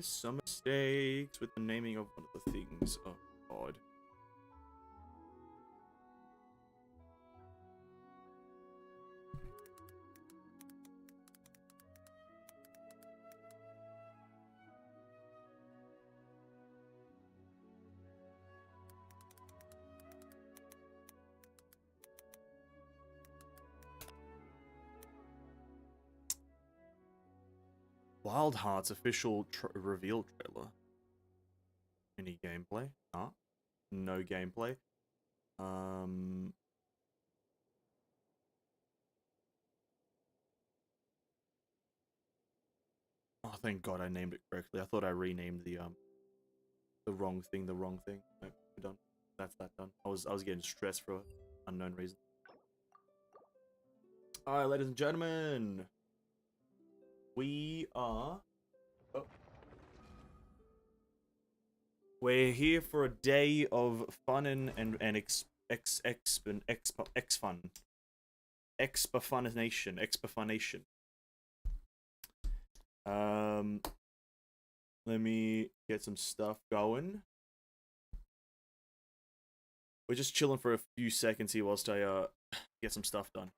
some mistakes with the naming of one of the things. Oh, God. Wild Hearts official reveal trailer. Any gameplay? Huh? No gameplay. Oh, thank God I named it correctly. I thought I renamed the wrong thing. No, we're done. That's that done. I was getting stressed for unknown reason. All right, ladies and gentlemen, we are. Oh. We're here for a day of fun and expafunation. Let me get some stuff going. We're just chilling for a few seconds here whilst I get some stuff done.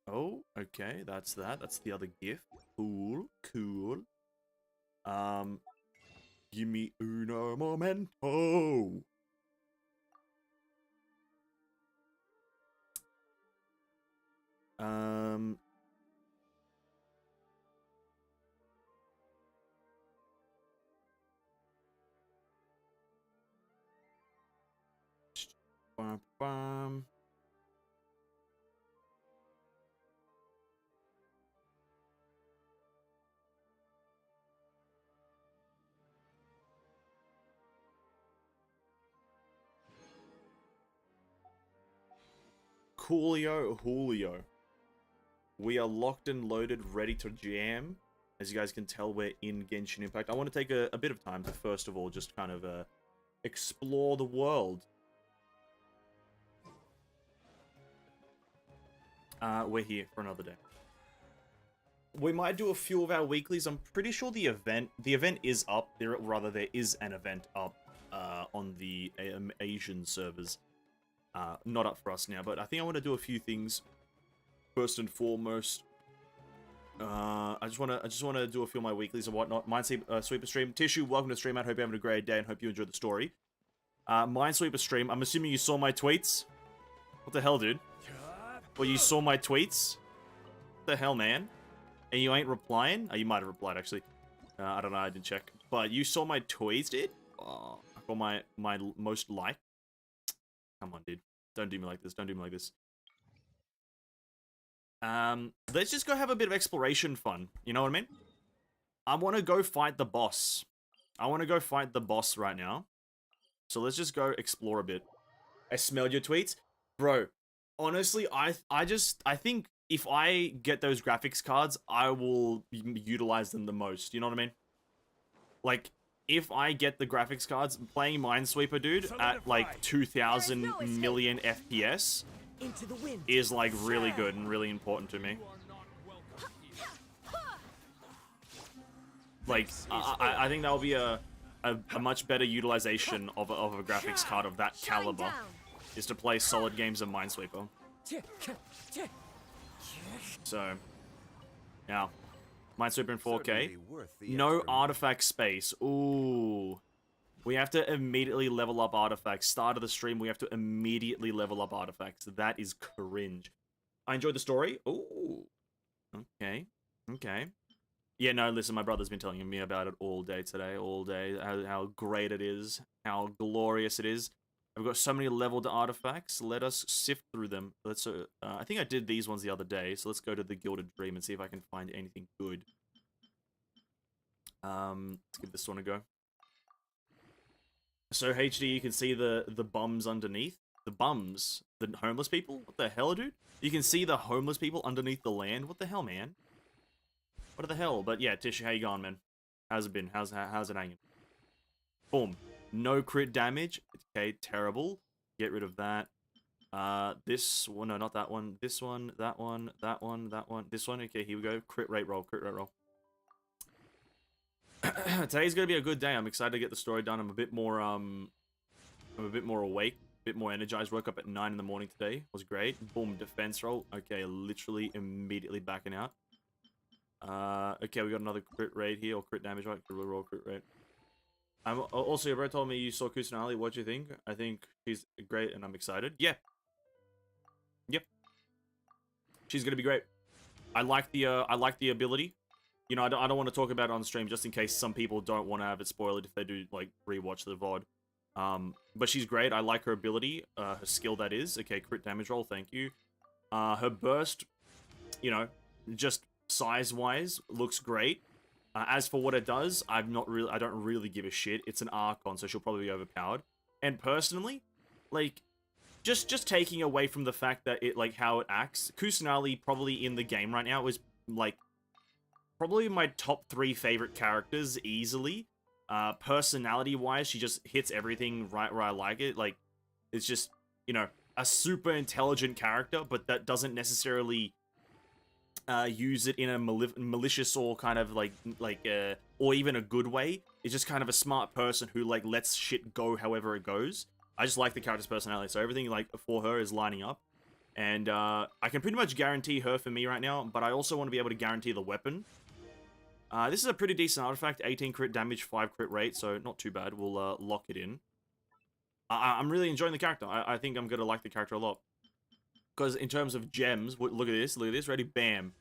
Oh, okay, that's that. That's the other gift. Cool. Give me uno momento. Bam. Julio. We are locked and loaded, ready to jam. As you guys can tell, we're in Genshin Impact. I want to take a bit of time to, first of all, just kind of explore the world. We're here for another day. We might do a few of our weeklies. I'm pretty sure the event is up. There is an event up on the Asian servers. Not up for us now, but I think I want to do a few things. First and foremost, I just want to do a few of my weeklies and whatnot. Minesweeper stream. Tissue, welcome to stream. I hope you're having a great day and hope you enjoyed the story. Minesweeper stream. I'm assuming you saw my tweets. What the hell, dude? Well, you saw my tweets? What the hell, man? And you ain't replying? Oh, you might have replied, actually. I don't know, I didn't check. But you saw my tweets, dude? Oh, I got my most liked. Come on, dude. Don't do me like this. Don't do me like this. Let's just go have a bit of exploration fun. You know what I mean? I want to go fight the boss. I want to go fight the boss right now. So let's just go explore a bit. I smelled your tweets. Bro, honestly, I think if I get those graphics cards, I will utilize them the most. You know what I mean? Like, if I get the graphics cards, playing Minesweeper, dude, at like 2,000 million FPS is like really good and really important to me. Like, I think that'll be a much better utilization of a graphics card of that caliber, is to play solid games of Minesweeper. So, yeah. Minesweeper in 4K. No artifact space. Ooh. We have to immediately level up artifacts. Start of the stream, we have to immediately level up artifacts. That is cringe. I enjoyed the story. Ooh. Okay. Okay. Yeah, no, listen, my brother's been telling me about it all day today. All day. How great it is. How glorious it is. I've got so many leveled artifacts. Let us sift through them. Let's. I think I did these ones the other day, so let's go to the Gilded Dream and see if I can find anything good. Let's give this one a go. So HD, you can see the bums underneath. The bums, the homeless people. What the hell, dude? You can see the homeless people underneath the land. What the hell, man? What the hell? But yeah, Tisha, how you going, man? How's it been? How's it hanging? Boom. No crit damage. Okay, terrible. Get rid of that. This one, no, not that one. This one, that one, that one, that one. This one. Okay, here we go. Crit rate roll. Crit rate roll. Today's gonna be a good day. I'm excited to get the story done. I'm a bit more awake, a bit more energized. Woke up at 9 in the morning today. Was great. Boom, defense roll. Okay, literally immediately backing out. Okay, we got another crit rate here, or crit damage, right? Roll crit rate. Also, your bro told me you saw Kusanali. What do you think? I think she's great, and I'm excited. Yeah. Yep. She's gonna be great. I like the ability. You know, I don't want to talk about it on stream just in case some people don't want to have it spoiled if they do like rewatch the VOD. But she's great. I like her ability, her skill that is. Okay, crit damage roll. Thank you. Her burst, you know, just size-wise looks great. As for what it does, I don't really give a shit. It's an Archon, so she'll probably be overpowered. And personally, like, just taking away from the fact that it, like, how it acts, Kusanali probably in the game right now is, like, probably my top 3 favorite characters, easily. Personality-wise, she just hits everything right where I like it. Like, it's just, you know, a super intelligent character, but that doesn't necessarily use it in a malicious or kind of or even a good way. It's just kind of a smart person who, like, lets shit go however it goes. I just like the character's personality, so everything, like, for her is lining up. And I can pretty much guarantee her for me right now, but I also want to be able to guarantee the weapon. This is a pretty decent artifact, 18 crit damage, 5 crit rate, so not too bad. We'll lock it in. I'm really enjoying the character. I think I'm going to like the character a lot. Because in terms of gems, look at this, ready? Bam.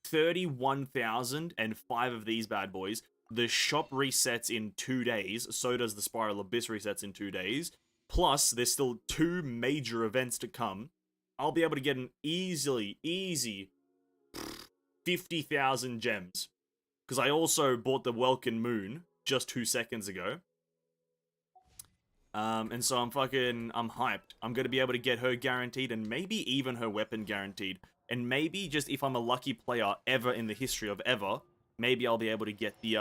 31,005 of these bad boys. The shop resets in 2 days, so does the Spiral Abyss resets in 2 days. Plus, there's still 2 major events to come. I'll be able to get an easy 50,000 gems. Because I also bought the Welkin Moon just 2 seconds ago. And so I'm hyped. I'm going to be able to get her guaranteed and maybe even her weapon guaranteed. And maybe just if I'm a lucky player ever in the history of ever, maybe I'll be able to get the,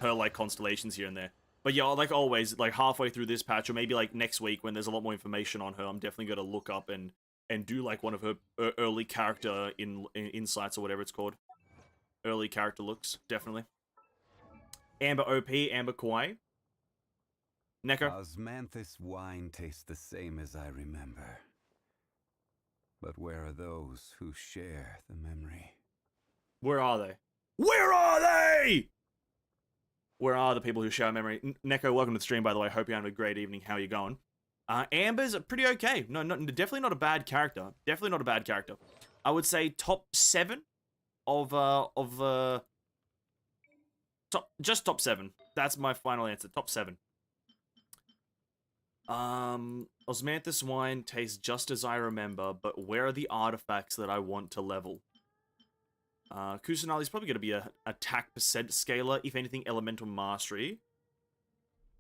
her, like, constellations here and there. But yeah, like always, like halfway through this patch, or maybe like next week when there's a lot more information on her, I'm definitely going to look up and do like one of her early character insights or whatever it's called. Early character looks, definitely. Amber OP, Amber Kawaii. Neko. Osmanthus wine tastes the same as I remember. But where are those who share the memory? Where are they? Where are they? Where are the people who share memory? Neko, welcome to the stream, by the way. Hope you're having a great evening. How are you going? Amber's pretty okay. No, definitely not a bad character. Definitely not a bad character. I would say top 7 top 7. That's my final answer. Top 7. Osmanthus wine tastes just as I remember, but where are the artifacts that I want to level? Kusanali's probably going to be a attack percent scaler, if anything, elemental mastery.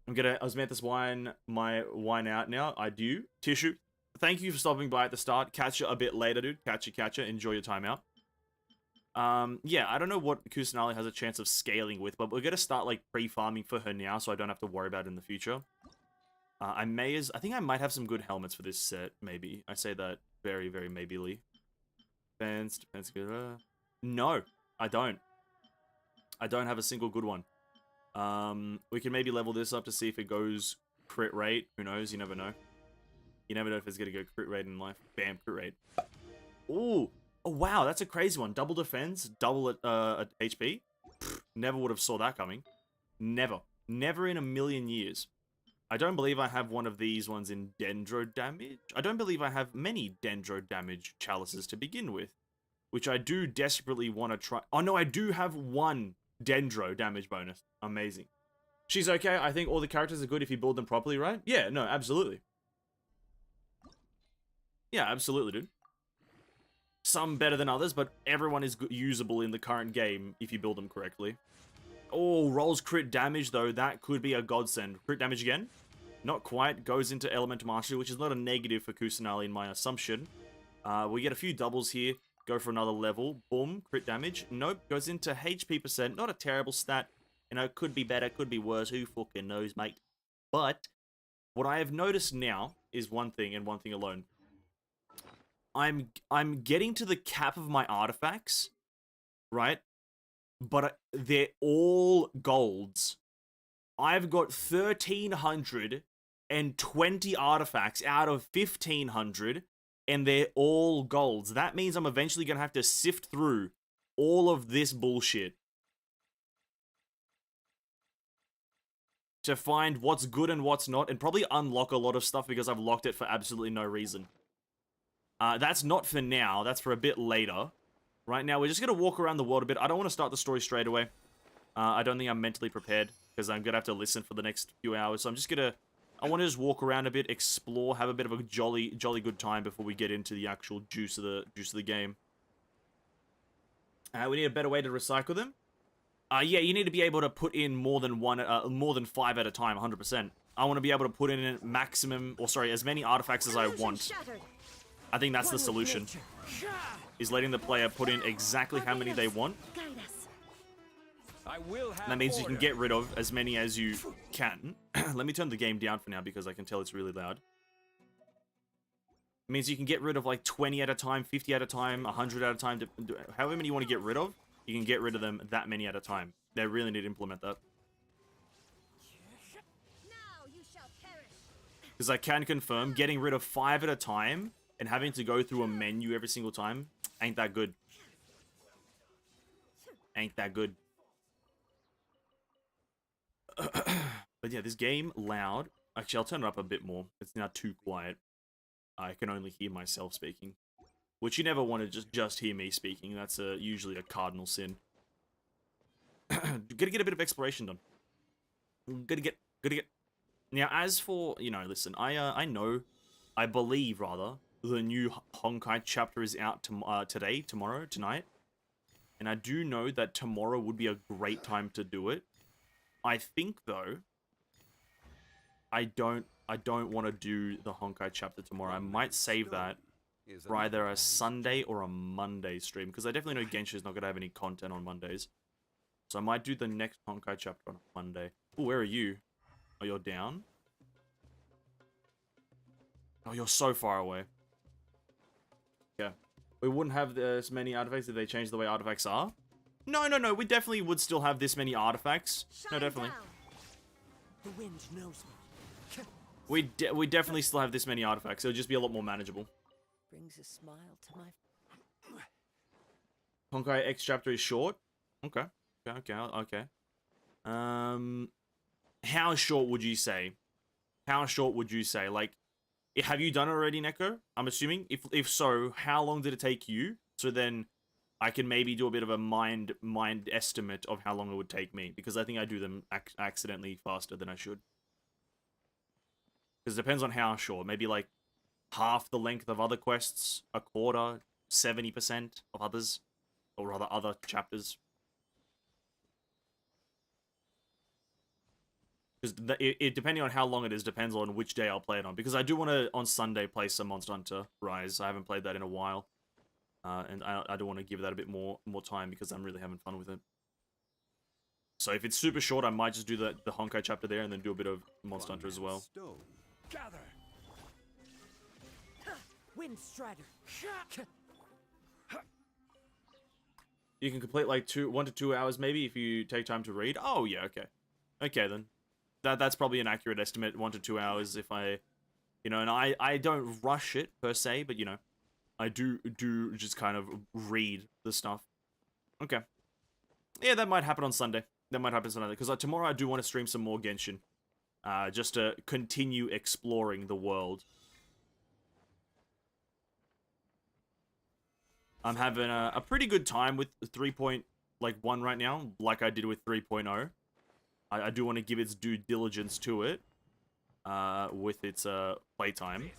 I'm going to Osmanthus wine my wine out now. I do. Tissue, thank you for stopping by at the start. Catch you a bit later, dude. Catch you. Enjoy your time out. Yeah, I don't know what Kusanali has a chance of scaling with, but we're going to start, like, pre-farming for her now, so I don't have to worry about it in the future. I think I might have some good helmets for this set, maybe. I say that very, very maybe-ly. Defense, good. No, I don't. I don't have a single good one. We can maybe level this up to see if it goes crit rate. Who knows? You never know. You never know if it's going to go crit rate in life. Bam, crit rate. Ooh. Oh, wow, that's a crazy one. Double defense, double at HP. Never would have saw that coming. Never. Never in a million years. I don't believe I have one of these ones in Dendro damage. I don't believe I have many Dendro damage chalices to begin with. Which I do desperately want to try. Oh no, I do have one Dendro damage bonus. Amazing. She's okay. I think all the characters are good if you build them properly, right? Yeah, no, absolutely. Yeah, absolutely, dude. Some better than others, but everyone is usable in the current game if you build them correctly. Oh, rolls crit damage, though. That could be a godsend. Crit damage again? Not quite. Goes into Elemental Mastery, which is not a negative for Kusanali in my assumption. We get a few doubles here. Go for another level. Boom. Crit damage. Nope. Goes into HP percent. Not a terrible stat. You know, it could be better, could be worse. Who fucking knows, mate? But what I have noticed now is one thing and one thing alone. I'm getting to the cap of my artifacts, right? but they're all golds. I've got 1,320 artifacts out of 1,500, and they're all golds. That means I'm eventually going to have to sift through all of this bullshit to find what's good and what's not, and probably unlock a lot of stuff because I've locked it for absolutely no reason. That's not for now. That's for a bit later. Right now, we're just going to walk around the world a bit. I don't want to start the story straight away. I don't think I'm mentally prepared, because I'm going to have to listen for the next few hours. So I'm just going to... I want to just walk around a bit, explore, have a bit of a jolly good time before we get into the actual juice of the game. We need a better way to recycle them. Yeah, you need to be able to put in more than 5 at a time, 100%. I want to be able to put in a maximum, or sorry, as many artifacts as I want. I think that's the solution. Is letting the player put in exactly how many they want. That means you can get rid of as many as you can. Let me turn the game down for now because I can tell it's really loud. It means you can get rid of like 20 at a time, 50 at a time, 100 at a time. However many you want to get rid of, you can get rid of them that many at a time. They really need to implement that. Because I can confirm, getting rid of 5 at a time and having to go through a menu every single time ain't that good. Ain't that good. But yeah, this game, loud. Actually, I'll turn it up a bit more. It's now too quiet. I can only hear myself speaking. Which you never want to just hear me speaking. That's usually a cardinal sin. Gotta get a bit of exploration done. Gotta get... Now, as for, you know, listen, I believe, rather, the new Honkai chapter is out tonight. And I do know that tomorrow would be a great time to do it. I think, though, I don't want to do the Honkai chapter tomorrow. I might save that for either a Sunday or a Monday stream, because I definitely know Genshin is not going to have any content on Mondays. So I might do the next Honkai chapter on a Monday. Oh, where are you? Oh, you're down? Oh, you're so far away. Yeah. We wouldn't have as many artifacts if they changed the way artifacts are. No. We definitely would still have this many artifacts. No, definitely. The wind knows me. We definitely still have this many artifacts. It'll just be a lot more manageable. Brings a smile to my... Honkai X chapter is short? Okay. How short would you say? Like, have you done it already, Neko? I'm assuming. If so, how long did it take you? So then I can maybe do a bit of a mind estimate of how long it would take me, because I think I do them accidentally faster than I should. Because it depends on how short. Maybe like half the length of other quests, a quarter, 70% of others, or rather other chapters. Because it depending on how long it is depends on which day I'll play it on. Because I do want to on Sunday play some Monster Hunter Rise. I haven't played that in a while. And I do want to give that a bit more time because I'm really having fun with it. So if it's super short, I might just do the Honkai chapter there and then do a bit of Monster Hunter as well. Gather. Wind Strider. You can complete like 1 to 2 hours maybe if you take time to read. Oh yeah, okay. Okay then. That's probably an accurate estimate, 1 to 2 hours if I, you know, and I don't rush it per se, but you know, I do just kind of read the stuff. Okay. Yeah, that might happen on Sunday. Because tomorrow I do want to stream some more Genshin. Just to continue exploring the world. I'm having a pretty good time with 3.1 right now, like I did with 3.0. I do want to give its due diligence to it with its playtime.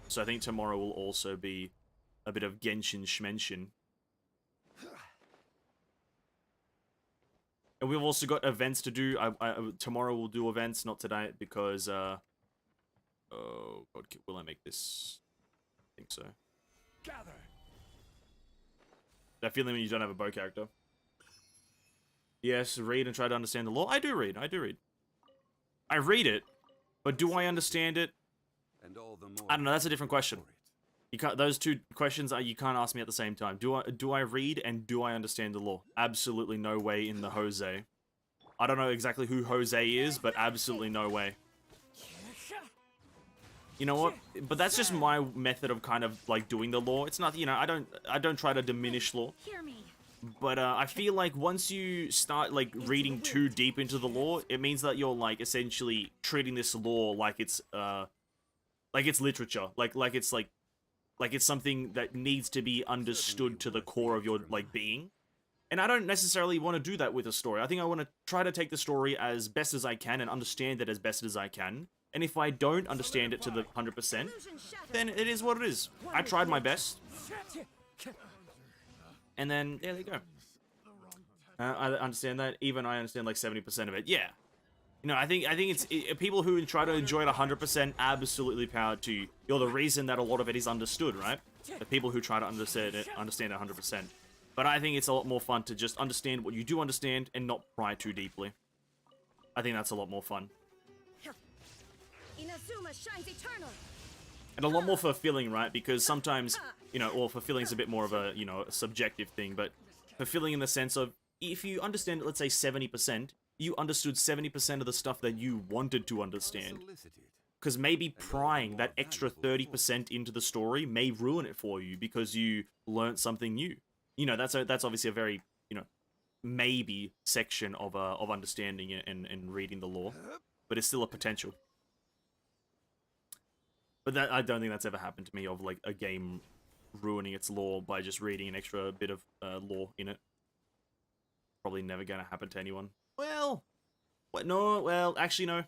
So I think tomorrow will also be a bit of Genshin Schmenshin. And we've also got events to do. Tomorrow we'll do events, not today, because... oh, God, will I make this? I think so. Gather. That feeling when you don't have a bow character. Yes, read and try to understand the lore. I do read. I read it, but do I understand it? And all the more I don't know, that's a different question. You can't. Those two questions are you can't ask me at the same time. Do I read and do I understand the law? Absolutely no way in the Jose. I don't know exactly who Jose is, but absolutely no way. You know what? But that's just my method of kind of like doing the law. It's not, you know, I don't try to diminish law. But I feel like once you start like reading too deep into the law, it means that you're like essentially treating this law like it's literature, like it's something that needs to be understood to the core of your like being. And I don't necessarily want to do that with a story. I think I want to try to take the story as best as I can and understand it as best as I can. And if I don't understand it to the 100%, then it is what it is. I tried my best. And then, there you go. I understand that. Even I understand like 70% of it. Yeah. You know, I think it's people who try to enjoy it 100%, absolutely power to you. You're the reason that a lot of it is understood, right? The people who try to understand it 100%. But I think it's a lot more fun to just understand what you do understand and not pry too deeply. I think that's a lot more fun. Inazuma shines eternal. And a lot more fulfilling, right? Because sometimes, you know, or fulfilling is a bit more of a, you know, a subjective thing, but fulfilling in the sense of, if you understand, let's say 70%, you understood 70% of the stuff that you wanted to understand. Because maybe prying that extra 30% into the story may ruin it for you because you learned something new. You know, that's obviously a very, you know, maybe section of understanding it and reading the lore, but it's still a potential. But that, I don't think that's ever happened to me, of like a game ruining its lore by just reading an extra bit of lore in it. Probably never gonna happen to anyone. Well, what? No, well, actually no.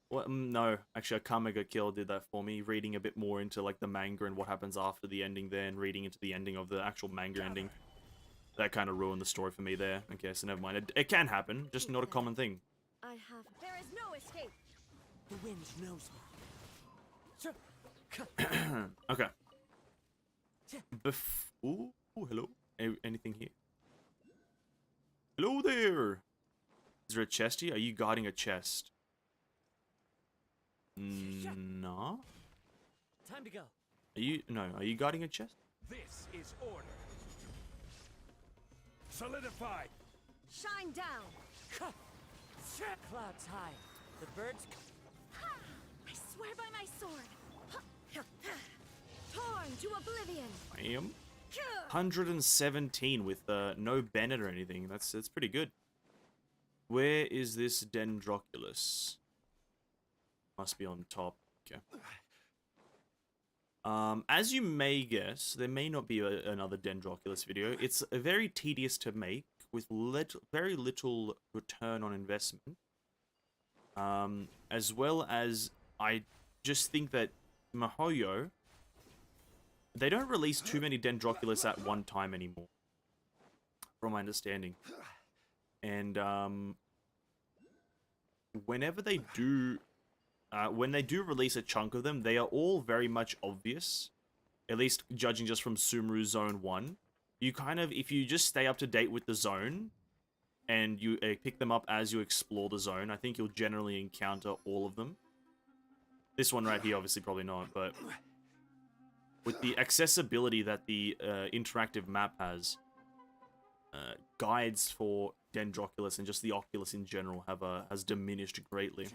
What? No, actually, Akame ga Kill did that for me. Reading a bit more into like the manga and what happens after the ending there, and reading into the ending of the actual manga ending. That kind of ruined the story for me there. Okay, so never mind. It can happen, just not a common thing. I have. There is no escape. The wind knows me. Okay. Ooh, hello. Anything here? Hello there. Is there a chest here? Are you guarding a chest? No. Time to go. Are you guarding a chest? This is order. Solidified. Shine down. Clouds high. The birds. I swear by my sword. Torn to oblivion. I am 117 with no Bennett or anything. That's pretty good. Where is this Dendroculus? Must be on top. Okay. As you may guess, there may not be another Dendroculus video. It's very tedious to make with very little return on investment. As well as I just think that MiHoYo, they don't release too many Dendroculus at one time anymore, from my understanding. And whenever they do, when they do release a chunk of them, they are all very much obvious. At least judging just from Sumeru Zone 1. You kind of, if you just stay up to date with the zone, and you pick them up as you explore the zone, I think you'll generally encounter all of them. This one right here, obviously probably not, but with the accessibility that the interactive map has, guides for Dendroculus and just the Oculus in general has diminished greatly.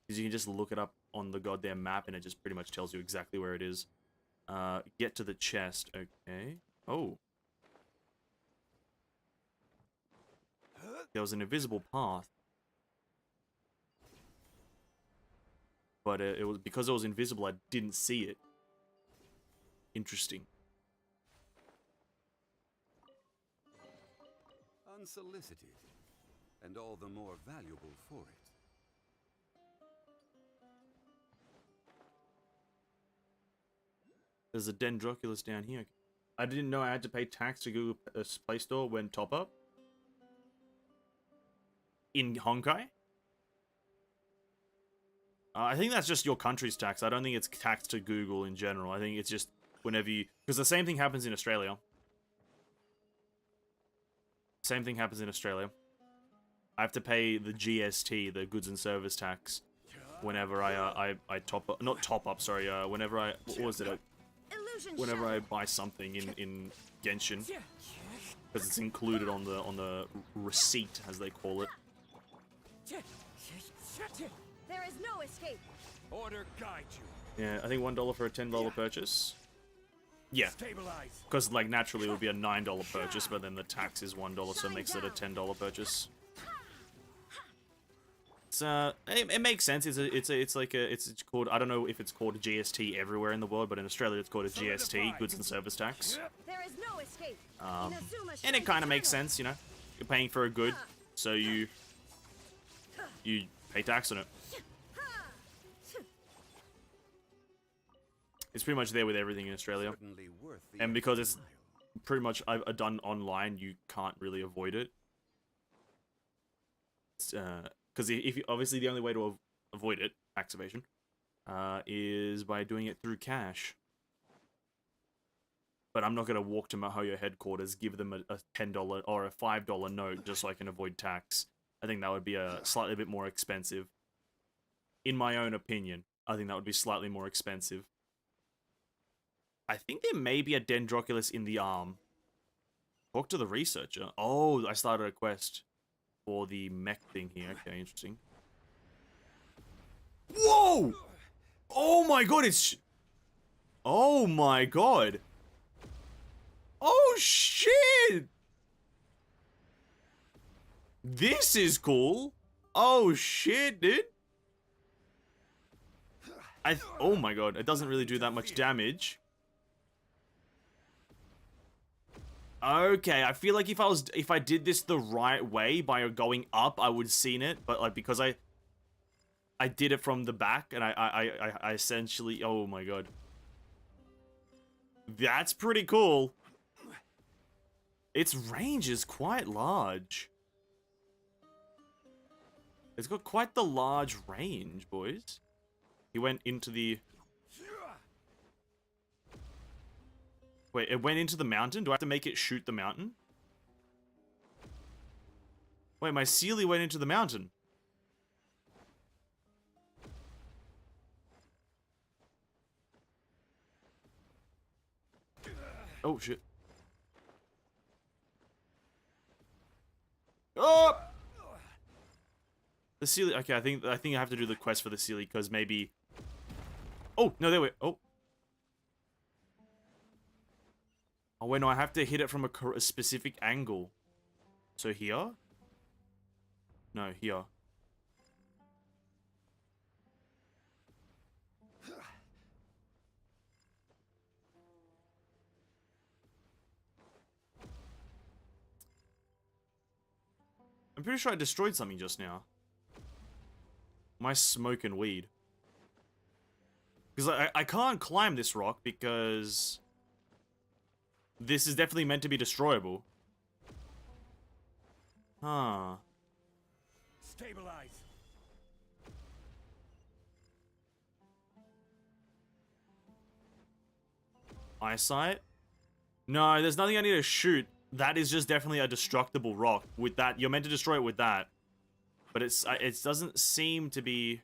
Because you can just look it up on the goddamn map and it just pretty much tells you exactly where it is. Get to the chest, okay. Oh. There was an invisible path. But it was because it was invisible, I didn't see it. Interesting. Unsolicited, and all the more valuable for it. There's a Dendroculus down here. I didn't know I had to pay tax to Google Play Store when top up. In Honkai? I think that's just your country's tax. I don't think it's taxed to Google in general. I think it's just whenever you... Because the same thing happens in Australia. Same thing happens in Australia. I have to pay the GST, the goods and service tax, whenever I top up, not top up, sorry, whenever I, what was it, Illusion whenever I shattered. buy something in Genshin, because it's included on the receipt, as they call it. There is no escape. Order guide you. Yeah, I think $1 for a $10 purchase. Yeah, Stabilize. because like naturally it would be a $9 purchase, but then the tax is $1, so it makes it a $10 purchase. It's it makes sense. It's called, I don't know if it's called GST everywhere in the world, but in Australia it's called a GST, goods and service tax. There is no escape. Inazuma And it shines kind of makes eternal. sense, you know. You're paying for a good, so you pay tax on it. It's pretty much there with everything in Australia. Certainly worth the And because extra it's mile. pretty much done online, you can't really avoid it. Because if you, obviously the only way to avoid it, tax evasion, is by doing it through cash. But I'm not going to walk to Mahoyo headquarters, give them a $10 or a $5 note just so I can avoid tax. I think that would be a slightly bit more expensive. In my own opinion, I think that would be slightly more expensive. I think there may be a Dendroculus in the arm. Talk to the researcher. Oh, I started a quest for the mech thing here. Okay, interesting. Whoa! Oh my god, it's... Oh my god. Oh shit! This is cool. Oh shit, dude. Oh my god, it doesn't really do that much damage. Okay, I feel like if I did this the right way by going up, I would have seen it, but like because I did it from the back and I essentially, oh my god. That's pretty cool. Its range is quite large. It's got quite the large range, boys. He went into the... Wait, it went into the mountain? Do I have to make it shoot the mountain? Wait, my Sealy went into the mountain. Oh, shit. Oh! The Sealy... Okay, I think I have to do the quest for the Sealy, because maybe... Oh, no, there we... Oh. Oh, wait, no, I have to hit it from a specific angle. So here? No, here. I'm pretty sure I destroyed something just now. My smoke and weed. Because I can't climb this rock because... This is definitely meant to be destroyable. Huh. Stabilize. Eyesight? No, there's nothing I need to shoot. That is just definitely a destructible rock. With that, you're meant to destroy it with that. But it doesn't seem to be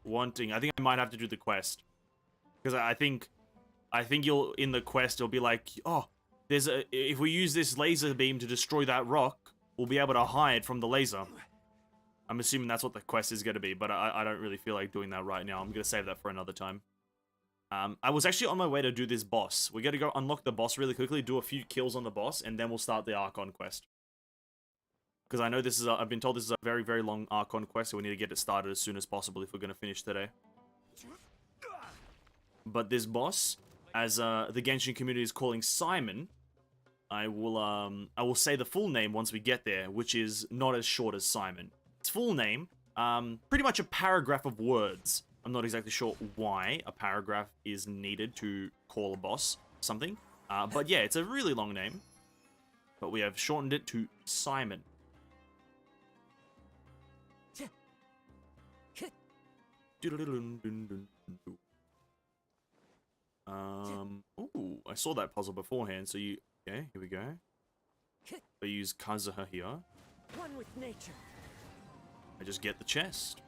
wanting. I think I might have to do the quest. Because I think you'll, in the quest, it'll be like, oh, if we use this laser beam to destroy that rock, we'll be able to hide from the laser. I'm assuming that's what the quest is going to be, but I don't really feel like doing that right now. I'm going to save that for another time. I was actually on my way to do this boss. We got to go unlock the boss really quickly, do a few kills on the boss, and then we'll start the Archon quest. Because I know this is I've been told this is a very, very long Archon quest, so we need to get it started as soon as possible if we're going to finish today. But this boss, as the Genshin community is calling Simon, I will say the full name once we get there, which is not as short as Simon. Its full name, pretty much a paragraph of words. I'm not exactly sure why a paragraph is needed to call a boss something. But yeah, it's a really long name. But we have shortened it to Simon. Ooh, I saw that puzzle beforehand, so you... Okay, here we go. I use Kazuha here. One with nature. I just get the chest.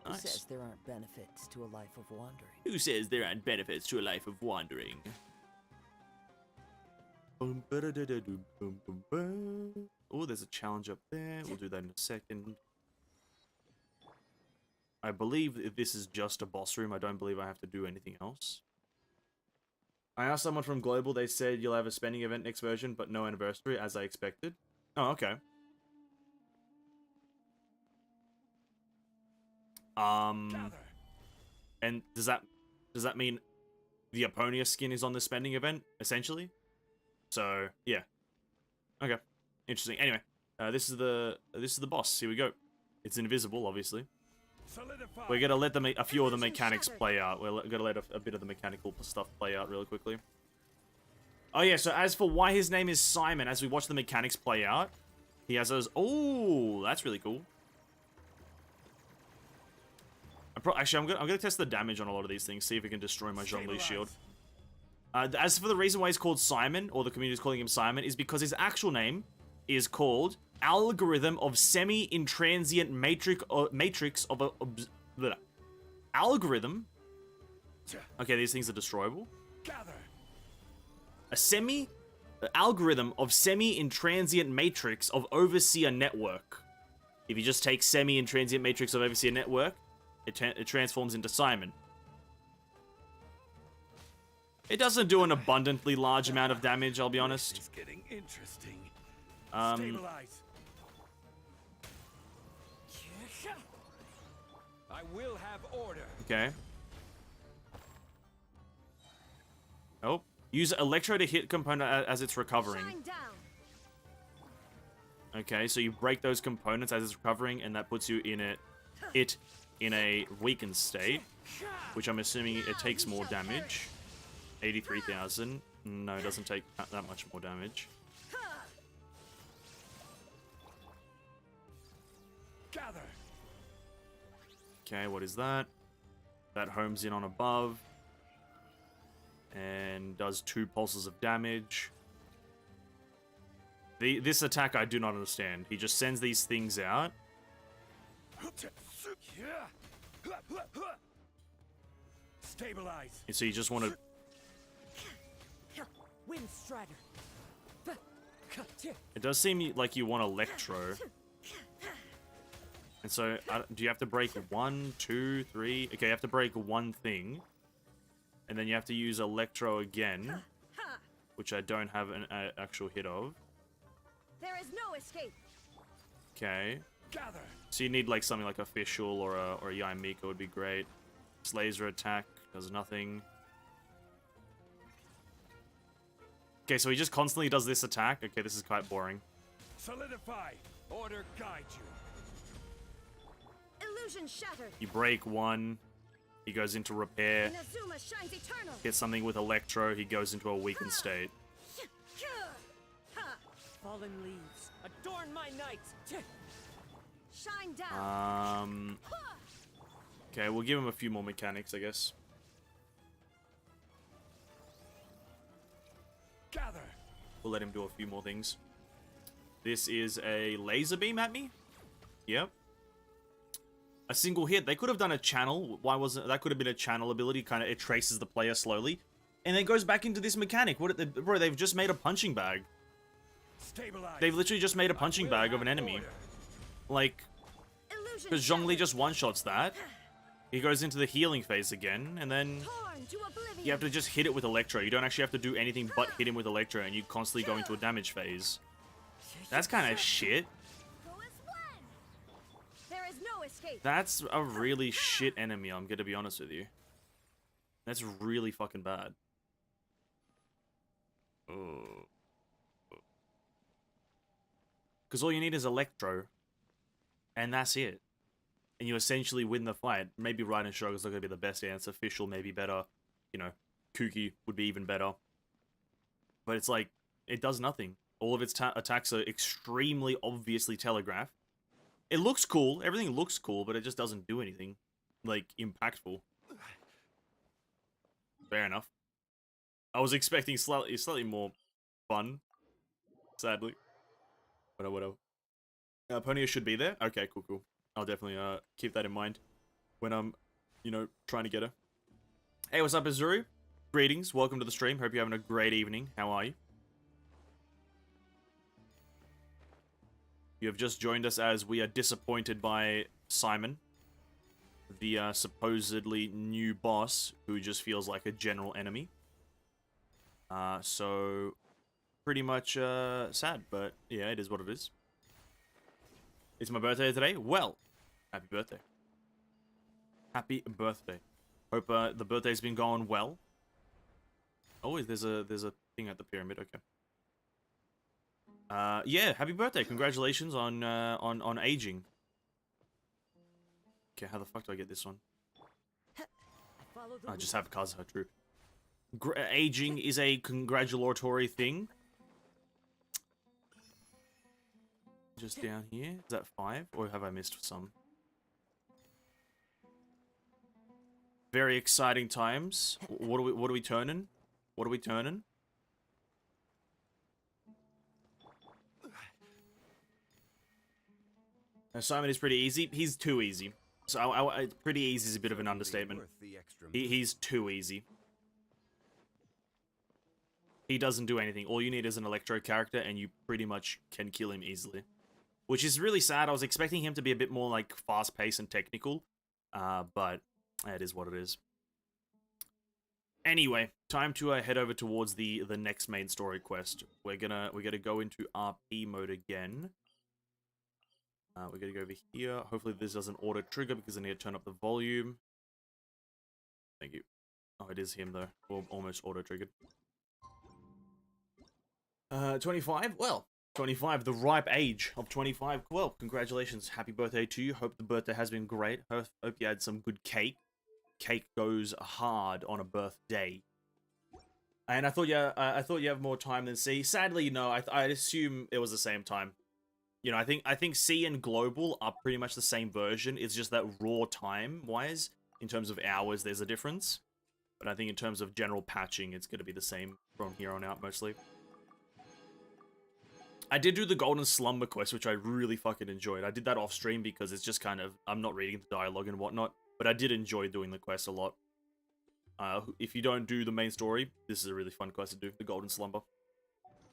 Who Nice. says there aren't benefits to a life of wandering? Who says there aren't benefits to a life of wandering? Oh, there's a challenge up there. We'll do that in a second. I believe this is just a boss room. I don't believe I have to do anything else. I asked someone from Global. They said you'll have a spending event next version, but no anniversary, as I expected. Oh, okay. And does that mean the Aponia skin is on the spending event, essentially? So, yeah. Okay. Interesting. Anyway, this is the boss. Here we go. It's invisible, obviously. Solidify. We're gonna let a few of the mechanics play out. We're gonna let a bit of the mechanical stuff play out really quickly. Oh yeah, so as for why his name is Simon, as we watch the mechanics play out, he has those... Oh, that's really cool. Actually, I'm gonna test the damage on a lot of these things, see if it can destroy my Zhongli shield. As for the reason why he's called Simon, or the community is calling him Simon, is because his actual name is called Algorithm of Semi-Intransient Matrix of a... Algorithm? Okay, these things are destroyable. Gather. Algorithm of Semi-Intransient Matrix of Overseer Network. If you just take Semi-Intransient Matrix of Overseer Network, it transforms into Simon. It doesn't do an abundantly large amount of damage, I'll be honest. It's getting interesting. Stabilize. I will have order. Okay. Oh. Use Electro to hit component as it's recovering. Shine down. Okay, so you break those components as it's recovering, and that puts you in a weakened state, which I'm assuming it takes more damage. 83,000. No, it doesn't take that much more damage. Gather. Okay, what is that? That homes in on above. And does 2 pulses of damage. This attack I do not understand. He just sends these things out. Stabilize. And so you just want to... Wind Strider. It does seem like you want Electro. And so, do you have to break 1, 2, 3? Okay, you have to break one thing. And then you have to use Electro again. Which I don't have an actual hit of. There is no escape. Okay. Gather. So you need like something like a Fischl or a Yaimika would be great. This laser attack does nothing. Okay, so he just constantly does this attack. Okay, this is quite boring. Solidify. Order guide you. Illusion shattered. You break one. He goes into repair. Inazuma shines eternal. Hit something with Electro. He goes into a weakened state. Fallen leaves, adorn my night. Shine down. Okay, we'll give him a few more mechanics, I guess. Gather. We'll let him do a few more things. This is a laser beam at me. Yep. A single hit. They could have done a channel. Why wasn't that? Could have been a channel ability. Kind of, it traces the player slowly, and then goes back into this mechanic. What? Bro, they've just made a punching bag. Stabilize. They've literally just made a punching bag of an enemy. Like, because Zhongli just one-shots that. He goes into the healing phase again, and then Torn to oblivion. you have to just hit it with Electro. You don't actually have to do anything but hit him with Electro, and you constantly go into a damage phase. That's kind of shit. Go as one. There is no escape. That's a really shit enemy, I'm gonna be honest with you. That's really fucking bad. Because all you need is Electro, and that's it. And you essentially win the fight. Maybe Ride and Struggle is not going to be the best answer. Fischl may be better. You know, Kuki would be even better. But it's like, it does nothing. All of its attacks are extremely obviously telegraphed. It looks cool. Everything looks cool, but it just doesn't do anything, like, impactful. Fair enough. I was expecting slightly more fun, sadly. Whatever. Ponia should be there? Okay, cool. I'll definitely keep that in mind. when I'm, you know, trying to get her. Hey, what's up, Azuru? Greetings, welcome to the stream. Hope you're having a great evening. How are you? You have just joined us as we are disappointed by Simon, the supposedly new boss, who just feels like a general enemy. So, pretty much sad, but yeah, it is what it is. It's my birthday today? Well, happy birthday. Happy birthday. Hope the birthday's been going well. Oh, there's a thing at the pyramid. Okay. Yeah, happy birthday! Congratulations on aging. Okay, how the fuck do I get this one? I just have Kazuha. True. Aging is a congratulatory thing. Just down here. Is that 5, or have I missed some? Very exciting times. What are we turning? What are we turning? Simon is pretty easy. He's too easy. So pretty easy is a bit of an understatement. He's too easy. He doesn't do anything. All you need is an electro character, and you pretty much can kill him easily. Which is really sad. I was expecting him to be a bit more like fast-paced and technical, but it is what it is. Anyway, time to head over towards the next main story quest. We're gonna go into RP mode again. We're gonna go over here. Hopefully this doesn't auto trigger because I need to turn up the volume. Thank you. Oh, it is him though. Well, almost auto triggered. 25. Well, 25, the ripe age of 25. Well, congratulations. Happy birthday to you. Hope the birthday has been great. Hope you had some good cake. Cake goes hard on a birthday. And I thought you have more time than C. Sadly, no. I assume it was the same time. You know, I think C and Global are pretty much the same version. It's just that raw time-wise, in terms of hours, there's a difference. But I think in terms of general patching, it's going to be the same from here on out, mostly. I did do the Golden Slumber quest, which I really fucking enjoyed. I did that off stream because it's just kind of... I'm not reading the dialogue and whatnot. But I did enjoy doing the quest a lot. If you don't do the main story, this is a really fun quest to do, the Golden Slumber.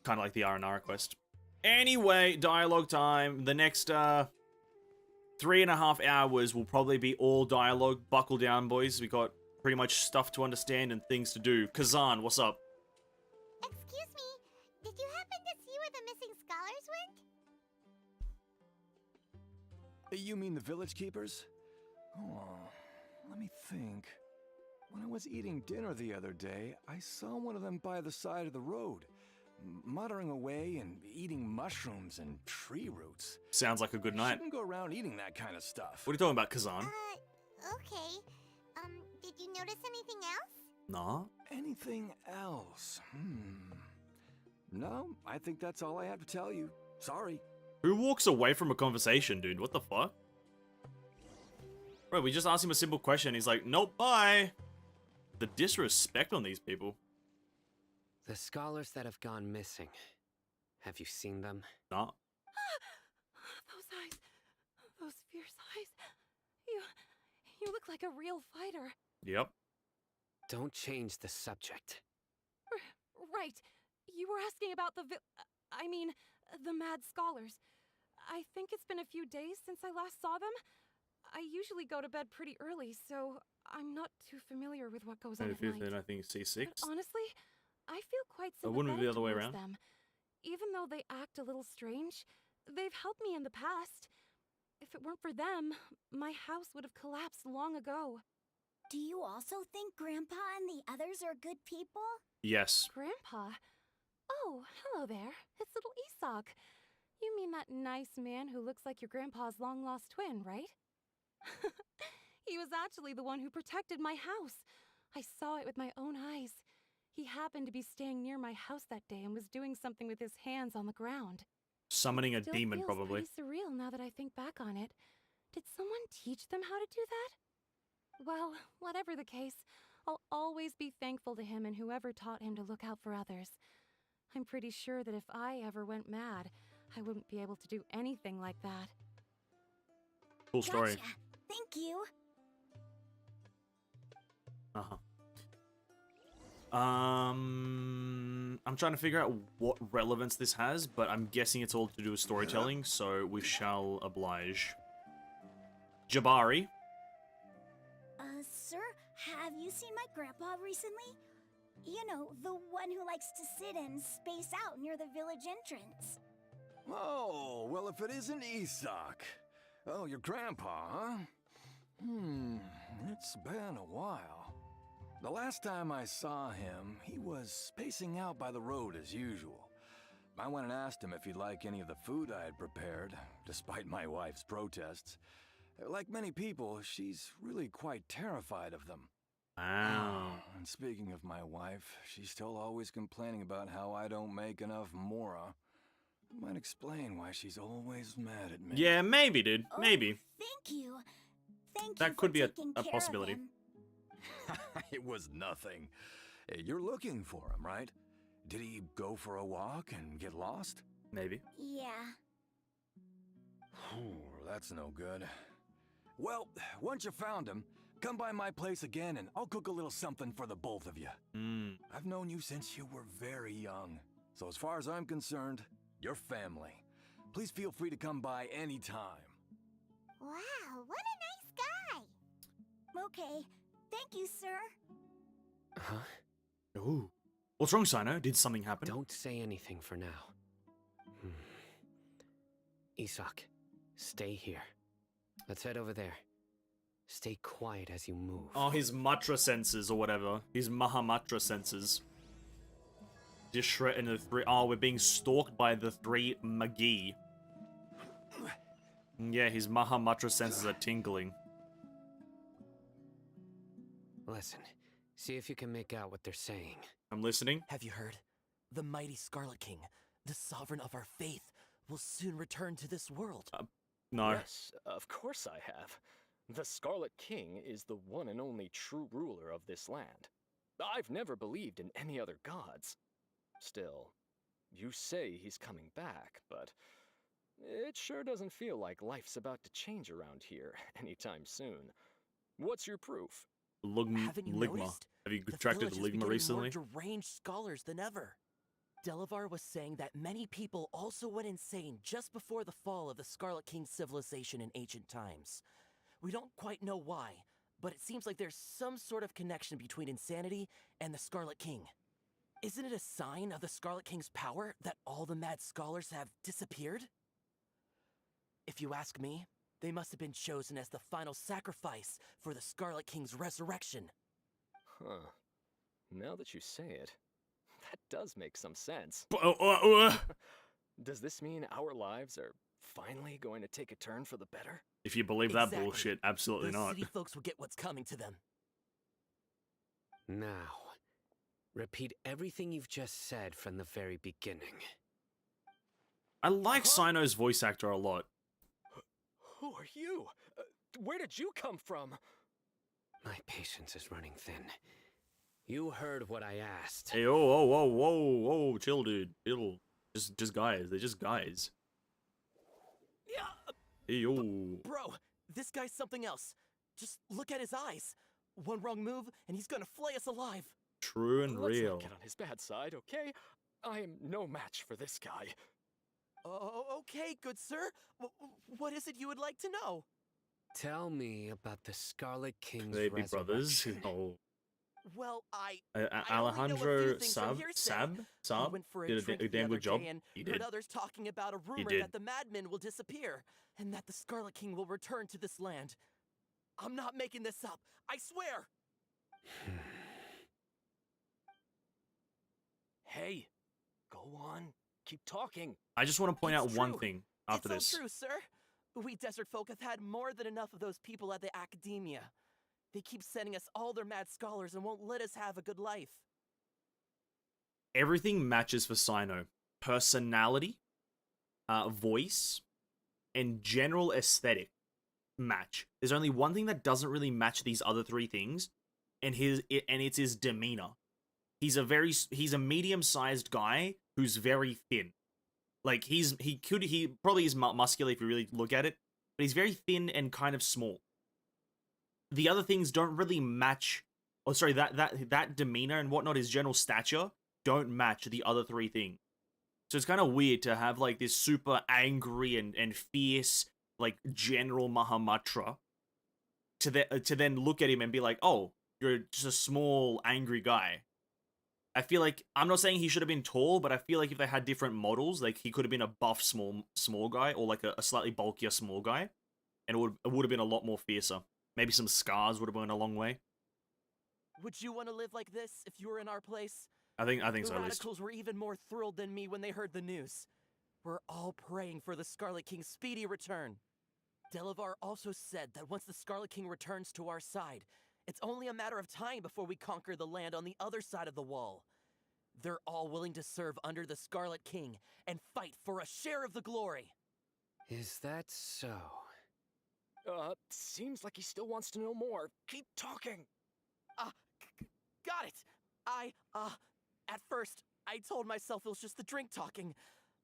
Kind of like the Aranara quest. Anyway, dialogue time. The next 3.5 hours will probably be all dialogue. Buckle down, boys. We got pretty much stuff to understand and things to do. Kazan, what's up? Excuse me, did you happen to see where the missing scholars went? You mean the village keepers? Oh, let me think. When I was eating dinner the other day, I saw one of them by the side of the road, muttering away and eating mushrooms and tree roots. Sounds like a good night. Shouldn't go around eating that kind of stuff. What are you talking about, Kazan? Okay. Did you notice anything else? Nah. Anything else? No, I think that's all I have to tell you. Sorry. Who walks away from a conversation, dude? What the fuck? Bro, we just asked him a simple question. He's like, nope, bye. The disrespect on these people. The scholars that have gone missing. Have you seen them? Nah. Those eyes. Those fierce eyes. You look like a real fighter. Yep. Don't change the subject. Right. You were asking about the mad scholars. I think it's been a few days since I last saw them. I usually go to bed pretty early, so I'm not too familiar with what goes on at night. Then I think C6. But honestly, I feel quite It wouldn't be the sympathetic other way towards around. them. Even though they act a little strange, they've helped me in the past. If it weren't for them, my house would have collapsed long ago. Do you also think Grandpa and the others are good people? Yes. Grandpa? Oh, hello there. It's little Isak. You mean that nice man who looks like your grandpa's long-lost twin, right? He was actually the one who protected my house. I saw it with my own eyes. He happened to be staying near my house that day and was doing something with his hands on the ground. Summoning a Still demon, feels probably. pretty surreal now that I think back on it. Did someone teach them how to do that? Well, whatever the case, I'll always be thankful to him and whoever taught him to look out for others. I'm pretty sure that if I ever went mad, I wouldn't be able to do anything like that. Cool story. Gotcha. Thank you. Uh-huh. I'm trying to figure out what relevance this has, but I'm guessing it's all to do with storytelling, so we shall oblige. Jabari. Sir, have you seen my grandpa recently? You know, the one who likes to sit and space out near the village entrance. Oh, well, if it isn't Isak. Oh, your grandpa, huh? It's been a while. The last time I saw him, he was spacing out by the road as usual. I went and asked him if he'd like any of the food I had prepared, despite my wife's protests. Like many people, she's really quite terrified of them. Wow. And speaking of my wife, she's still always complaining about how I don't make enough mora. Might explain why she's always mad at me. Yeah, maybe, dude. Oh, Maybe. Thank you. Thank you That could for be a taking care of possibility. him. It was nothing. You're looking for him, right? Did he go for a walk and get lost? Maybe. Yeah. That's no good. Well, once you found him, come by my place again and I'll cook a little something for the both of you. I've known you since you were very young. So as far as I'm concerned, you're family. Please feel free to come by anytime. Wow, what a nice guy. Okay. Thank you, sir. Huh? Ooh. What's wrong, Cyno? Did something happen? Don't say anything for now. Isak, stay here. Let's head over there. Stay quiet as you move. Oh, his Matra senses or whatever. His Mahamatra senses. Just shred into the three. Oh, we're being stalked by the three Magi. Yeah, his Mahamatra senses are tingling. Listen, see if you can make out what they're saying. I'm listening. Have you heard? The mighty Scarlet King, the sovereign of our faith, will soon return to this world. No. Yes, of course I have. The Scarlet King is the one and only true ruler of this land. I've never believed in any other gods. Still, you say he's coming back, but it sure doesn't feel like life's about to change around here anytime soon. What's your proof? Haven't you Ligma. noticed? Have you The contracted village is Ligma becoming recently? more deranged scholars than ever. Delavar was saying that many people also went insane just before the fall of the Scarlet King's civilization in ancient times. We don't quite know why, but it seems like there's some sort of connection between insanity and the Scarlet King. Isn't it a sign of the Scarlet King's power that all the mad scholars have disappeared? If you ask me, they must have been chosen as the final sacrifice for the Scarlet King's resurrection. Huh. Now that you say it, that does make some sense. Does this mean our lives are finally going to take a turn for the better? If you believe that Exactly. bullshit, absolutely Those not. city folks will get what's coming to them. Now, repeat everything you've just said from the very beginning. I like Cyno's voice actor a lot. Who are you? Where did you come from? My patience is running thin. You heard what I asked. Hey, whoa, chill, dude. Chill. Just guys. They're just guys. Yeah, Hey, yo. bro, this guy's something else. Just look at his eyes. One wrong move, and he's gonna flay us alive. True and Let's real. not get on his bad side, okay? I am no match for this guy. Oh, okay, good sir. What is it you would like to know? Tell me about the Scarlet King's Baby brothers. resurrection. Oh. Well, I Alejandro only know a few things from Saab He went for a did drink a the damn other good job. day and He heard did. others talking about a rumor did. that the madmen will disappear and that the Scarlet King will return to this land. I'm not making this up. I swear. Hey, go on. Keep talking. I just want to point out It's one true. thing after It's this. all true, sir. We desert folk have had more than enough of those people at the academia. They keep sending us all their mad scholars and won't let us have a good life. Everything matches for Cyno. Personality, voice, and general aesthetic match. There's only one thing that doesn't really match these other three things, and it's his demeanor. He's a medium-sized guy who's very thin. Like he probably is muscular if you really look at it, but he's very thin and kind of small. The other things don't really match oh sorry, that demeanor and whatnot, his general stature, don't match the other three things. So it's kind of weird to have like this super angry and fierce like General Mahamatra to then look at him and be like, oh, you're just a small angry guy. I feel like, I'm not saying he should have been tall, but I feel like if they had different models, like he could have been a buff small guy or like a slightly bulkier small guy, and it would have been a lot more fiercer. Maybe some scars would have gone a long way. Would you want to live like this if you were in our place? I think The so at least. radicals were even more thrilled than me when they heard the news. We're all praying for the Scarlet King's speedy return. Delavar also said that once the Scarlet King returns to our side, it's only a matter of time before we conquer the land on the other side of the wall. They're all willing to serve under the Scarlet King and fight for a share of the glory. Is that so? Seems like he still wants to know more. Keep talking. Got it. At first, I told myself it was just the drink talking,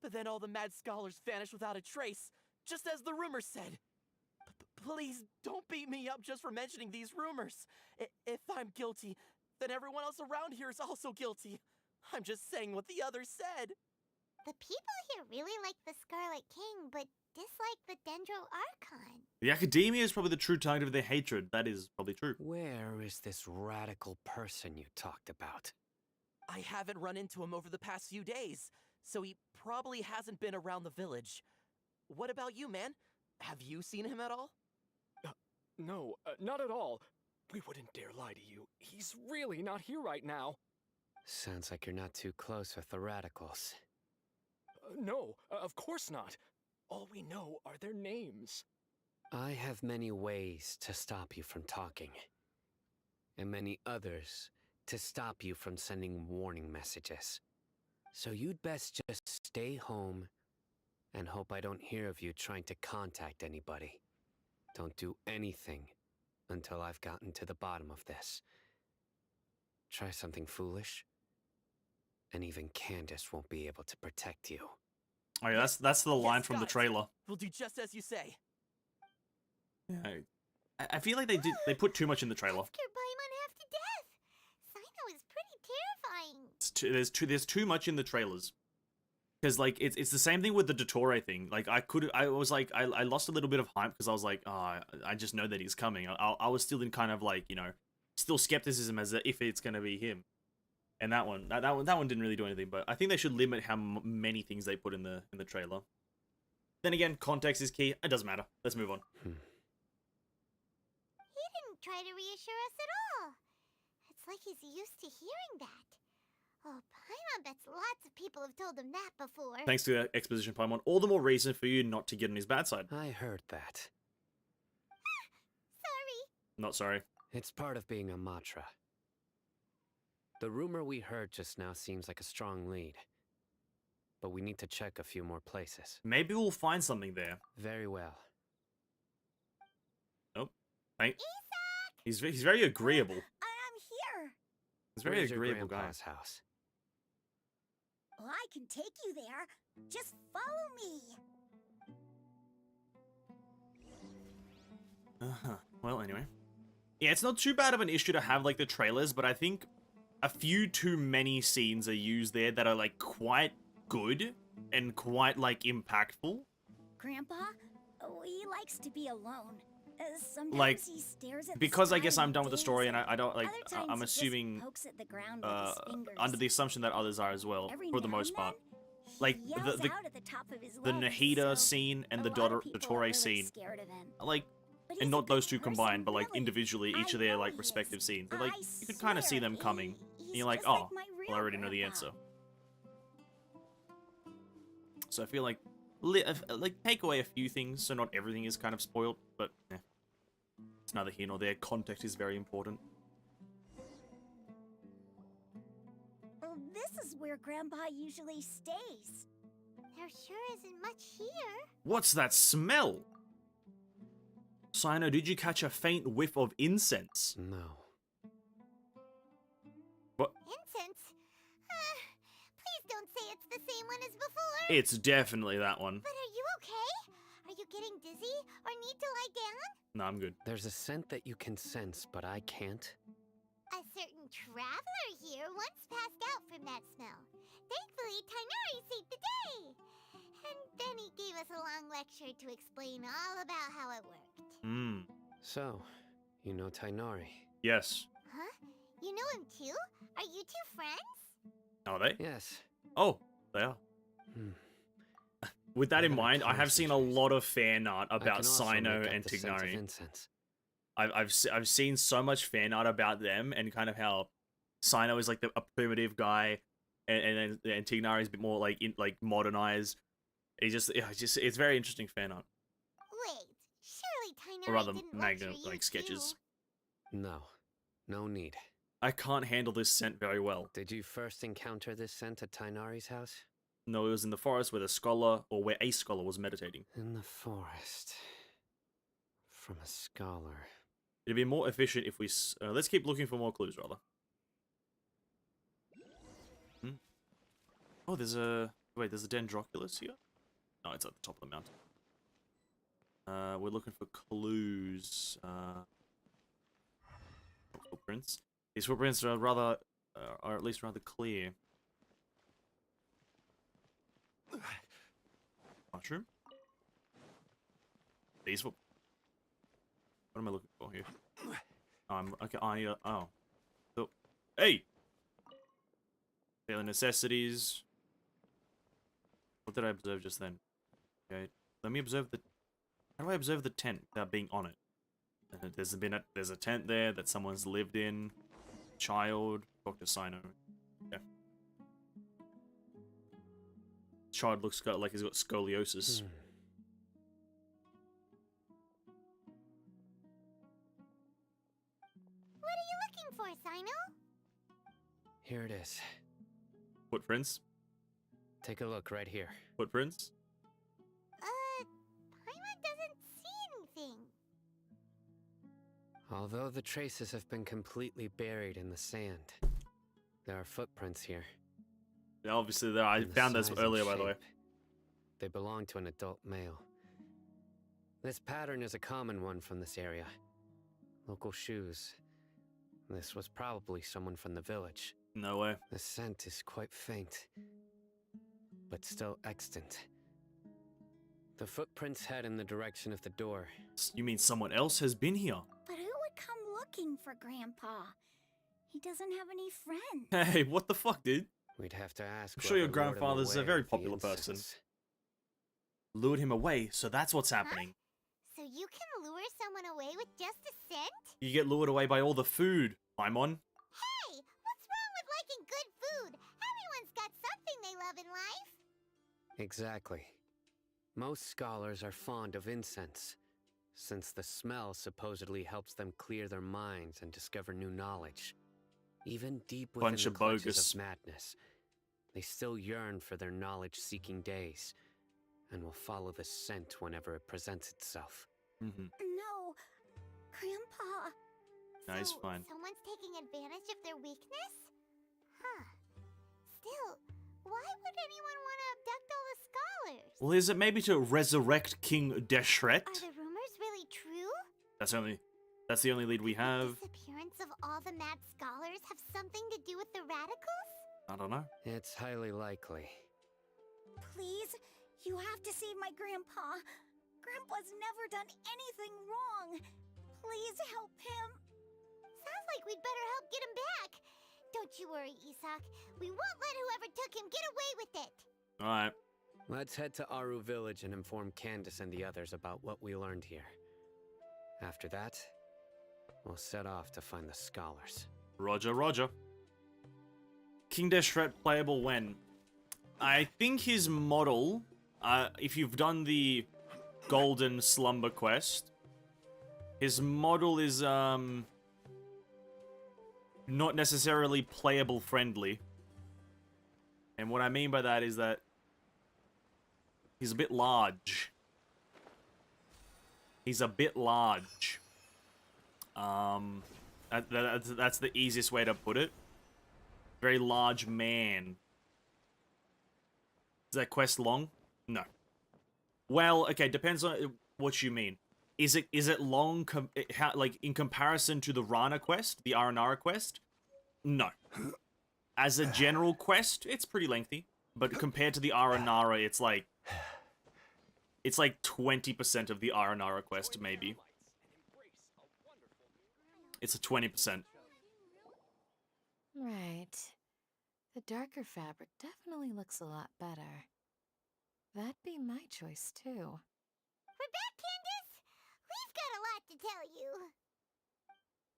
but then all the mad scholars vanished without a trace, just as the rumors said. Please don't beat me up just for mentioning these rumors. If I'm guilty, then everyone else around here is also guilty. I'm just saying what the others said. The people here really like the Scarlet King, but dislike the Dendro Archon. The academia is probably the true target of their hatred. That is probably true. Where is this radical person you talked about? I haven't run into him over the past few days, so he probably hasn't been around the village. What about you, man? Have you seen him at all? No, not at all. We wouldn't dare lie to you. He's really not here right now. Sounds like you're not too close with the radicals. No, of course not. All we know are their names. I have many ways to stop you from talking, and many others to stop you from sending warning messages. So you'd best just stay home and hope I don't hear of you trying to contact anybody. Don't do anything until I've gotten to the bottom of this. Try something foolish, and even Candace won't be able to protect you. Oh yeah, that's the line Yes, from the got it. trailer. We'll do just as you say. Yeah, I feel like they put too much in the trailer. Oscar Paimon half to death. Cyno is pretty terrifying. There's too much in the trailers. Because like it's the same thing with the Dottore thing. Like I lost a little bit of hype because I was like, oh, I just know that he's coming. I was still in kind of like, you know, still skepticism as if it's gonna be him. And that one didn't really do anything. But I think they should limit how many things they put in the trailer. Then again, context is key. It doesn't matter. Let's move on. He didn't try to reassure us at all. It's like he's used to hearing that. Oh, Paimon bets lots of people have told him that before. Thanks to the exposition, Paimon. All the more reason for you not to get on his bad side. I heard that. Sorry. Not sorry. It's part of being a Matra. The rumor we heard just now seems like a strong lead. But we need to check a few more places. Maybe we'll find something there. Very well. Nope. He's very agreeable. I'm here. He's a very Where's your agreeable guy. grandpa's house? Well, I can take you there. Just follow me. Well, anyway. Yeah, it's not too bad of an issue to have, like, the trailers, but I think a few too many scenes are used there that are, like, quite good and quite, like, impactful. Grandpa, he likes to be alone. Sometimes Like, he stares at because the I sky guess I'm and done with the story and dazes. I don't, like, Other times I'm he just assuming, pokes at the ground with his fingers. under the assumption that others are as well, Every for the now most and part. then, Like, he yells out at the top of his the lungs, Nahida so scene and a the lot of people are Dottore really scene, scared of him. like, But he's and a not those good two person, combined, but, like, really. individually, each I of their, know like, he respective is. scenes. But, like, I you could kind of see swear, them coming, he's and you're like, just oh, my well, I real already know the grandpa. answer. So I feel like, like, take away a few things, so not everything is kind of spoiled, but, yeah. It's neither here nor there. Context is very important. Well, this is where Grandpa usually stays. There sure isn't much here. What's that smell? Cyno, did you catch a faint whiff of incense? No. Incense? Please don't say it's the same one as before. It's definitely that one. But are you okay? Are you getting dizzy or need to lie down? No, I'm good. There's a scent that you can sense, but I can't. A that smell. Thankfully, Tainari saved the day. And then he gave us a long lecture to explain all about how it worked. Hmm. So, you know Tainari? Yes. Huh? You know him too? Are you two friends? Are they? Yes. Oh, they are. Hmm. With that in I'm gonna mind, I have seen a concentrate. lot of fan art I about can also Cyno make out and the scent of Tignari. incense. I've seen so much fan art about them and kind of how Cyno is like a primitive guy, and Tignari is a bit more like modernized. It's very interesting fan art, Wait, surely Tainari or rather didn't magna lecture you like sketches. too. No. No need. I can't handle this scent very well. Did you first encounter this scent at Tainari's house? No, it was in the forest where the scholar, or where a scholar was meditating. In the forest. From a scholar. It'd be more efficient if we let's keep looking for more clues, rather. Oh, there's a Dendroculus here. No, it's at the top of the mountain. We're looking for clues. Footprints. These footprints are rather, are at least rather clear. Mushroom. These what am I looking for here? Okay. Oh. So, hey. Daily necessities. What did I observe just then? Okay. Let me observe the. How do I observe the tent without being on it? There's a tent there that someone's lived in. Child. Talk to Cyno. Yeah. Child looks like he's got scoliosis. What are you looking for, Cyno? Here it is. Footprints. Take a look right here. Footprints. Paimon doesn't see anything. Although the traces have been completely buried in the sand, there are footprints here. Yeah, obviously there. I And the found this size and earlier, by the way. shape. They belong to an adult male. This pattern is a common one from this area. Local shoes. This was probably someone from the village. No way. The scent is quite faint, but still extant. The footprints head in the direction of the door. You mean someone else has been here? But who would come looking for Grandpa? He doesn't have any friends. Hey, what the fuck, dude? We'd have to ask. I'm sure your whoever lured him grandfather's a away very with the popular person. incense. Lured him away, so that's what's happening. So you can lure someone away with just a scent? You get lured away by all the food. I'm on. Hey, what's wrong with liking good food? Everyone's got something they love in life. Exactly. Most scholars are fond of incense, since the smell supposedly helps them clear their minds and discover new knowledge. Even deep within Bunch the of clutches bogus. of madness, they still yearn for their knowledge-seeking days, and will follow the scent whenever it presents itself. Mm-hmm. No, Grandpa. Nice, So fine. someone's taking advantage of their weakness? Huh. Still, why would anyone want to abduct all the scholars? Well, is it maybe to resurrect King Deshret? Are the rumors really true? That's the only lead we have. The disappearance of all the mad scholars have something to do with the radicals? I don't know. It's highly likely. Please, you have to save my Grandpa. Grandpa's never done anything wrong. Please help him. Sounds like we'd better help get him back. Don't you worry, Isak. We won't let whoever took him get away with it. Alright. Let's head to Aru village and inform Candace and the others about what we learned here. After that, we'll set off to find the scholars. Roger, roger. King Deshret playable when? I think his model, if you've done the Golden Slumber quest, his model is, not necessarily playable friendly. And what I mean by that is that he's a bit large. He's a bit large. That's the easiest way to put it. Very large man. Is that quest long? No. Well, okay, depends on what you mean. Is it long? Like in comparison to the Rana quest, the Aranara quest? No. as a general quest, it's pretty lengthy. But compared to the Aranara, it's like 20% of the Aranara quest, maybe. It's a 20%. Right. The darker fabric definitely looks a lot better. That'd be my choice, too. We're back, Candace! We've got a lot to tell you.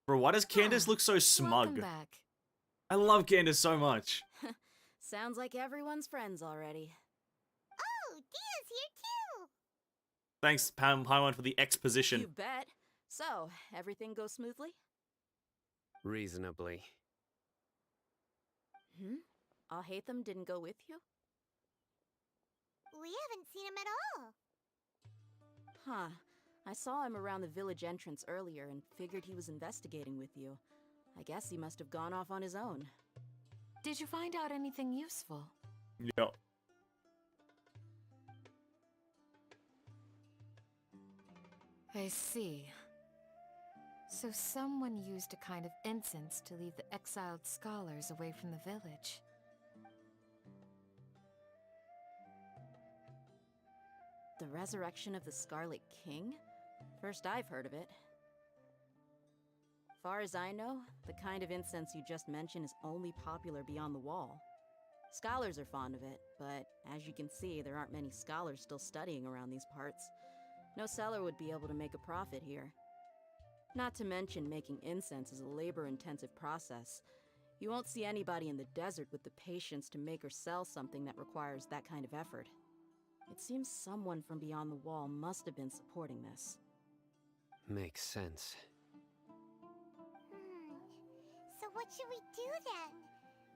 Bro, why does Candace look so smug? Welcome back. I love Candace so much. Sounds like everyone's friends already. Oh, Dia's here too! Thanks, Paimon, for the exposition. You bet. So, everything goes smoothly? Reasonably. Alhaitham didn't go with you? We haven't seen him at all. Huh. I saw him around the village entrance earlier and figured he was investigating with you. I guess he must have gone off on his own. Did you find out anything useful? Yeah. I see. So someone used a kind of incense to lead the exiled scholars away from the village. The resurrection of the Scarlet King? First I've heard of it. Far as I know, the kind of incense you just mentioned is only popular beyond the wall. Scholars are fond of it, but as you can see, there aren't many scholars still studying around these parts. No seller would be able to make a profit here. Not to mention, making incense is a labor-intensive process. You won't see anybody in the desert with the patience to make or sell something that requires that kind of effort. It seems someone from beyond the wall must have been supporting this. Makes sense. So what should we do then?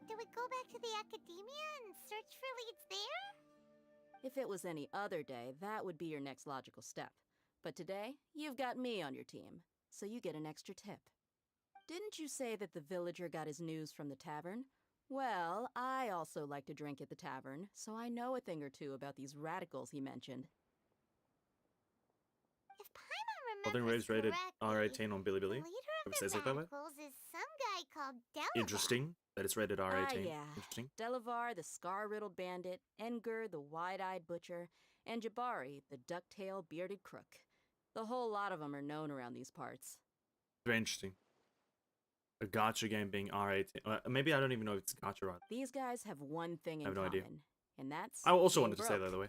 Do we go back to the academia and search for leads there? If it was any other day, that would be your next logical step. But today, you've got me on your team, so you get an extra tip. Didn't you say that the villager got his news from the tavern? Well, I also like to drink at the tavern, so I know a thing or two about these radicals he mentioned. If Paimon I think remembers Ray's rated correctly, R18 on the Bilibili. leader of If it the says it that way. radicals is some guy called Delavar. Interesting that it's rated R18. Ah, yeah. Interesting. Delavar, the scar-riddled bandit, Engur, the wide-eyed butcher, and Jabari, the duck-tailed bearded crook. The whole lot of them are known around these parts. Very interesting. A gacha game being R18. Maybe I don't even know if it's gacha right. These guys have one thing in I have no common, idea. and that's I also being wanted to say that, broke. by the way.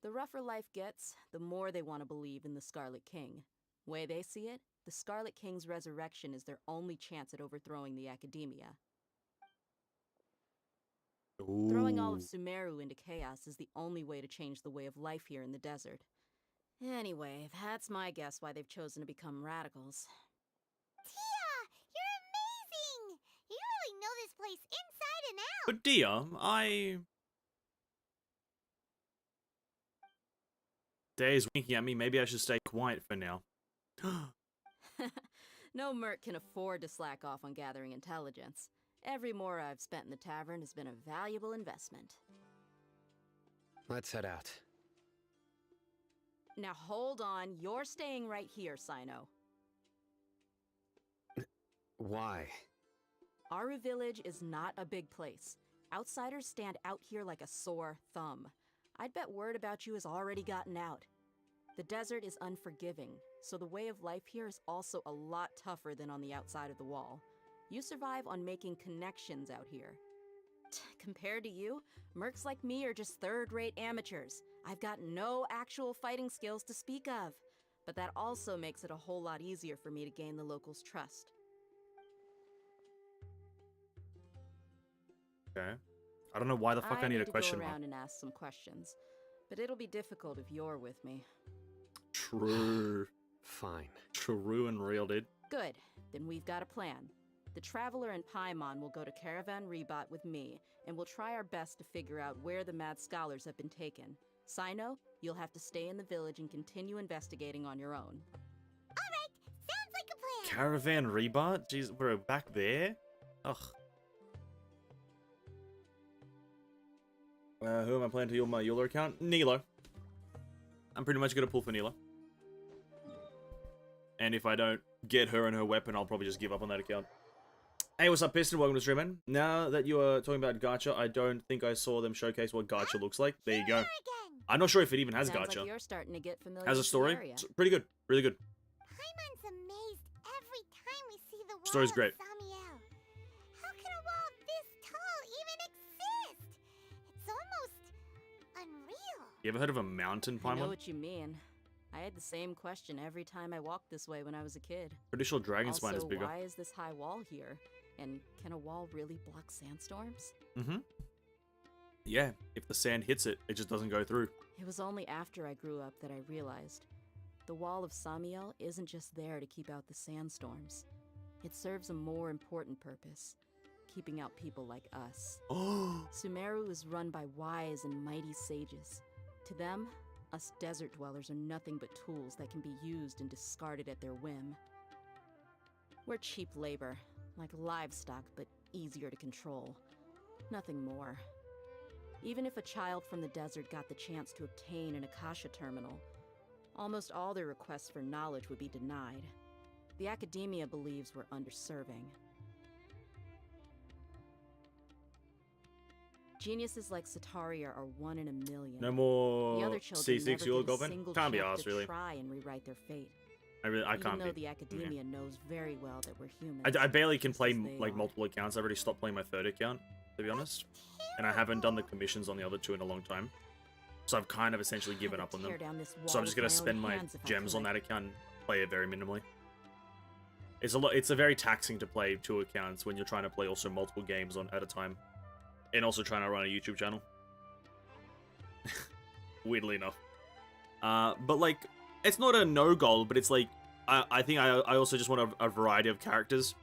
The rougher life gets, the more they want to believe in the Scarlet King. Way they see it, the Scarlet King's resurrection is their only chance at overthrowing the academia. Throwing all of Ooh. Sumeru into chaos is the only way to change the way of life here in the desert. Anyway, that's my guess why they've chosen to become radicals. Tia, you're amazing! You really know this place inside and out. But Dia, Daya's winking at me. Maybe I should stay quiet for now. No merc can afford to slack off on gathering intelligence. Every more I've spent in the tavern has been a valuable investment. Let's head out. Now hold on, you're staying right here, Cyno. Why? Aru Village is not a big place. Outsiders stand out here like a sore thumb. I'd bet word about you has already gotten out. The desert is unforgiving, so the way of life here is also a lot tougher than on the outside of the wall. You survive on making connections out here. Compared to you, mercs like me are just third-rate amateurs. I've got no actual fighting skills to speak of. But that also makes it a whole lot easier for me to gain the locals' trust. Okay. I don't know why the fuck I need a question go mark. around and ask some questions, but it'll be difficult if you're with me. True. Fine. True and real, dude. Good. Then we've got a plan. The Traveler and Paimon will go to Caravan Rebot with me, and we'll try our best to figure out where the Mad Scholars have been taken. Cyno, you'll have to stay in the village and continue investigating on your own. Alright, sounds like a plan. Caravan Rebot? Jeez, we're back there? Ugh. Who am I planning to heal my Euler account? Nilou. I'm pretty much gonna pull for Nilou. And if I don't get her and her weapon, I'll probably just give up on that account. Hey, what's up, Piston? Welcome to stream, man. Now that you are talking about gacha, I don't think I saw them showcase what gacha looks like. There you go. I'm not sure if it even has Sounds gacha. like you're starting to get familiar Has a with the story. area. It's pretty good. Really good. Paimon's amazed every time we see the wall Story's great. of Samiel. How can a wall this tall even exist? It's almost unreal. You ever heard of a mountain I know Paimon? what you mean. I had the same question every time I walked this way when I was a kid. Pretty sure Dragon Spine is Also, bigger. why is this high wall here? And can a wall really block sandstorms? Mm-hmm. Yeah, if the sand hits it, it just doesn't go through. It was only after I grew up that I realized the wall of Samiel isn't just there to keep out the sandstorms. It serves a more important purpose, keeping out people like us. Sumeru is run by wise and mighty sages. To them, us desert dwellers are nothing but tools that can be used and discarded at their whim. We're cheap labor, like livestock, but easier to control. Nothing more. Even if a child from the desert got the chance to obtain an Akasha terminal, almost all their requests for knowledge would be denied. The academia believes we're underserving. Geniuses like Sataria are one in a million. No The more other children C6 never Yule get a Goblin. single Can't be chance asked, to really. try and rewrite their fate. I Even can't though be. the academia knows very well that we're humans. I barely can play just as they like are. multiple accounts. I've already stopped playing my third account, to be honest. And I haven't done the commissions on the other two in a long time. So I've kind of essentially given I up would on them. tear down this So I'm wall just with gonna my own spend my hands if I gems on could. that account and play it very minimally. It's a lot. It's a very taxing to play two accounts when you're trying to play also multiple games on at a time, and also trying to run a YouTube channel. Weirdly enough, but like it's not a no goal, but it's like I think I also just want a variety of characters.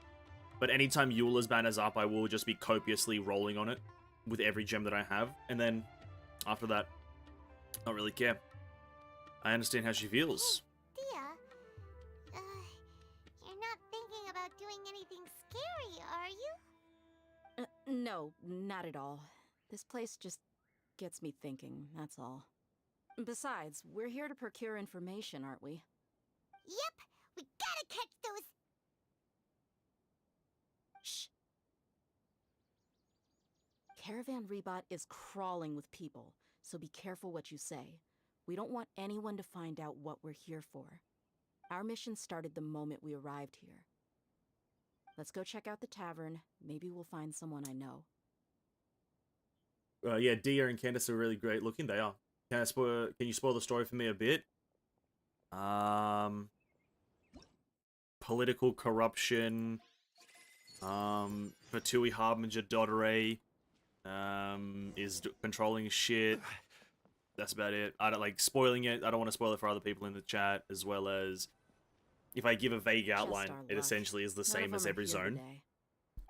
But anytime Eula's banner's up, I will just be copiously rolling on it with every gem that I have, and then after that, not really care. I understand how she feels. Dia, you're not thinking about doing anything scary, are you? No, not at all. This place just gets me thinking, that's all. Besides, we're here to procure information, aren't we? Yep, we gotta catch those. Shh. Caravan Rebot is crawling with people, so be careful what you say. We don't want anyone to find out what we're here for. Our mission started the moment we arrived here. Let's go check out the tavern. Maybe we'll find someone I know. Yeah, Dia and Candace are really great looking. They are. Can you spoil the story for me a bit? Political corruption. Fatui Harbinger Dotteray is controlling shit. That's about it. I don't like spoiling it. I don't want to spoil it for other people in the chat, as well as if I give a vague outline, our it luck. essentially is the None of same as them are every here zone. today.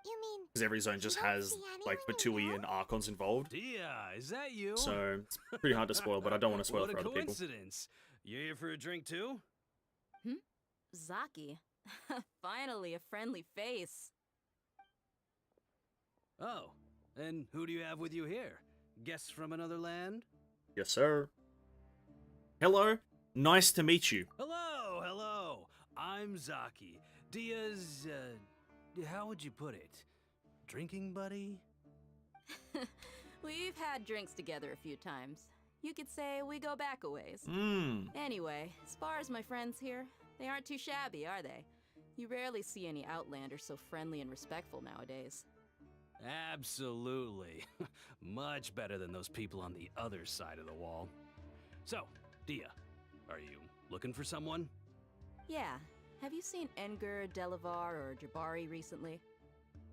You mean Because every zone just You don't has see like anyone you Fatui know? and Archons involved. Dia, is that you? So it's pretty hard to spoil, but I don't want to spoil What it for a other people. coincidence. You here for a drink too? Zaki. Finally, a friendly face. Oh, and who do you have with you here? Guests from another land? Yes, sir. Hello. Nice to meet you. Hello, hello. I'm Zaki. Dia's, how would you put it? Drinking buddy? We've had drinks together a few times. You could say we go back a ways. Anyway, as far as my friends here, they aren't too shabby, are they? You rarely see any Outlanders so friendly and respectful nowadays. Absolutely. Much better than those people on the other side of the wall. So, Dia, are you looking for someone? Yeah. Have you seen Enger, Delavar, or Jabari recently?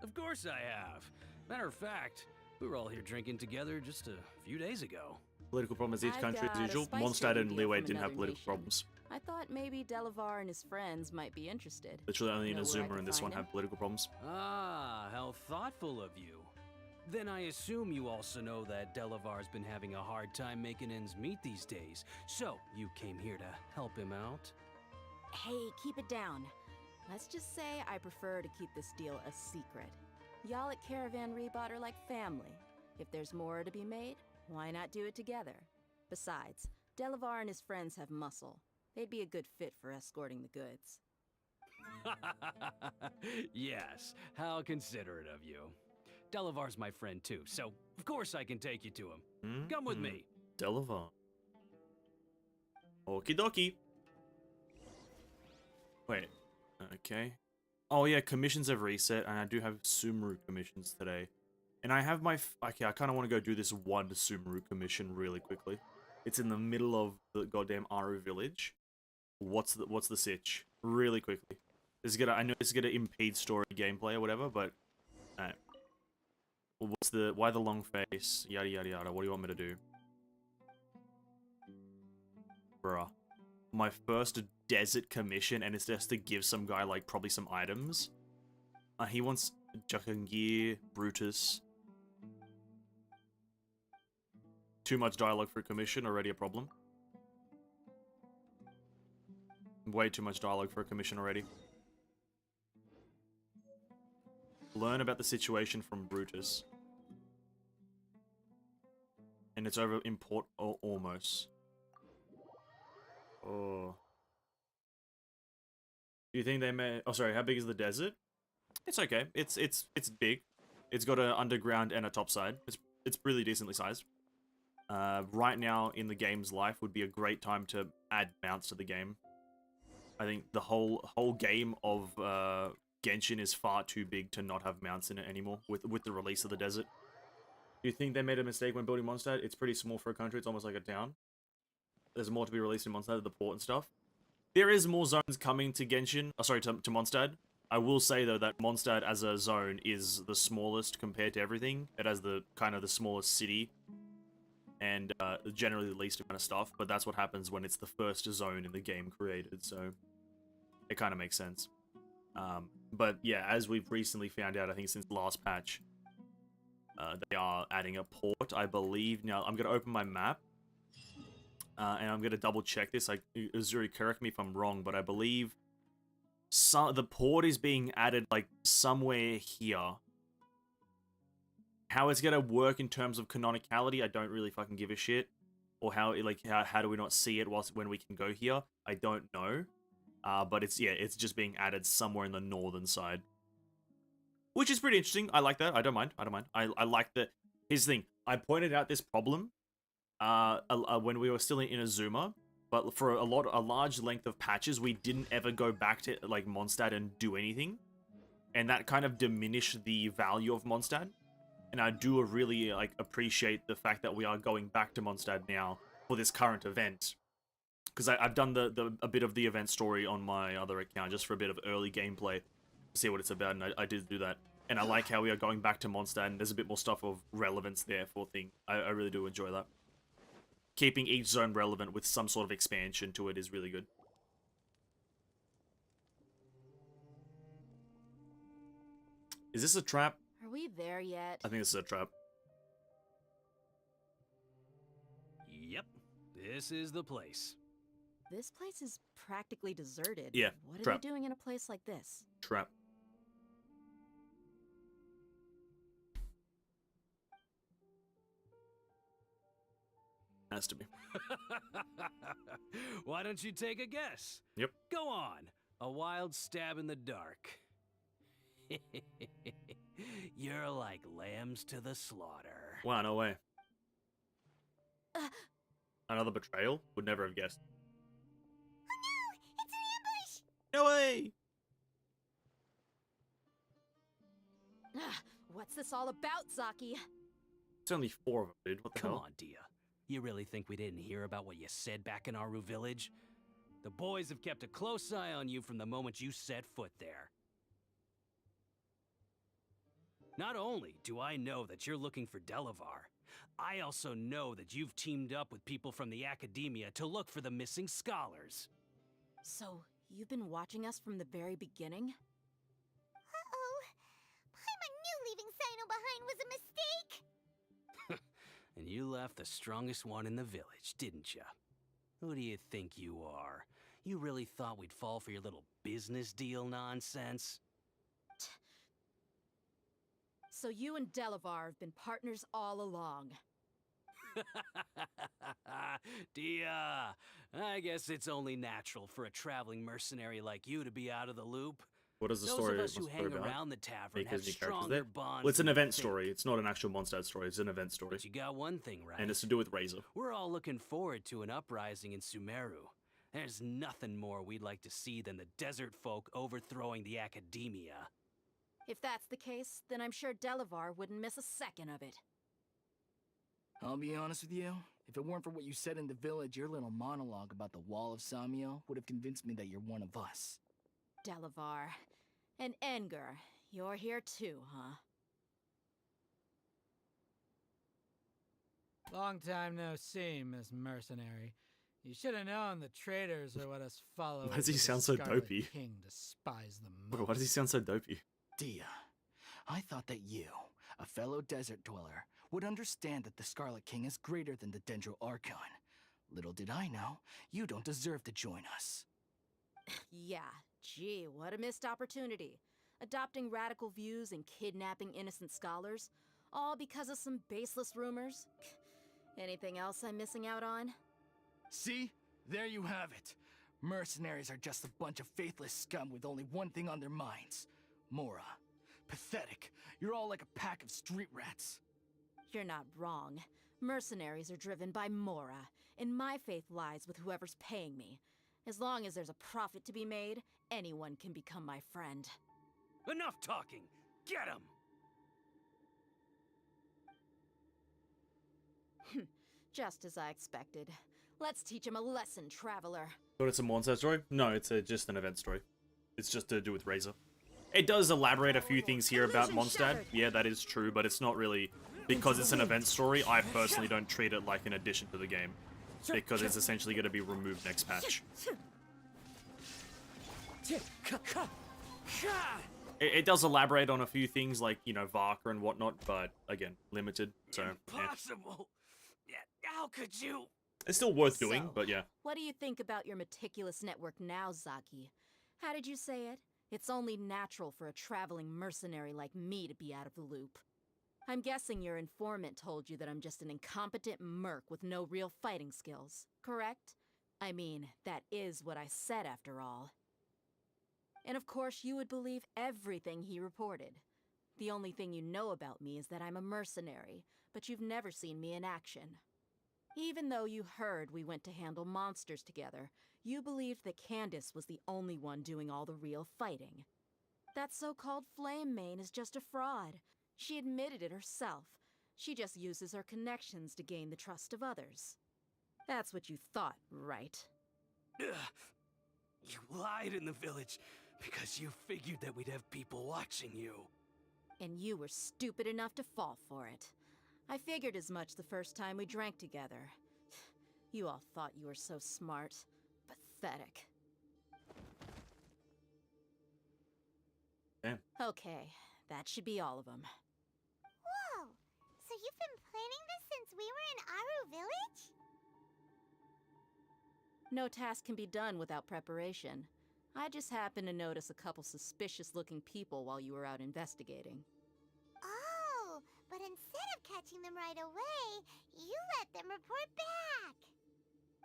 Of course I have. Matter of fact, we were all here drinking together just a few days ago. Political problems each I've country as got a usual. spice Mondstadt trading and deal Liyue from didn't have another political nation. problems. I thought maybe Delavar and his friends might be interested. Literally only Know where I Inazuma can and this one find him? have political problems. Ah, how thoughtful of you. Then I assume you also know that Delavar's been having a hard time making ends meet these days. So, you came here to help him out? Hey, keep it down. Let's just say I prefer to keep this deal a secret. Y'all at Caravan Rebot are like family. If there's more to be made, why not do it together? Besides, Delavar and his friends have muscle. They'd be a good fit for escorting the goods. Yes, how considerate of you. Delavar's my friend too, so of course I can take you to him. Come with me. Delavar. Okie dokie. Wait. Okay. Oh yeah, commissions have reset, and I do have Sumeru commissions today. And I have my... Okay, I kind of want to go do this one Sumeru commission really quickly. It's in the middle of the goddamn Aru village. What's the sitch? Really quickly. This is gonna... I know this is gonna impede story gameplay or whatever, but... Alright. What's the... Why the long face? Yada yada yada. What do you want me to do? Bruh. My first desert commission, and it's just to give some guy, like, probably some items. He wants Jahangir, Brutus. Too much dialogue for a commission, already a problem. Way too much dialogue for a commission already. Learn about the situation from Brutus. And it's over in Port Almost. Oh. Do you think they may... Oh, sorry, how big is the desert? It's okay. It's big. It's got an underground and a topside. It's really decently sized. Right now in the game's life would be a great time to add mounts to the game. I think the whole game of Genshin is far too big to not have mounts in it anymore with the release of the desert. Do you think they made a mistake when building Mondstadt? It's pretty small for a country. It's almost like a town. There's more to be released in Mondstadt, the port and stuff. There is more zones coming to Genshin. Oh, sorry, to Mondstadt. I will say though that Mondstadt as a zone is the smallest compared to everything. It has the kind of the smallest city and generally the least amount of stuff. But that's what happens when it's the first zone in the game created. So it kind of makes sense. But yeah, as we've recently found out, I think since the last patch, they are adding a port, I believe. Now I'm gonna open my map. And I'm going to double check this. Uzuri, correct me if I'm wrong, but I believe the port is being added like somewhere here. How it's going to work in terms of canonicality, I don't really fucking give a shit. Or how do we not see it when we can go here? I don't know. But it's just being added somewhere in the northern side. Which is pretty interesting. I like that. I don't mind. I like that. Here's the thing. I pointed out this problem when we were still in Inazuma, but for a large length of patches, we didn't ever go back to like Mondstadt and do anything, and that kind of diminished the value of Mondstadt. And I do really like appreciate the fact that we are going back to Mondstadt now for this current event, because I've done a bit of the event story on my other account just for a bit of early gameplay to see what it's about, and I did do that. And I like how we are going back to Mondstadt, and there's a bit more stuff of relevance there for thing. I really do enjoy that. Keeping each zone relevant with some sort of expansion to it is really good. Is this a trap? Are we there yet? I think this is a trap. Yep, this is the place. This place is practically deserted. Yeah, What are trap. they doing in a place like this? Trap. Has to be. Why don't you take a guess? Yep. Go on. A wild stab in the dark. You're like lambs to the slaughter. Wow, no way. Another betrayal? Would never have guessed. Oh no! It's an ambush! No way! What's this all about, Zaki? It's only 4 of them, dude. What the Come hell? on, Dia. You really think we didn't hear about what you said back in Aru village? The boys have kept a close eye on you from the moment you set foot there. Not only do I know that you're looking for Delavar, I also know that you've teamed up with people from the academia to look for the missing scholars. So, you've been watching us from the very beginning? Uh-oh. Paimon knew leaving Cyno behind was a mistake! And you left the strongest one in the village, didn't ya? Who do you think you are? You really thought we'd fall for your little business deal nonsense? So you and Delavar have been partners all along. Dia, I guess it's only natural for a traveling mercenary like you to be out of the loop. What is the Those story? of us who what's the story hang about? around the tavern Because have new characters stronger there. bonds Well, it's an than you event think. story. It's not an actual Mondstadt story. It's an event story, But you got one thing right. and it's to do with Razor. We're all looking forward to an uprising in Sumeru. There's nothing more we'd like to see than the desert folk overthrowing the academia. If that's the case, then I'm sure Delavar wouldn't miss a second of it. I'll be honest with you. If it weren't for what you said in the village, your little monologue about the Wall of Samio would have convinced me that you're one of us. Delavar. And Enger, you're here too, huh? Long time no see, Miss Mercenary. You should have known the traitors are what us followers. Why does he of the sound so Scarlet dopey? King despise the Bro, most. why does he sound so dopey? Dia, I thought that you, a fellow desert dweller, would understand that the Scarlet King is greater than the Dendro Archon. Little did I know, you don't deserve to join us. Yeah, gee, what a missed opportunity. Adopting radical views and kidnapping innocent scholars, all because of some baseless rumors. Anything else I'm missing out on? See? There you have it. Mercenaries are just a bunch of faithless scum with only one thing on their minds. Mora. Pathetic. You're all like a pack of street rats. You're not wrong. Mercenaries are driven by Mora, and my faith lies with whoever's paying me. As long as there's a profit to be made, anyone can become my friend. Enough talking! Get him! Just as I expected. Let's teach him a lesson, traveler. But it's a Mondstadt story? No, it's just an event story. It's just to do with Razor. It does elaborate a few things here about Mondstadt. Yeah, that is true, but it's not really... Because it's an event story, I personally don't treat it like an addition to the game. Because it's essentially going to be removed next patch. It does elaborate on a few things like, you know, Varka and whatnot, but again, limited, so... yeah. Impossible! Yeah, how could you? It's still worth doing, but yeah. What do you think about your meticulous network now, Zaki? How did you say it? It's only natural for a traveling mercenary like me to be out of the loop. I'm guessing your informant told you that I'm just an incompetent merc with no real fighting skills, correct? I mean, that is what I said after all. And of course you would believe everything he reported. The only thing you know about me is that I'm a mercenary, but you've never seen me in action. Even though you heard we went to handle monsters together, you believed that Candace was the only one doing all the real fighting. That so-called Flame Mane is just a fraud. She admitted it herself. She just uses her connections to gain the trust of others. That's what you thought, right? Ugh. You lied in the village because you figured that we'd have people watching you. And you were stupid enough to fall for it. I figured as much the first time we drank together. You all thought you were so smart. Pathetic. Damn. Okay, that should be all of them. Whoa! So you've been planning this since we were in Aru Village? No task can be done without preparation. I just happened to notice a couple suspicious-looking people while you were out investigating. Oh, but instead of catching them right away, you let them report back.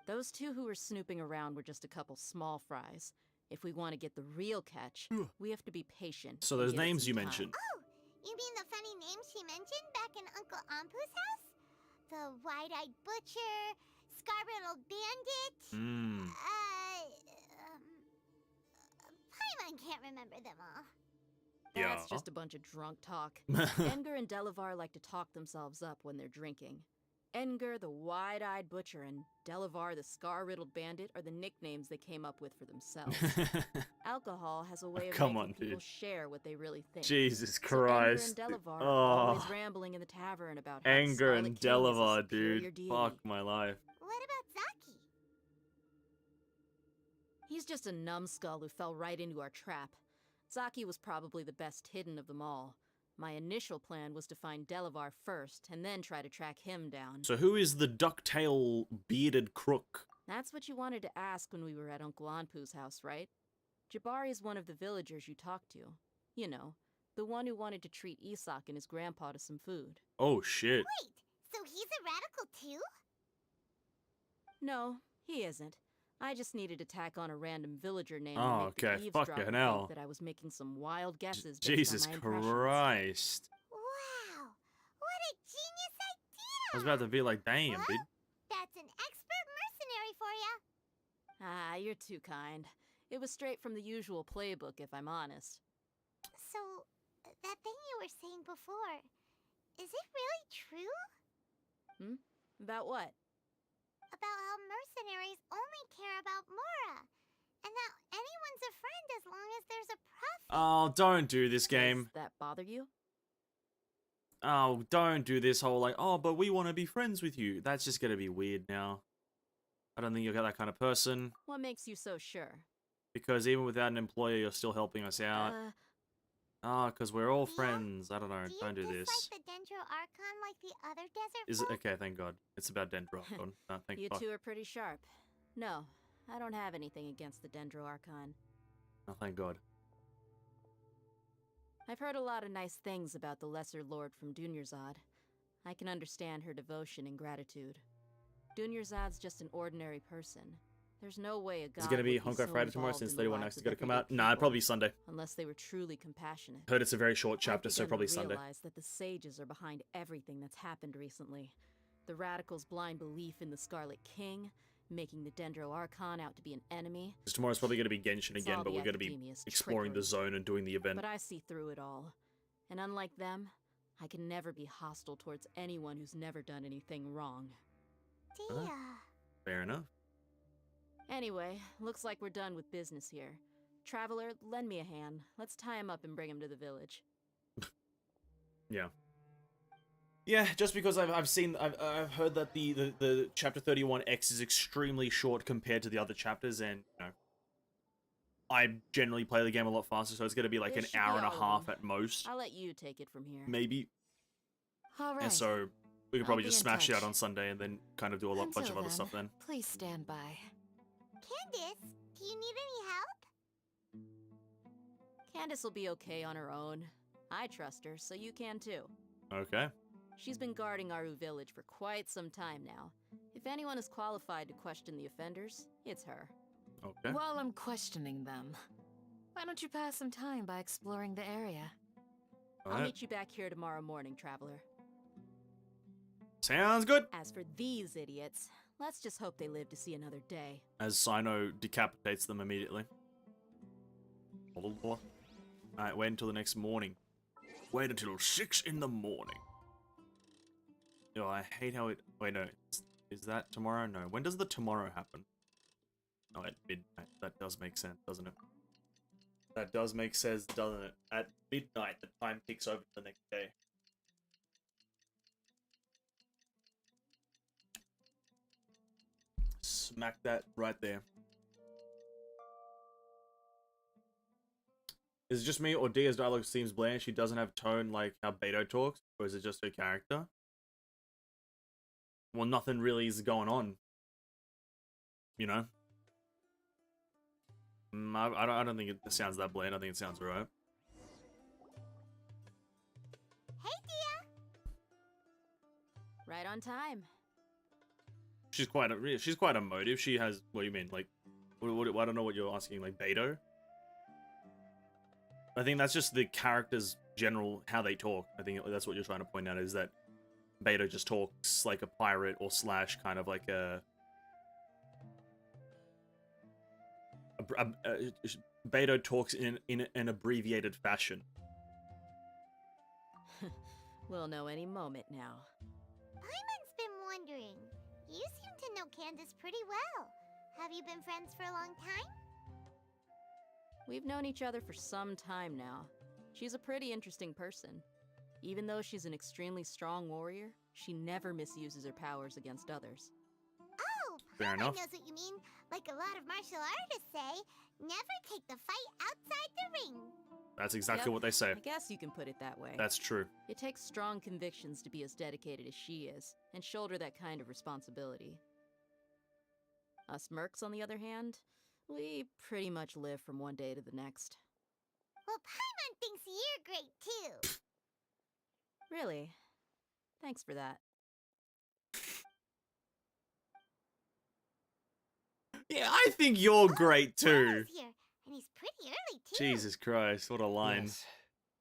Those two who were snooping around were just a couple small fries. If we want to get the real catch, we have to be patient. So and those give it names some you time. mentioned. Oh, you mean the funny names she mentioned back in Uncle Ampu's house? The wide-eyed butcher, scar-riddled bandit, Paimon can't remember them all. That's Yeah. just a bunch of drunk talk. Enger and Delavar like to talk themselves up when they're drinking. Enger, the wide-eyed butcher, and Delavar, the scar-riddled bandit, are the nicknames they came up with for themselves. Alcohol has a way of Come making on, people dude. share what they really think. Jesus So Christ. Enger and Delavar Oh. are always rambling in the tavern about how the Anger Scarlet and King is a Delavar, superior dude. deity. Fuck my life. What about Zaki? He's just a numbskull who fell right into our trap. Zaki was probably the best hidden of them all. My initial plan was to find Delavar first, and then try to track him down. So who is the ducktail bearded crook? That's what you wanted to ask when we were at Uncle Anpu's house, right? Jabari is one of the villagers you talked to. You know, the one who wanted to treat Isak and his grandpa to some food. Oh shit. Wait, so he's a radical too? No, he isn't. I just needed to tack on a random villager name Oh, and make okay. the eavesdropper Fucking think hell. that I was making some wild guesses based Jesus on my impressions. Christ. Wow, what a genius idea! I was about to be like, damn, Well, dude. that's an expert mercenary for ya. Ah, you're too kind. It was straight from the usual playbook, if I'm honest. So, that thing you were saying before, is it really true? About what? About how mercenaries only care about Mora, and that anyone's a friend as long as there's a profit. Oh, don't do this game. Does that bother you? Oh, don't do this whole like, oh, but we want to be friends with you. That's just gonna be weird now. I don't think you're that kind of person. What makes you so sure? Because even without an employer, you're still helping us out. Because we're all friends. I don't know. Don't do this. Dislike the Dendro Archon like the other desert Is it folk? okay? Thank God. It's about Dendro. Thank You fuck. two are pretty sharp. No, I don't have anything against the Dendro Archon. Oh, thank God. I've heard a lot of nice things about the Lesser Lord from Dunyarzad. I can understand her devotion and gratitude. Dunyarzad's just an ordinary person. There's no way a god Is it gonna be would Honkai so Friday tomorrow involved since in the 31 lives Next is of gonna come everyday out? Nah, people, probably Sunday. Unless they were truly compassionate. Heard it's a very short chapter, I've so begun probably to Sunday. realize that the sages are behind everything that's happened recently. The radicals' blind belief in the Scarlet King, making the Dendro Archon out to be an enemy. Because tomorrow's probably gonna be Genshin It's again, all but the we're gonna be academia's exploring the trickery. zone and doing the event. But I see through it all. And unlike them, I can never be hostile towards anyone who's never done anything wrong. Dia. Fair enough. Anyway, looks like we're done with business here. Traveler, lend me a hand. Let's tie him up and bring him to the village. Yeah. Yeah, just because I've heard that the chapter 31X is extremely short compared to the other chapters, and you know, I generally play the game a lot faster, so it's gonna be like This an should hour be and a all of half them. at most, I'll let you take it from here. maybe. All right. And so we could I'll probably be just in smash it out touch. on Sunday and then kind of do a bunch of Until other stuff then. Please stand by. Candace, do you need any help? Candace will be okay on her own. I trust her, so you can too. Okay. She's been guarding Aru village for quite some time now. If anyone is qualified to question the offenders, it's her. Okay. While I'm questioning them, why don't you pass some time by exploring the area? I'll Alright. meet you back here tomorrow morning, Traveler. Sounds good. As for these idiots, let's just hope they live to see another day. As Cyno decapitates them immediately. Alright, wait until the next morning. Wait until 6 in the morning. Oh, I hate how it... Wait, no. Is that tomorrow? No. When does the tomorrow happen? Oh, at midnight. That does make sense, doesn't it? That does make sense, doesn't it? At midnight, the time ticks over to the next day. Smack that right there. Is it just me, or Dia's dialogue seems bland? She doesn't have tone like how Beto talks? Or is it just her character? Well, nothing really is going on. You know? I don't think it sounds that bland. I think it sounds right. Hey, Dia. Right on time. She's quite emotive. She has, what do you mean? Like, I don't know what you're asking, like Beto? I think that's just the character's general, how they talk. I think that's what you're trying to point out, is that Beto just talks like a pirate or slash kind of like Beto talks in an abbreviated fashion. We'll know any moment now. Paimon's been wondering. You seem to know Candace pretty well. Have you been friends for a long time? We've known each other for some time now. She's a pretty interesting person. Even though she's an extremely strong warrior, she never misuses her powers against others. Oh, Fair Paimon enough. knows what you mean. Like a lot of martial artists say, never take the fight outside the ring. That's exactly Yep, what they say. I guess you can put it that way. That's true. It takes strong convictions to be as dedicated as she is, and shoulder that kind of responsibility. Us mercs, on the other hand, we pretty much live from one day to the next. Well, Paimon thinks you're great too. Really? Thanks for that. Yeah, I think you're great too. Paimon's here, and he's pretty early too. Jesus Christ, what a line. Yes.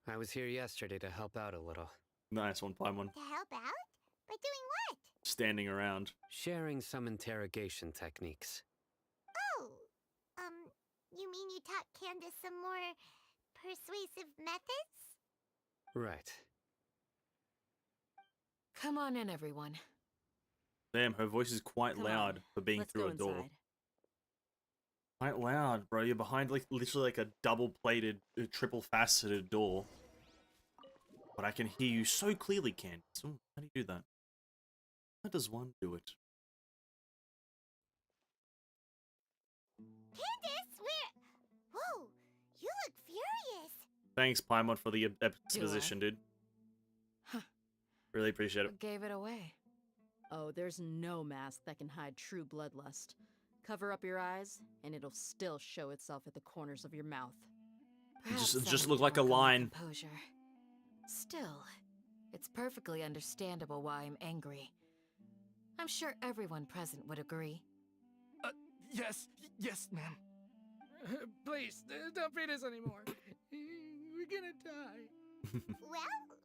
I was here yesterday to help out a little. Nice one, Paimon. To help out? By doing what? Standing around. Sharing some interrogation techniques. Oh, you mean you taught Candace some more persuasive methods? Right. Come on in, everyone. Damn, her voice is quite Come loud on, for being let's through go a door. inside. Quite loud, bro. You're behind like literally like a double-plated, triple-faceted door. But I can hear you so clearly, Candace. Ooh, how do you do that? How does one do it? Candace, whoa, you look furious. Thanks, Paimon, for the exposition, dude. Huh. Really appreciate it. What gave it away? Oh, there's no mask that can hide true bloodlust. Cover up your eyes, and it'll still show itself at the corners of your mouth. Just look like a line. Composure. Still, it's perfectly understandable why I'm angry. I'm sure everyone present would agree. Yes, ma'am. Please, don't feed us anymore. We're gonna die. Well,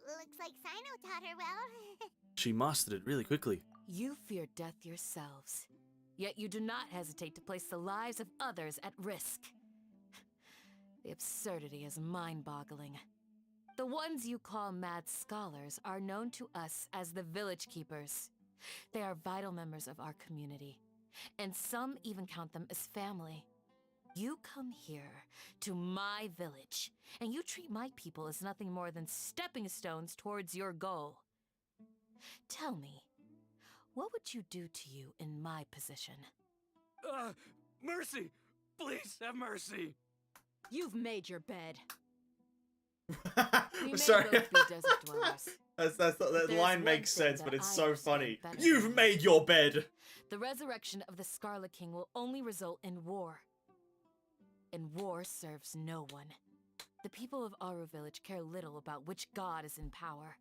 looks like Cyno taught her well. She mastered it really quickly. You fear death yourselves, yet you do not hesitate to place the lives of others at risk. The absurdity is mind-boggling. The ones you call mad scholars are known to us as the Village Keepers. They are vital members of our community, and some even count them as family. You come here to my village, and you treat my people as nothing more than stepping stones towards your goal. Tell me, what would you do to you in my position? Mercy! Please, have mercy! You've made your bed. I'm sorry. Both be desert dwellers. that There's line one makes thing sense, that but it's I so understand funny. better You've than made your bed. The resurrection of the Scarlet King will only result in war. And war serves no one. The people of Aru Village care little about which god is in power.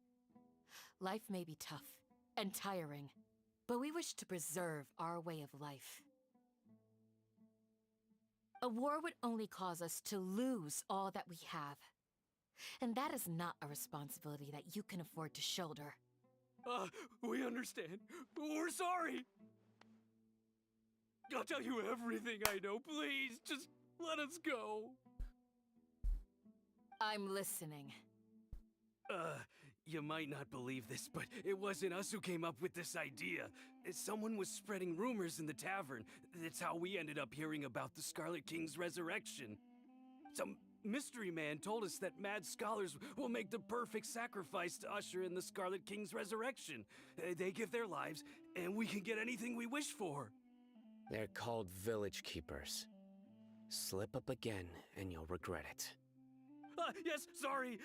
Life may be tough and tiring, but we wish to preserve our way of life. A war would only cause us to lose all that we have. And that is not a responsibility that you can afford to shoulder. We understand. We're sorry. I'll tell you everything I know. Please, just let us go. I'm listening. You might not believe this, but it wasn't us who came up with this idea. Someone was spreading rumors in the tavern. That's how we ended up hearing about the Scarlet King's resurrection. Some mystery man told us that mad scholars will make the perfect sacrifice to usher in the Scarlet King's resurrection. They give their lives, and we can get anything we wish for. They're called Village Keepers. Slip up again, and you'll regret it. Yes, sorry.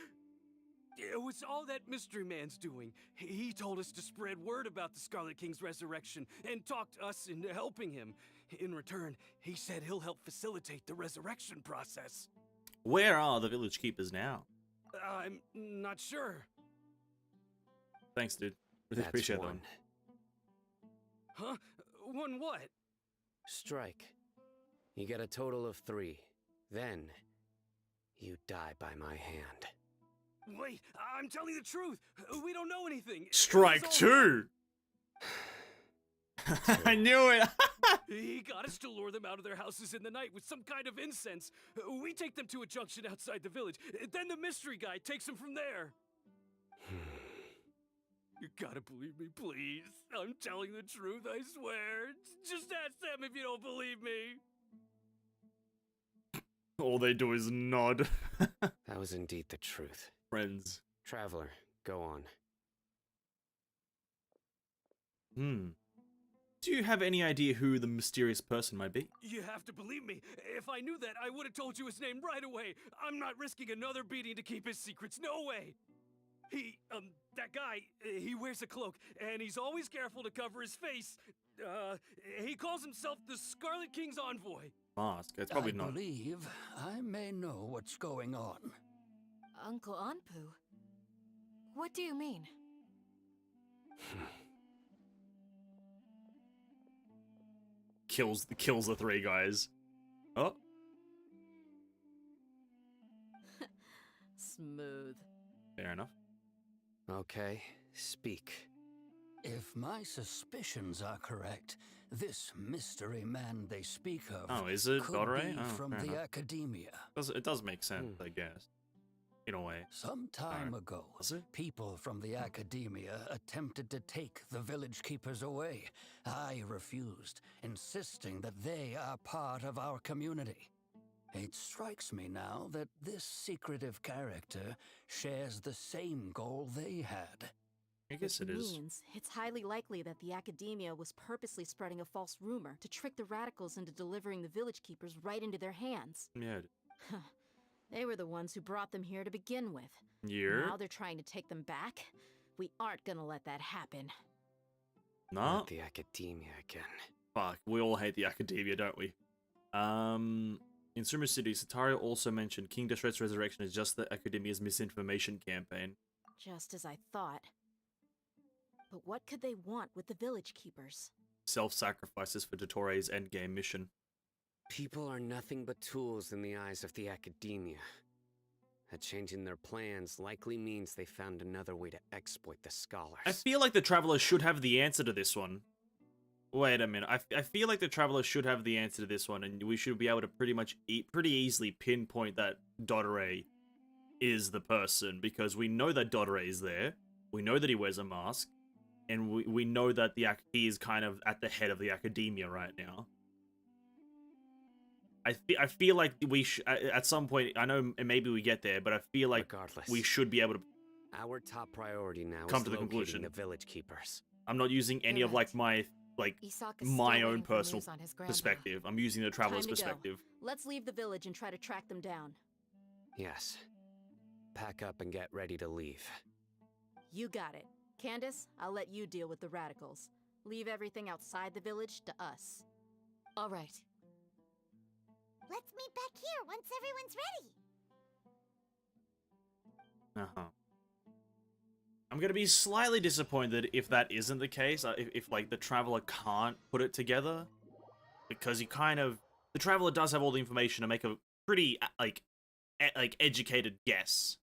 It was all that mystery man's doing. He told us to spread word about the Scarlet King's resurrection and talked us into helping him. In return, he said he'll help facilitate the resurrection process. Where are the Village Keepers now? I'm not sure. Thanks, dude. Really That's appreciate one. that. Huh? One what? Strike. You get a total of 3. Then, you die by my hand. Wait, I'm telling the truth. We don't know anything. Strike It was all- 2! I knew it! He got us to lure them out of their houses in the night with some kind of incense. We take them to a junction outside the village. Then the mystery guy takes them from there. You gotta believe me, please. I'm telling the truth, I swear. Just ask them if you don't believe me. All they do is nod. That was indeed the truth. Friends. Traveler, go on. Do you have any idea who the mysterious person might be? You have to believe me. If I knew that, I would have told you his name right away. I'm not risking another beating to keep his secrets. No way. That guy, he wears a cloak, and he's always careful to cover his face. He calls himself the Scarlet King's envoy. Mask. It's probably I not. believe I may know what's going on. Uncle Anpu? What do you mean? kills the three guys. Oh. Smooth. Fair enough. Okay, speak. If my suspicions are correct, this mystery man they speak of Oh, is it could Dodore? be Oh, from fair the enough. academia. It does make sense, I guess. In a way. Some time Alright. ago, Was it? people from the academia attempted to take the village keepers away. I refused, insisting that they are part of our community. It strikes me now that this secretive character shares the same goal they had. I guess it Which is. means it's highly likely that the academia was purposely spreading a false rumor to trick the radicals into delivering the village keepers right into their hands. Yeah. They were the ones who brought them here to begin with. Yeah. Now they're trying to take them back. We aren't gonna let that happen. No. Not the academia again. Fuck, we all hate the academia, don't we? In Sumeru City, Satario also mentioned King Deshret's resurrection is just the academia's misinformation campaign. Just as I thought. But what could they want with the village keepers? Self-sacrifices for Dotore's endgame mission. People are nothing but tools in the eyes of the academia. A change in their plans likely means they found another way to exploit the scholars. I feel like the Traveler should have the answer to this one. Wait a minute. I feel like the Traveler should have the answer to this one, and we should be able to pretty easily pinpoint that Dotore is the person, because we know that Dotore is there. We know that he wears a mask, and we know that he is kind of at the head of the academia right now. I feel like we at some point, I know maybe we get there, but I feel like Regardless, we should be able to our top priority now come is to the locating conclusion. the village keepers. I'm not using any You're of like my my own personal perspective. I'm using the Traveler's Time to go. perspective. Let's leave the village and try to track them down. Yes. Pack up and get ready to leave. You got it. Candace, I'll let you deal with the radicals. Leave everything outside the village to us. All right. Let's meet back here once everyone's ready. Uh-huh. I'm gonna be slightly disappointed if that isn't the case, if like the Traveler can't put it together, because the Traveler does have all the information to make a pretty like educated guess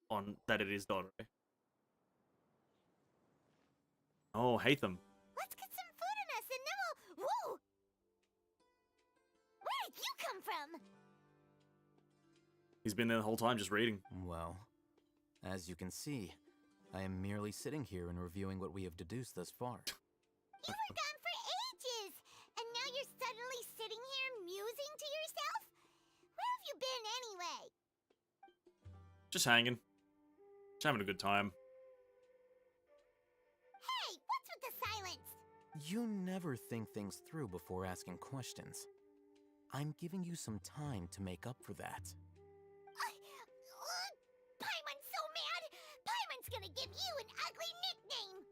on that it is Dotore. Oh, Hatham. Let's get some food in us and then we'll... Whoa! Where did you come from? He's been there the whole time just reading. Well, as you can see, I am merely sitting here and reviewing what we have deduced thus far. You were gone for ages, and now you're suddenly sitting here musing to yourself? Where have you been anyway? Just hanging. Just having a good time. Hey, what's with the silence? You never think things through before asking questions. I'm giving you some time to make up for that. Paimon's so mad! Paimon's gonna give you an ugly nickname!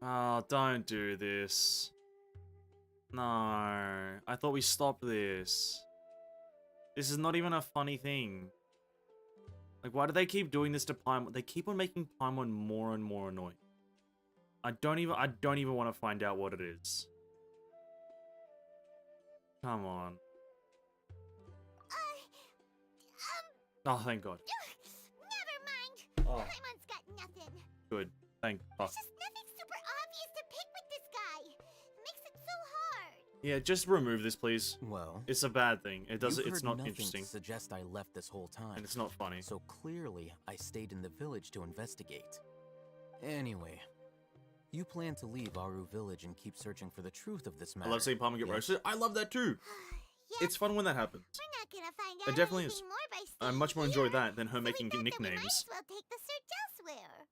Oh, don't do this. No. I thought we stopped this. This is not even a funny thing. Like, why do they keep doing this to Paimon? They keep on making Paimon more and more annoying. I don't even want to find out what it is. Come on. Oh, thank God. Never mind. Oh. Paimon's got nothing. Good. Thank God. There's just nothing super obvious to pick with this guy. It makes it so hard. Yeah, just remove this, please. Well, it's a bad thing. It does. you've It's heard not nothing interesting. To suggest I left this whole time, And it's not funny. So clearly, I stayed in the village to investigate. Anyway, you plan to leave Aru village and keep searching for the truth of this matter. I love seeing Paimon get yes? roasted. I love that too. It's fun when that happens. We're not gonna find It out definitely is. anything more by I staying much more here, enjoy that than her so we making thought that we nicknames. might as well take the search elsewhere.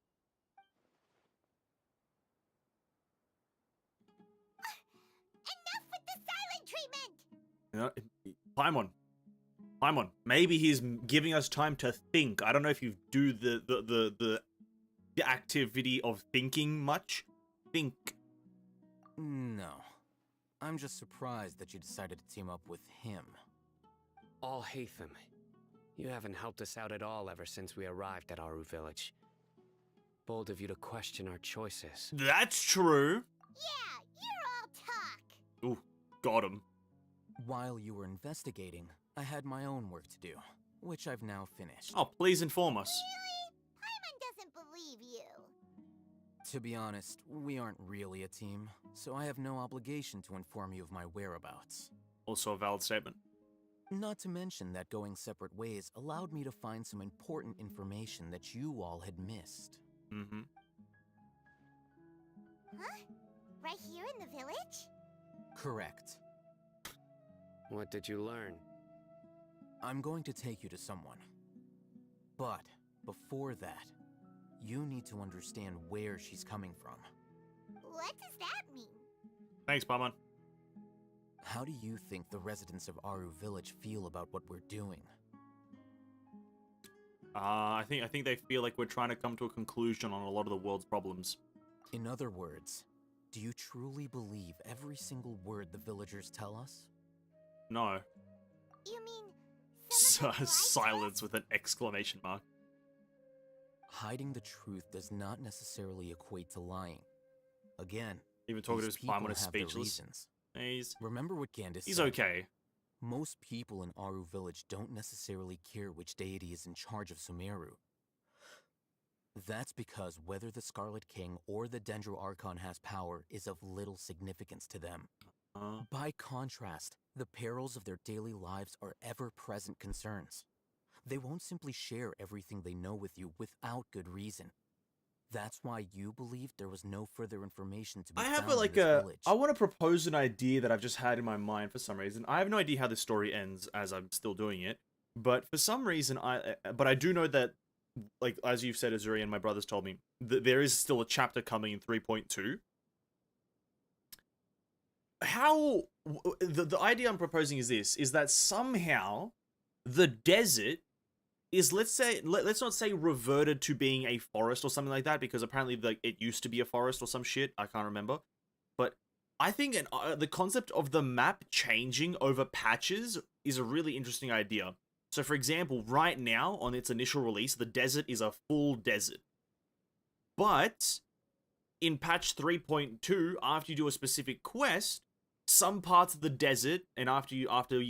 Enough with the silent treatment! You know, Paimon. Maybe he's giving us time to think. I don't know if you do the activity of thinking much. Think. No. I'm just surprised that you decided to team up with him. All Hatham, you haven't helped us out at all ever since we arrived at Aru village. Bold of you to question our choices. That's true. Yeah, you're all talk. Ooh. Got him. While you were investigating, I had my own work to do, which I've now finished. Oh, please inform us. Paimon doesn't believe you. To be honest, we aren't really a team, so I have no obligation to inform you of my whereabouts. Also a valid statement. Not to mention that going separate ways allowed me to find some important information that you all had missed. Mm-hmm. Huh? Right here in the village? Correct. What did you learn? I'm going to take you to someone. But before that, you need to understand where she's coming from. What does that mean? Thanks, Paimon. How do you think the residents of Aru Village feel about what we're doing? I think they feel like we're trying to come to a conclusion on a lot of the world's problems. In other words, do you truly believe every single word the villagers tell us? No. You mean Silence with an exclamation mark. Hiding the truth does not necessarily equate to lying. Again, even talking to his people Paimon is have their speechless. reasons. Remember what Candace he's said. okay. Most people in Aru Village don't necessarily care which deity is in charge of Sumeru. That's because whether the Scarlet King or the Dendro Archon has power is of little significance to them. By contrast, the perils of their daily lives are ever-present concerns. They won't simply share everything they know with you without good reason. That's why you believed there was no further information to be found in this village. I want to propose an idea that I've just had in my mind for some reason. I have no idea how this story ends as I'm still doing it, but for some reason I do know that, like, as you've said, Azuri, and my brothers told me, that there is still a chapter coming in 3.2. How the idea I'm proposing is this: is that somehow the desert is, let's not say reverted to being a forest or something like that, because apparently like it used to be a forest or some shit. I can't remember, but I think the concept of the map changing over patches is a really interesting idea. So, for example, right now on its initial release, the desert is a full desert, but in patch 3.2, after you do a specific quest, some parts of the desert, and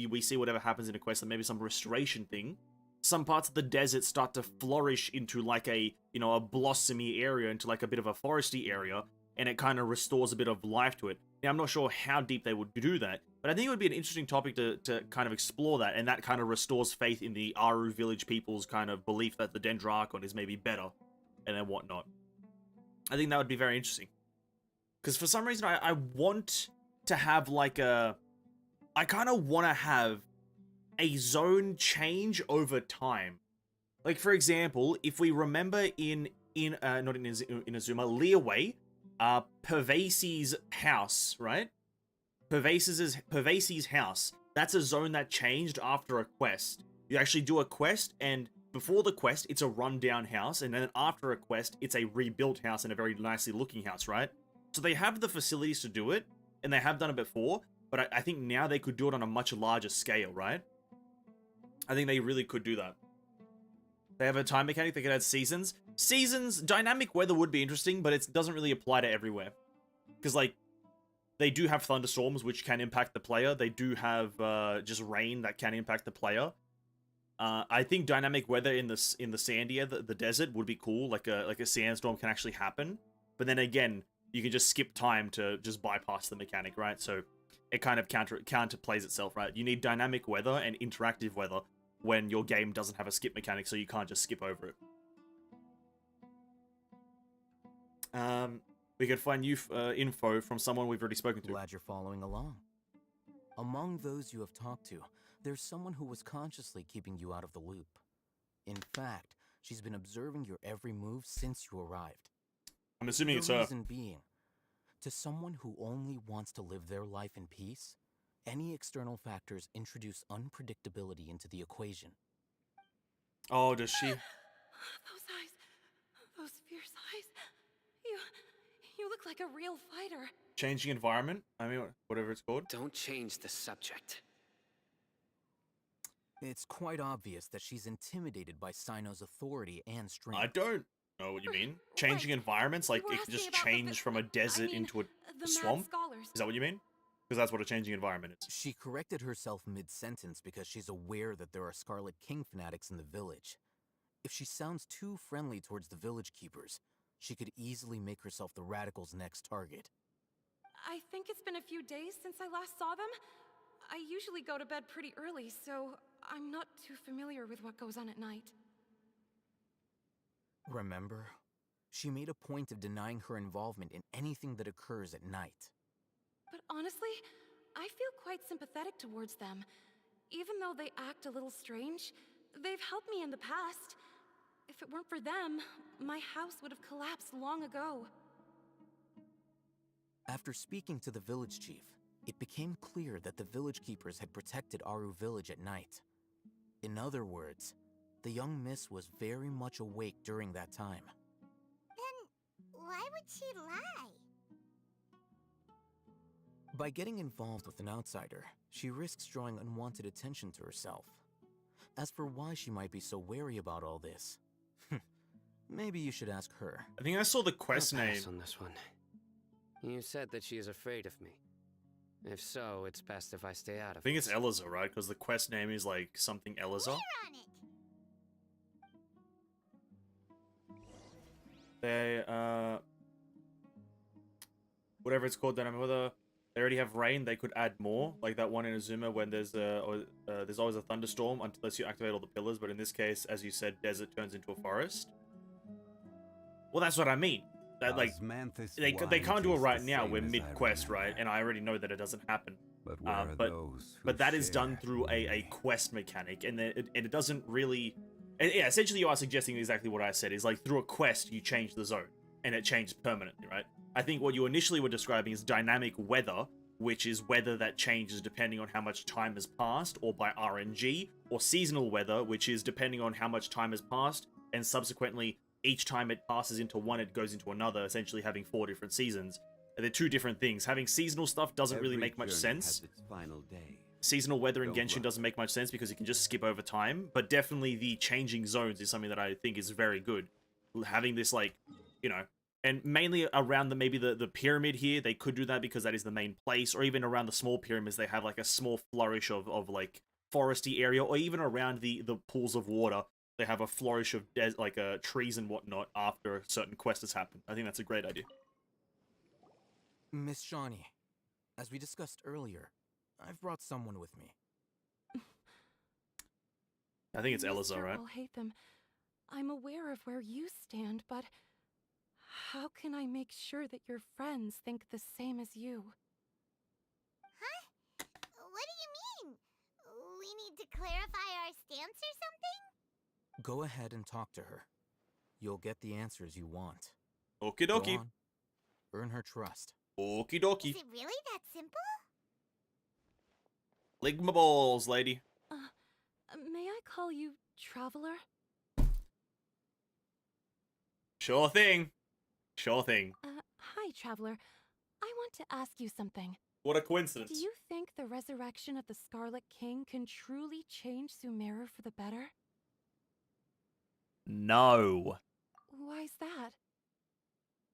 we see whatever happens in a quest, and maybe some restoration thing, some parts of the desert start to flourish into like a blossomy area, into like a bit of a foresty area, and it kind of restores a bit of life to it. Now, I'm not sure how deep they would do that, but I think it would be an interesting topic to kind of explore that, and that kind of restores faith in the Aru village people's kind of belief that the Dendro Archon is maybe better, and then whatnot. I think that would be very interesting. Because for some reason, I want to have like I kind of want to have a zone change over time. Like, for example, if we remember not in Inazuma, Leeway, Pervasi's house, right? Pervasi's house. That's a zone that changed after a quest. You actually do a quest, and before the quest, it's a rundown house, and then after a quest, it's a rebuilt house and a very nicely looking house, right? So they have the facilities to do it, and they have done it before, but I think now they could do it on a much larger scale, right? I think they really could do that. They have a time mechanic, they could add seasons. Dynamic weather would be interesting, but it doesn't really apply to everywhere. Because, like, they do have thunderstorms, which can impact the player. They do have just rain that can impact the player. I think dynamic weather in the Sandia, the desert, would be cool. Like a sandstorm can actually happen. But then again, you can just skip time to just bypass the mechanic, right? So it kind of counterplays itself, right? You need dynamic weather and interactive weather when your game doesn't have a skip mechanic, so you can't just skip over it. We could find new info from someone we've already spoken to. Glad you're following along. Among those you have talked to, there's someone who was consciously keeping you out of the loop. In fact, she's been observing your every move since you arrived. I'm assuming it's her. her. The reason being, to someone who only wants to live their life in peace, any external factors introduce unpredictability into the equation. Oh, does she? Those eyes. Those fierce eyes. You look like a real fighter. Changing environment? I mean, whatever it's called. Don't change the subject. It's quite obvious that she's intimidated by Cyno's authority and strength. I don't know what you mean. Changing environments? Like, it can just change from a desert into a swamp? Is that what you mean? Because that's what a changing environment is. She corrected herself mid-sentence because she's aware that there are Scarlet King fanatics in the village. If she sounds too friendly towards the village keepers, she could easily make herself the Radicals' next target. I think it's been a few days since I last saw them. I usually go to bed pretty early, so I'm not too familiar with what goes on at night. Remember? She made a point of denying her involvement in anything that occurs at night. But honestly, I feel quite sympathetic towards them. Even though they act a little strange, they've helped me in the past. If it weren't for them, my house would have collapsed long ago. After speaking to the village chief, it became clear that the village keepers had protected Aru village at night. In other words, the young miss was very much awake during that time. Then why would she lie? By getting involved with an outsider, she risks drawing unwanted attention to herself. As for why she might be so wary about all this, maybe you should ask her. I think I saw the quest I'll name. pass on this one. You said that she is afraid of me. If so, it's best if I stay out of I think this. it's Eliza, right? Because the quest name is like something Eliza. We're on it. They, whatever it's called, then whether they already have rain, they could add more. Like that one in Azuma when there's always a thunderstorm unless you activate all the pillars. But in this case, as you said, desert turns into a forest. Well, that's what I mean. That like they can't do it right now. We're mid quest, right? And I already know that it doesn't happen. But that is done through a quest mechanic, and it doesn't really. Yeah, essentially, you are suggesting exactly what I said. Is like through a quest, you change the zone, and it changes permanently, right? I think what you initially were describing is dynamic weather, which is weather that changes depending on how much time has passed, or by RNG, or seasonal weather, which is depending on how much time has passed, and subsequently, each time it passes into one, it goes into another, essentially having 4 different seasons. And they're two different things. Having seasonal stuff doesn't really make much sense. Seasonal weather in Genshin doesn't make much sense because you can just skip over time, but definitely the changing zones is something that I think is very good. Having this, like, you know, and mainly around maybe the pyramid here, they could do that because that is the main place, or even around the small pyramids, they have like a small flourish of like foresty area, or even around the pools of water, they have a flourish of trees and whatnot after a certain quest has happened. I think that's a great idea. Miss Shawnee, as we discussed earlier, I've brought someone with me. I think it's Eliza, Mr. right? I'll hate them. I'm aware of where you stand, but how can I make sure that your friends think the same as you? Huh? What do you mean? We need to clarify our stance or something? Go ahead and talk to her. You'll get the answers you want. Okie Go dokie. on. Earn her trust. Okie dokie. Is it really that simple? Lick my balls, lady. May I call you Traveler? Sure thing. Sure thing. Hi, Traveler. I want to ask you something. What a coincidence. Do you think the resurrection of the Scarlet King can truly change Sumeru for the better? No. Why's that?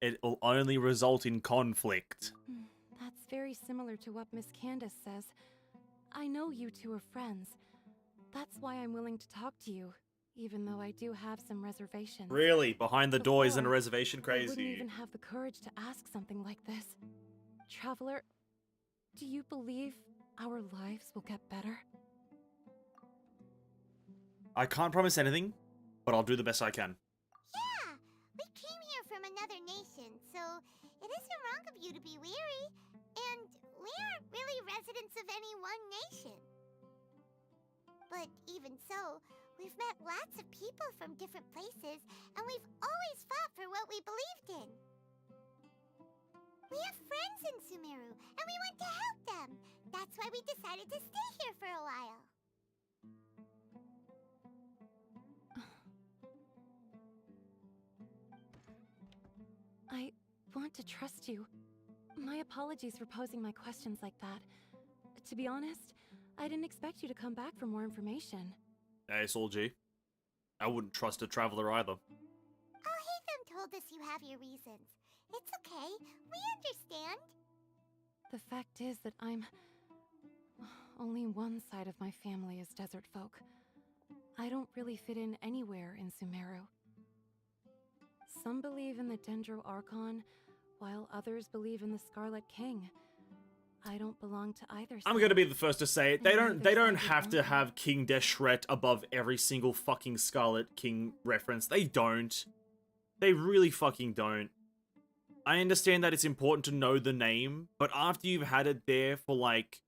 It will only result in conflict. That's very similar to what Miss Candace says. I know you two are friends. That's why I'm willing to talk to you, even though I do have some reservations. Really? Behind the door isn't a Before, reservation? I wouldn't Crazy. even have the courage to ask something like this. Traveler, do you believe our lives will get better? I can't promise anything, but I'll do the best I can. Yeah, we came here from another nation, so it isn't wrong of you to be weary. And we aren't really residents of any one nation. But even so, we've met lots of people from different places, and we've always fought for what we believed in. We have friends in Sumeru, and we want to help them. That's why we decided to stay here for a while. I want to trust you. My apologies for posing my questions like that. To be honest, I didn't expect you to come back for more information. Hey, Soul G. I wouldn't trust a traveler either. Them told us you have your reasons. It's okay. We understand. The fact is that only one side of my family is desert folk. I don't really fit in anywhere in Sumeru. Some believe in the Dendro Archon, while others believe in the Scarlet King. I don't belong to either side. I'm gonna be the first to say it. They And don't neither side have is to wrong. have King Deshret above every single fucking Scarlet King reference. They don't. They really fucking don't. I understand that it's important to know the name, but after you've had it there for like,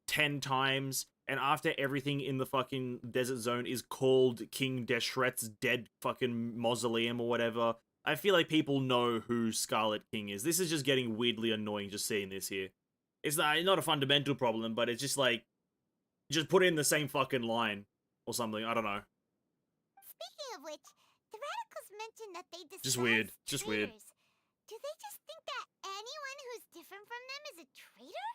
10 times, and after everything in the fucking desert zone is called King Deshret's dead fucking mausoleum or whatever, I feel like people know who Scarlet King is. This is just getting weirdly annoying just seeing this here. It's not a fundamental problem, but it's just like, just put it in the same fucking line or something. I don't know. Speaking of which, the radicals mentioned that they despise Just weird. Just weird. traitors. Do they just think that anyone who's different from them is a traitor?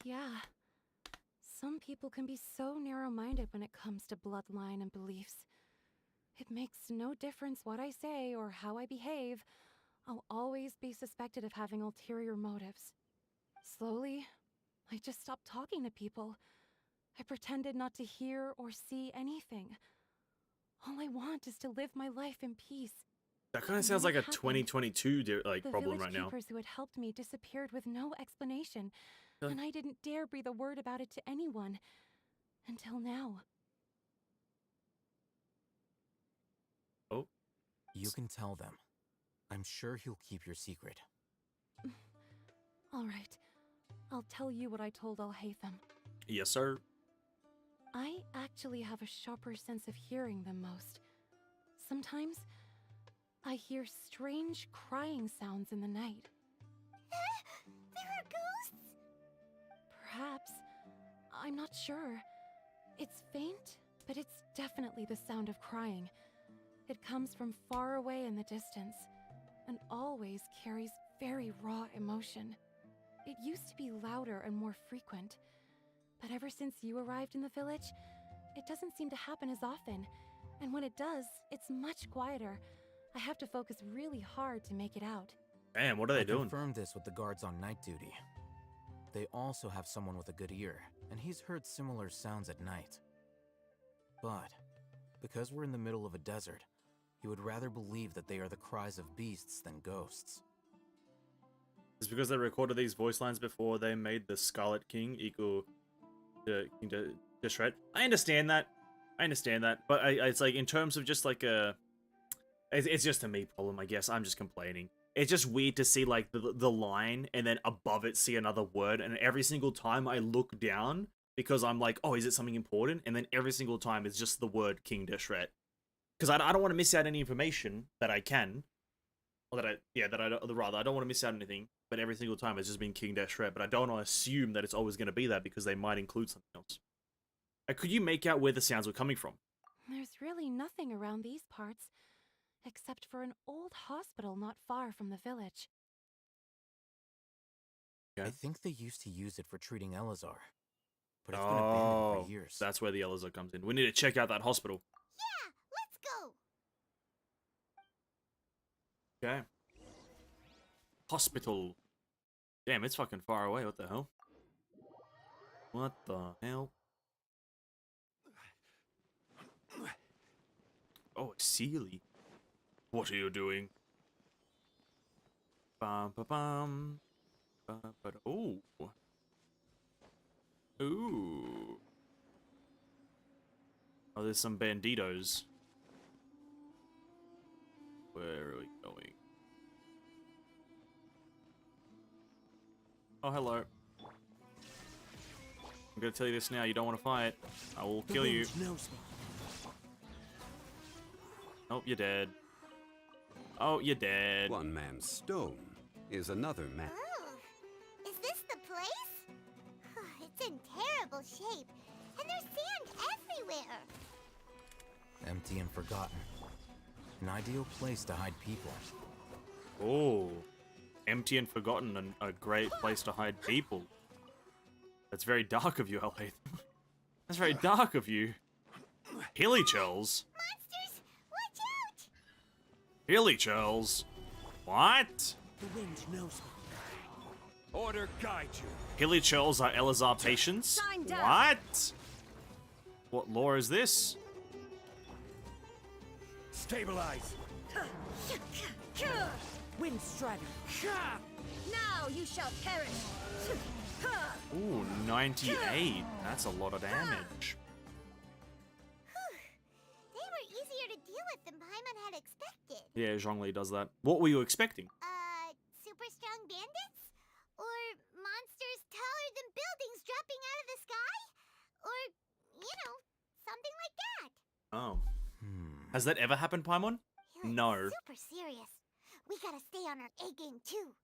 Yeah. Some people can be so narrow-minded when it comes to bloodline and beliefs. It makes no difference what I say or how I behave. I'll always be suspected of having ulterior motives. Slowly, I just stopped talking to people. I pretended not to hear or see anything. All I want is to live my life in peace. That kind of And sounds when like it a happened, 2022 the problem village right now. keepers who had helped me disappeared with no explanation, Huh. and I didn't dare breathe a word about it to anyone. Until now. Oh. You can tell them. I'm sure he'll keep your secret. All right. I'll tell you what I told Alhaitham. Yes, sir. I actually have a sharper sense of hearing than most. Sometimes, I hear strange crying sounds in the night. There are ghosts? Perhaps. I'm not sure. It's faint, but it's definitely the sound of crying. It comes from far away in the distance, and always carries very raw emotion. It used to be louder and more frequent, but ever since you arrived in the village, it doesn't seem to happen as often, and when it does, it's much quieter. I have to focus really hard to make it out. Damn, what are they I doing? confirmed this with the guards on night duty. They also have someone with a good ear, and he's heard similar sounds at night. But, because we're in the middle of a desert, he would rather believe that they are the cries of beasts than ghosts. It's because they recorded these voice lines before they made the Scarlet King equal to King Deshret. I understand that. But it's like, in terms of just like it's just a me problem, I guess. I'm just complaining. It's just weird to see like the line and then above it see another word, and every single time I look down because I'm like, oh, is it something important? And then every single time it's just the word King Deshret. Because I don't want to miss out any information that I can. Or I don't want to miss out anything, but every single time it's just been King Deshret, but I don't want to assume that it's always going to be that because they might include something else. Could you make out where the sounds were coming from? There's really nothing around these parts, except for an old hospital not far from the village. Okay. I think they used to use it for treating Elazar, but it's been abandoned for years. That's where the Elazar comes in. We need to check out that hospital. Yeah, let's go! Okay. Hospital. Damn, it's fucking far away. What the hell? What the hell? Oh, it's Sealy. What are you doing? Bum ba bum. Oh. Ooh. Oh, there's some banditos. Where are we going? Oh, hello. I'm gonna tell you this now. You don't want to fight. I will kill you. Oh, you're dead. Oh, you're dead. One man's stone is another man. Oh, is this the place? It's in terrible shape, and there's sand everywhere. Empty and forgotten. An ideal place to hide people. Oh, empty and forgotten, and a great place to hide people. That's very dark of you, Alhaith. That's very dark of you. Hilly Churls. Monsters, watch out! Hilly Churls. What? The wind knows me. order guide you. Hilichurls are Elazar patients? Sign down. What? What lore is this? Stabilize. Wind Strider. Now you shall perish. Ooh, 98. That's a lot of damage. They were easier to deal with than Paimon had expected. Yeah, Zhongli does that. What were you expecting? Super strong bandits? Or monsters taller than buildings dropping out of the sky? Or, you know, something like that. Oh. Has that ever happened, Paimon? No. Super serious. We gotta stay on our A game too.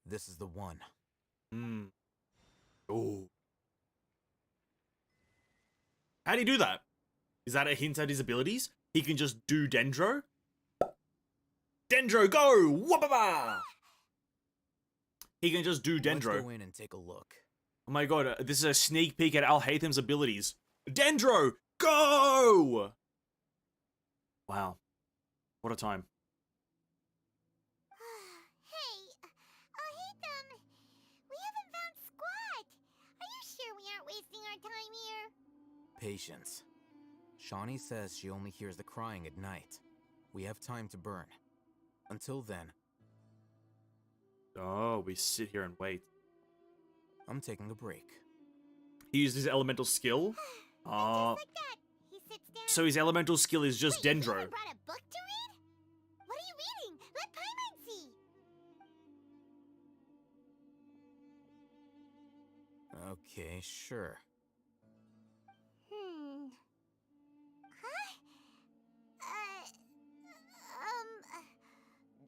This is the one. Oh. How do you do that? Is that a hint at his abilities? He can just do Dendro? Dendro, go! Whoopaba! He can just do Dendro. Let's go in and take a look. Oh my god, this is a sneak peek at Alhatham's abilities. Dendro, go! Wow. What a time. Hey, Alhatham, we haven't found squat. Are you sure we aren't wasting our time here? Patience. Shawnee says she only hears the crying at night. We have time to burn. Until then, Oh, we sit here and wait. I'm taking a break. He used his elemental skill? Like that, he sits down. So his elemental skill is just Wait, Dendro. You haven't brought a book to read? What are you reading? Let Paimon see. Okay, sure. Huh?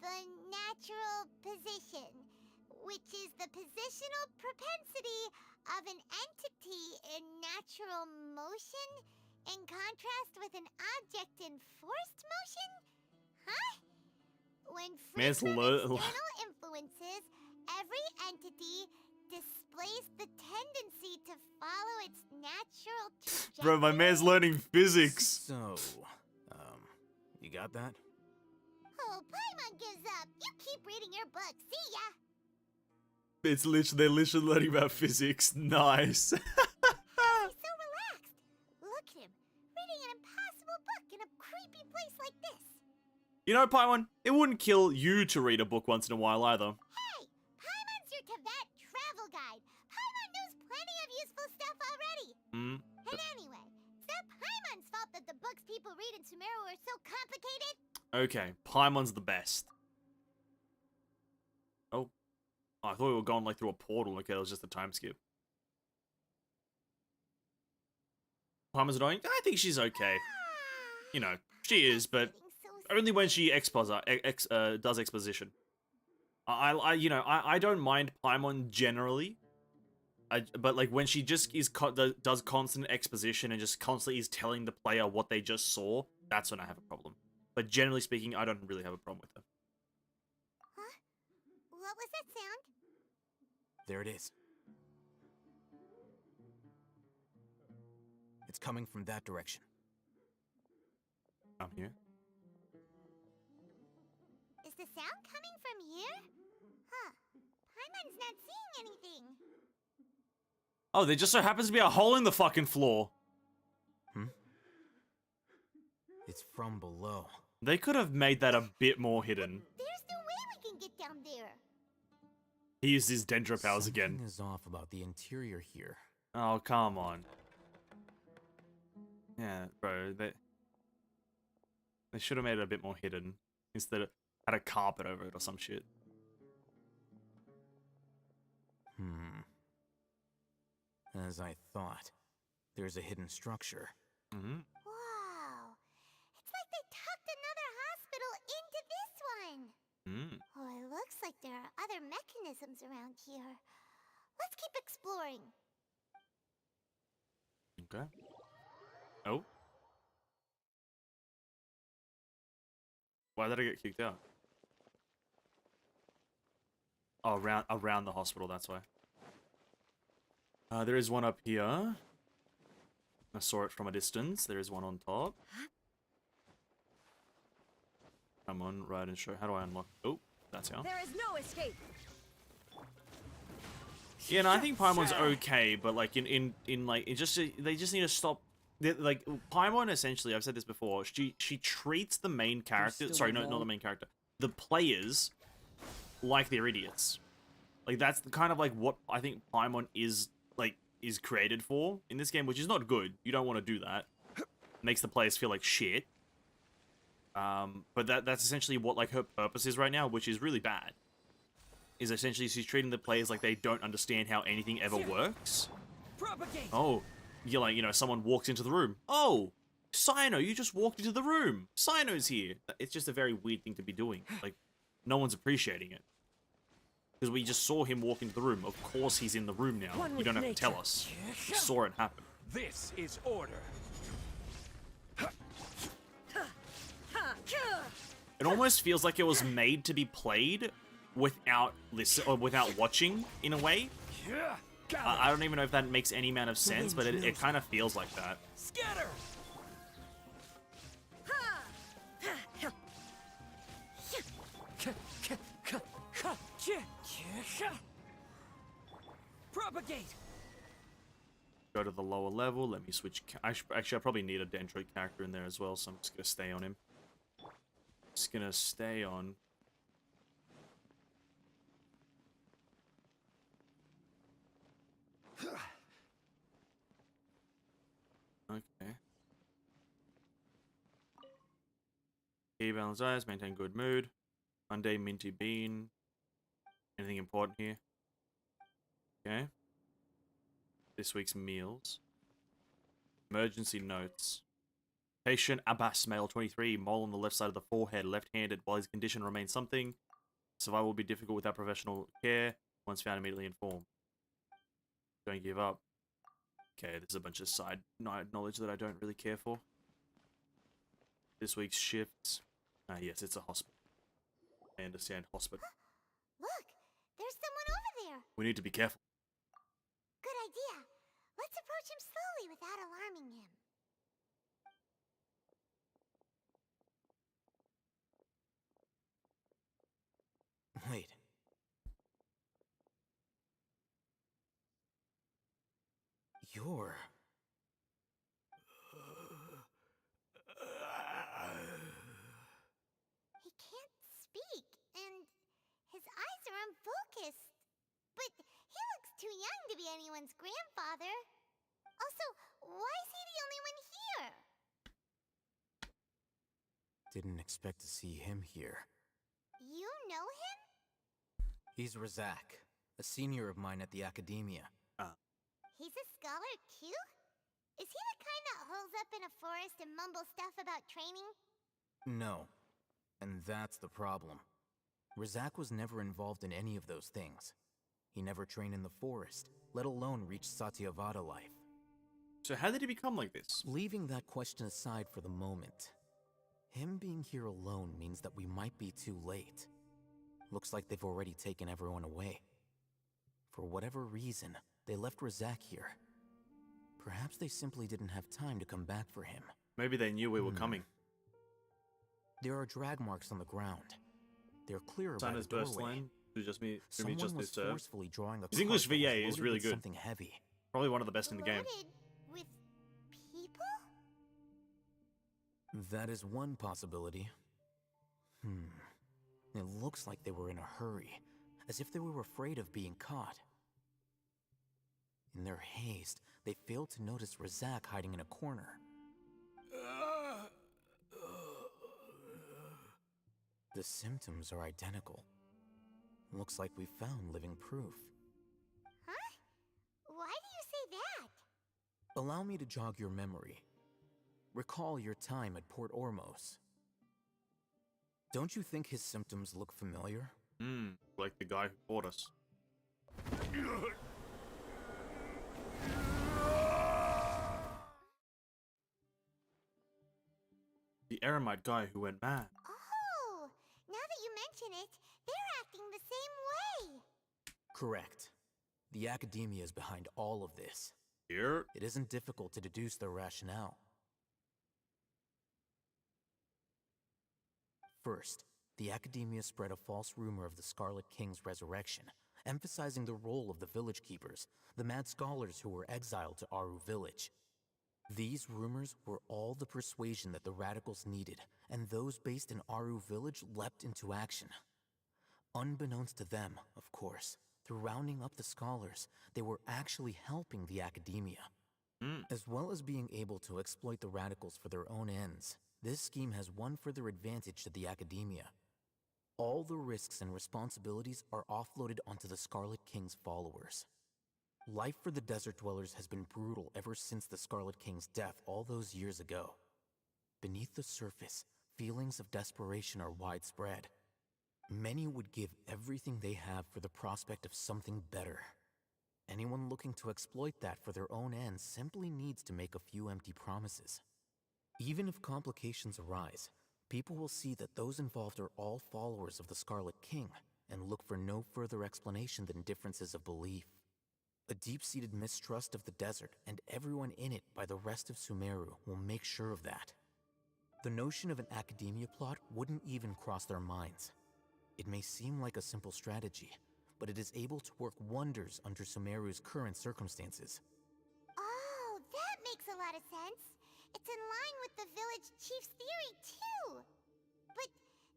The natural position, which is the positional propensity of an entity in natural motion in contrast with an object in forced motion? Huh? When free Man's from external influences, every entity displays the tendency to follow its natural trajectory. Bro, my man's learning physics. So, you got that? Oh, Paimon gives up. You keep reading your book. See ya. It's literally, they're literally learning about physics. Nice. He's so relaxed. Look at him, reading an impossible book in a creepy place like this. You know, Paimon, it wouldn't kill you to read a book once in a while either. Hey, Paimon's your Tibet travel guide. Paimon knows plenty of useful stuff already. And anyway, it's not Paimon's fault that the books people read in Sumeru are so complicated. Okay, Paimon's the best. Oh. I thought we were going like through a portal. Okay, it was just a time skip. Paimon's annoying? I think she's okay. You know, she is, but only when she does exposition. I don't mind Paimon generally. But like when she just does constant exposition and just constantly is telling the player what they just saw, that's when I have a problem. But generally speaking, I don't really have a problem with her. Huh? What was that sound? There it is. It's coming from that direction. I'm here. Is the sound coming from here? Huh. Paimon's not seeing anything. Oh, there just so happens to be a hole in the fucking floor. It's from below. They could have made that a bit more hidden. There's no way we can get down there. He used his Dendro powers again. Something is off about the interior here. Oh, come on. Yeah, bro, they should have made it a bit more hidden. Instead of had a carpet over it or some shit. As I thought. There's a hidden structure. Mm-hmm. Wow. It's like they tucked another hospital into this one. Oh, it looks like there are other mechanisms around here. Let's keep exploring. Okay. Oh. Why did I get kicked out? Oh, around the hospital, that's why. There is one up here. I saw it from a distance. There is one on top. 'Huh? 'Come on, right and show. How do I unlock? Oh. That's how. There is no escape. Yeah, no, I think Paimon's okay, but like in like it just they just need to stop. Like Paimon, essentially, I've said this before. She treats the main character. Sorry, no, not the main character. The players like they're idiots. Like that's the kind of like what I think Paimon is created for in this game, which is not good. You don't want to do that. Makes the players feel like shit. But that's essentially what like her purpose is right now, which is really bad. Is essentially she's treating the players like they don't understand how anything ever works. Oh, you're like, you know, someone walks into the room. Oh, Cyno, you just walked into the room. Cyno's here. It's just a very weird thing to be doing. Like, no one's appreciating it. Because we just saw him walk into the room. Of course he's in the room now. You don't have to tell us. We saw it happen. This is order. It almost feels like it was made to be played without without watching, in a way. I don't even know if that makes any amount of sense, but it kind of feels like that. Scatter! Propagate! Go to the lower level. Let me switch. Actually, I probably need a Dendroid character in there as well, so I'm just gonna stay on him. Just gonna stay on. Okay. Key balance eyes, maintain good mood. Monday minty bean. Anything important here? Okay. This week's meals. Emergency notes. Patient Abbas, male 23, mole on the left side of the forehead, left-handed. While his condition remains something, survival will be difficult without professional care. Once found, immediately inform. Don't give up. Okay, there's a bunch of side knowledge that I don't really care for. This week's shifts. Yes, it's a hospital. I understand hospital. Look, there's someone over there. We need to be careful. Good idea. Let's approach him slowly without alarming him. Wait. You're... He can't speak, and his eyes are unfocused. But he looks too young to be anyone's grandfather. Also, why is he the only one here? Didn't expect to see him here. You know him? He's Razak, a senior of mine at the academia. He's a scholar too? Is he the kind that holes up in a forest and mumbles stuff about training? No. And that's the problem. Razak was never involved in any of those things. He never trained in the forest, let alone reach Satyavada life. So how did he become like this? Leaving that question aside for the moment, him being here alone means that we might be too late. Looks like they've already taken everyone away. For whatever reason, they left Razak here. Perhaps they simply didn't have time to come back for him. Maybe they knew we were coming. There are drag marks on the ground. They're clearer by the Santa's burst doorway. line. Someone Just was this forcefully drawing a His English card that VA was is loaded really with good. Something heavy. Probably one of the best in the game. Loaded with people? That is one possibility. It looks like they were in a hurry, as if they were afraid of being caught. In their haste, they failed to notice Razak hiding in a corner. The symptoms are identical. Looks like we found living proof. Huh? Why do you say that? Allow me to jog your memory. Recall your time at Port Ormos. Don't you think his symptoms look familiar? Like the guy who fought us. The Eremite guy who went mad. Oh, now that you mention it, they're acting the same way. Correct. The academia is behind all of this. Here? It isn't difficult to deduce their rationale. First, the Academia spread a false rumor of the Scarlet King's resurrection, emphasizing the role of the village keepers, the mad scholars who were exiled to Aru village. These rumors were all the persuasion that the radicals needed, and those based in Aru village leapt into action. Unbeknownst to them, of course, through rounding up the scholars, they were actually helping the Academia. As well as being able to exploit the radicals for their own ends, this scheme has one further advantage to the Academia. All the risks and responsibilities are offloaded onto the Scarlet King's followers. Life for the Desert Dwellers has been brutal ever since the Scarlet King's death all those years ago. Beneath the surface, feelings of desperation are widespread. Many would give everything they have for the prospect of something better. Anyone looking to exploit that for their own ends simply needs to make a few empty promises. Even if complications arise, people will see that those involved are all followers of the Scarlet King and look for no further explanation than differences of belief. A deep-seated mistrust of the desert and everyone in it by the rest of Sumeru will make sure of that. The notion of an Academia plot wouldn't even cross their minds. It may seem like a simple strategy, but it is able to work wonders under Sumeru's current circumstances. Oh, that makes a lot of sense. It's in line with the village chief's theory, too. But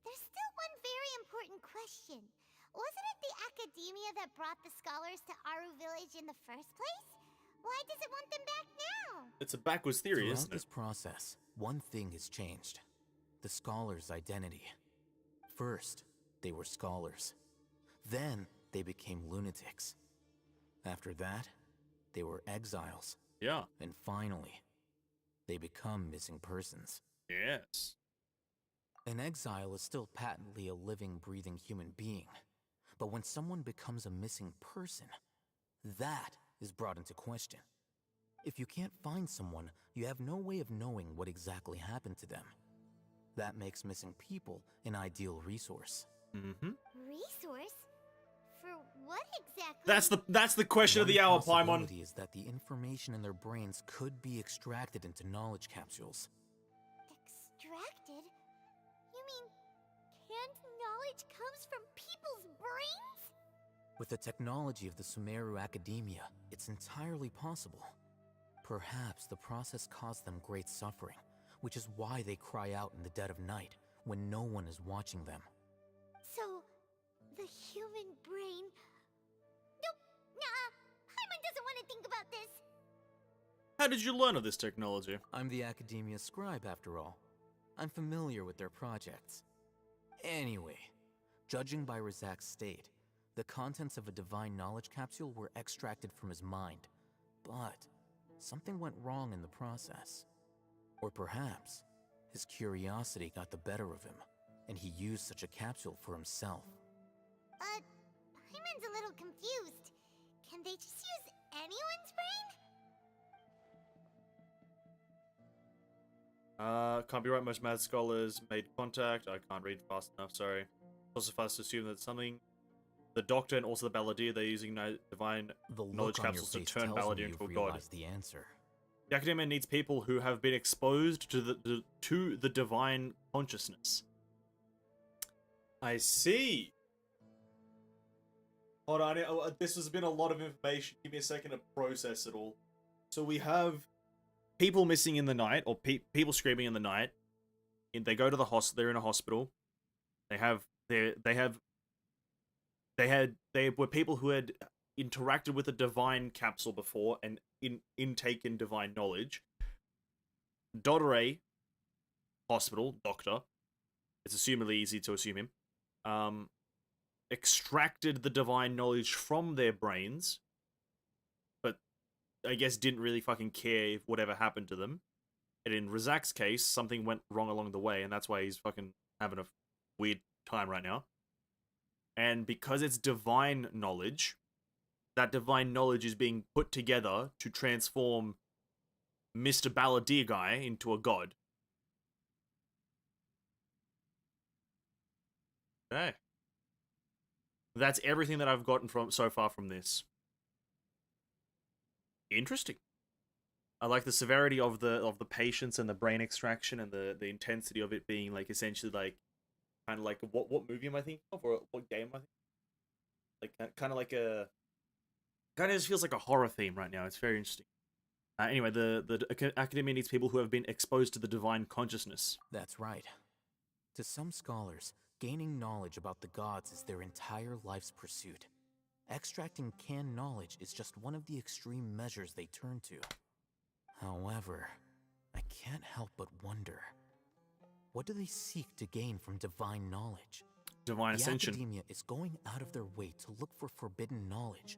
there's still one very important question. Wasn't it the Academia that brought the scholars to Aru village in the first place? Why does it want them back now? It's a backwards theory, Throughout isn't it? this process, one thing has changed. The scholars' identity. First, they were scholars. Then, they became lunatics. After that, they were exiles. Yeah. And finally, they become missing persons. Yes. An exile is still patently a living, breathing human being. But when someone becomes a missing person, that is brought into question. If you can't find someone, you have no way of knowing what exactly happened to them. That makes missing people an ideal resource. Resource? For what exactly? That's the question of the hour, Paimon. One possibility is that the information in their brains could be extracted into knowledge capsules. Extracted? You mean canned knowledge comes from people's brains? With the technology of the Sumeru Academia, it's entirely possible. Perhaps the process caused them great suffering, which is why they cry out in the dead of night when no one is watching them. So, the human brain... Nope, nah, Paimon doesn't want to think about this. How did you learn of this technology? I'm the Academia scribe, after all. I'm familiar with their projects. Anyway, judging by Razak's state, the contents of a divine knowledge capsule were extracted from his mind. But something went wrong in the process. Or perhaps his curiosity got the better of him, and he used such a capsule for himself. Paimon's a little confused. Can they just use anyone's brain? Can't be right. Most mad scholars made contact. I can't read fast enough, sorry. Also fast to assume that something... The Doctor and also the Balladeer, they're using divine knowledge capsules to turn Balladeer into a god. The answer. The Academia needs people who have been exposed to the divine consciousness. I see. Hold on, this has been a lot of information. Give me a second to process it all. So we have people missing in the night, or people screaming in the night. They go to the hospital. They're in a hospital. They were people who had interacted with a divine capsule before and intake in divine knowledge. Dodore Hospital, Doctor, it's assumedly easy to assume him, extracted the divine knowledge from their brains, but I guess didn't really fucking care if whatever happened to them. And in Razak's case, something went wrong along the way, and that's why he's fucking having a weird time right now. And because it's divine knowledge, that divine knowledge is being put together to transform Mr. Balladeer guy into a god. Okay. That's everything that I've gotten from so far from this. Interesting. I like the severity of the patience and the brain extraction and the intensity of it being like essentially like kind of like what movie am I thinking of, or what game am I thinking? Like kind of like a kind of just feels like a horror theme right now. It's very interesting. Anyway, the academia needs people who have been exposed to the divine consciousness. That's right. To some scholars, gaining knowledge about the gods is their entire life's pursuit. Extracting canned knowledge is just one of the extreme measures they turn to. However, I can't help but wonder, what do they seek to gain from divine knowledge? Divine ascension. The academia is going out of their way to look for forbidden knowledge,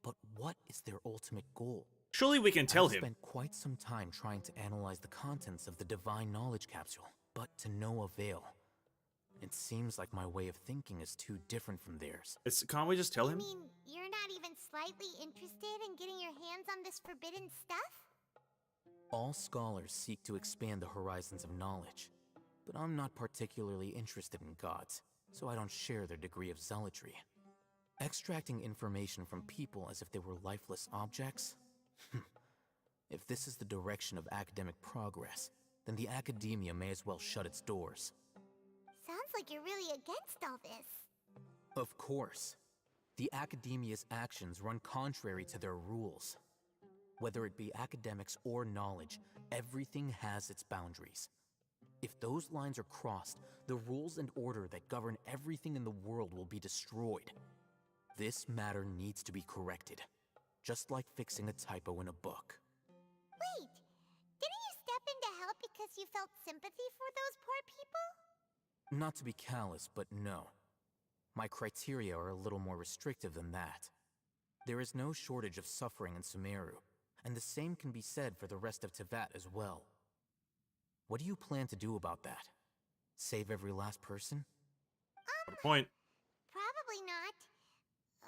but what is their ultimate goal? Surely we can tell I've him. spent quite some time trying to analyze the contents of the divine knowledge capsule, but to no avail. It seems like my way of thinking is too different from theirs. Can't we just tell him? I mean, you're not even slightly interested in getting your hands on this forbidden stuff? All scholars seek to expand the horizons of knowledge, but I'm not particularly interested in gods, so I don't share their degree of zealotry. Extracting information from people as if they were lifeless objects? If this is the direction of academic progress, then the academia may as well shut its doors. Sounds like you're really against all this. Of course. The academia's actions run contrary to their rules. Whether it be academics or knowledge, everything has its boundaries. If those lines are crossed, the rules and order that govern everything in the world will be destroyed. This matter needs to be corrected, just like fixing a typo in a book. Wait, didn't you step in to help because you felt sympathy for those poor people? Not to be callous, but no. My criteria are a little more restrictive than that. There is no shortage of suffering in Sumeru, and the same can be said for the rest of Teyvat as well. What do you plan to do about that? Save every last person? What a point. Probably not.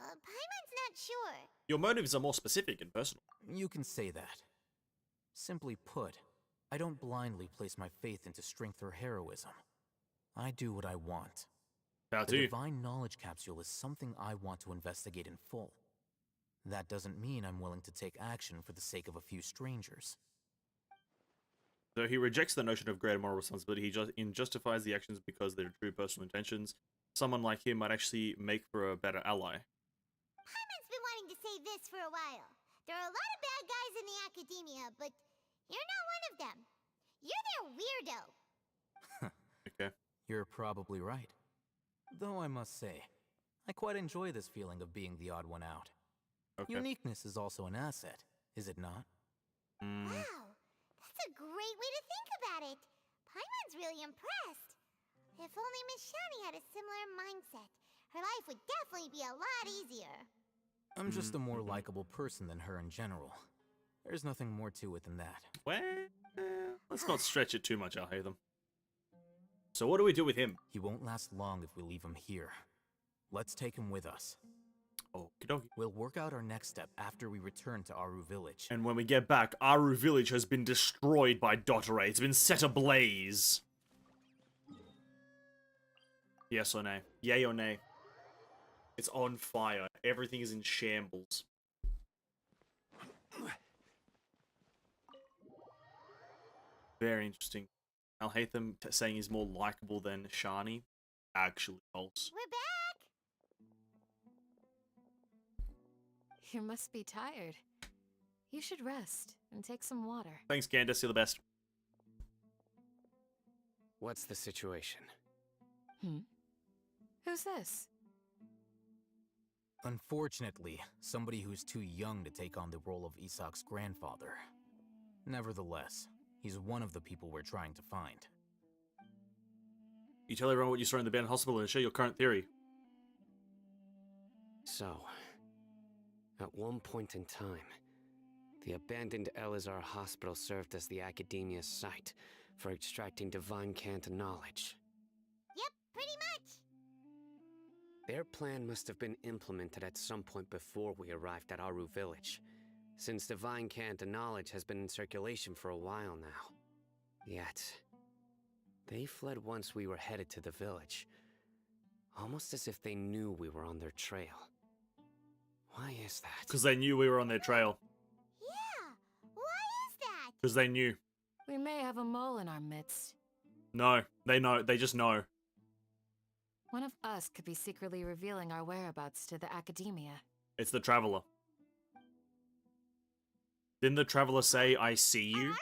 Paimon's not sure. Your motives are more specific and personal. You can say that. Simply put, I don't blindly place my faith into strength or heroism. I do what I want. How The do you? divine knowledge capsule is something I want to investigate in full. That doesn't mean I'm willing to take action for the sake of a few strangers. So he rejects the notion of greater moral responsibility. He justifies the actions because they're true personal intentions. Someone like him might actually make for a better ally. Paimon's been wanting to say this for a while. There are a lot of bad guys in the academia, but you're not one of them. You're their weirdo. Okay. You're probably right. Though I must say, I quite enjoy this feeling of being the odd one out. Okay. Uniqueness is also an asset, is it not? Wow, that's a great way to think about it. Paimon's really impressed. If only Miss Shani had a similar mindset, her life would definitely be a lot easier. I'm just a more likable person than her in general. There's nothing more to it than that. Well, let's not stretch it too much, Al-Haytham. So what do we do with him? He won't last long if we leave him here. Let's take him with us. Okie dokie. We'll work out our next step after we return to Aru Village. And when we get back, Aru Village has been destroyed by Dottore. It's been set ablaze. Yes or nay? Yay or nay? It's on fire. Everything is in shambles. Very interesting. Al-Haytham saying he's more likable than Shani. Actually false. We're back! You must be tired. You should rest and take some water. Thanks, Candace. You're the best. What's the situation? Who's this? Unfortunately, somebody who's too young to take on the role of Isak's grandfather. Nevertheless, he's one of the people we're trying to find. You tell everyone what you saw in the abandoned hospital and share your current theory. So, at one point in time, the abandoned Elazar hospital served as the academia's site for extracting divine cant knowledge. Yep, pretty much. Their plan must have been implemented at some point before we arrived at Aru Village, since divine cant knowledge has been in circulation for a while now. Yet, they fled once we were headed to the village, almost as if they knew we were on their trail. Why is that? Because they knew we were on their trail. Yeah, why is that? Because they knew. We may have a mole in our midst. No, they know. They just know. One of us could be secretly revealing our whereabouts to the Academia. It's the Traveler. Didn't the Traveler say, I see you?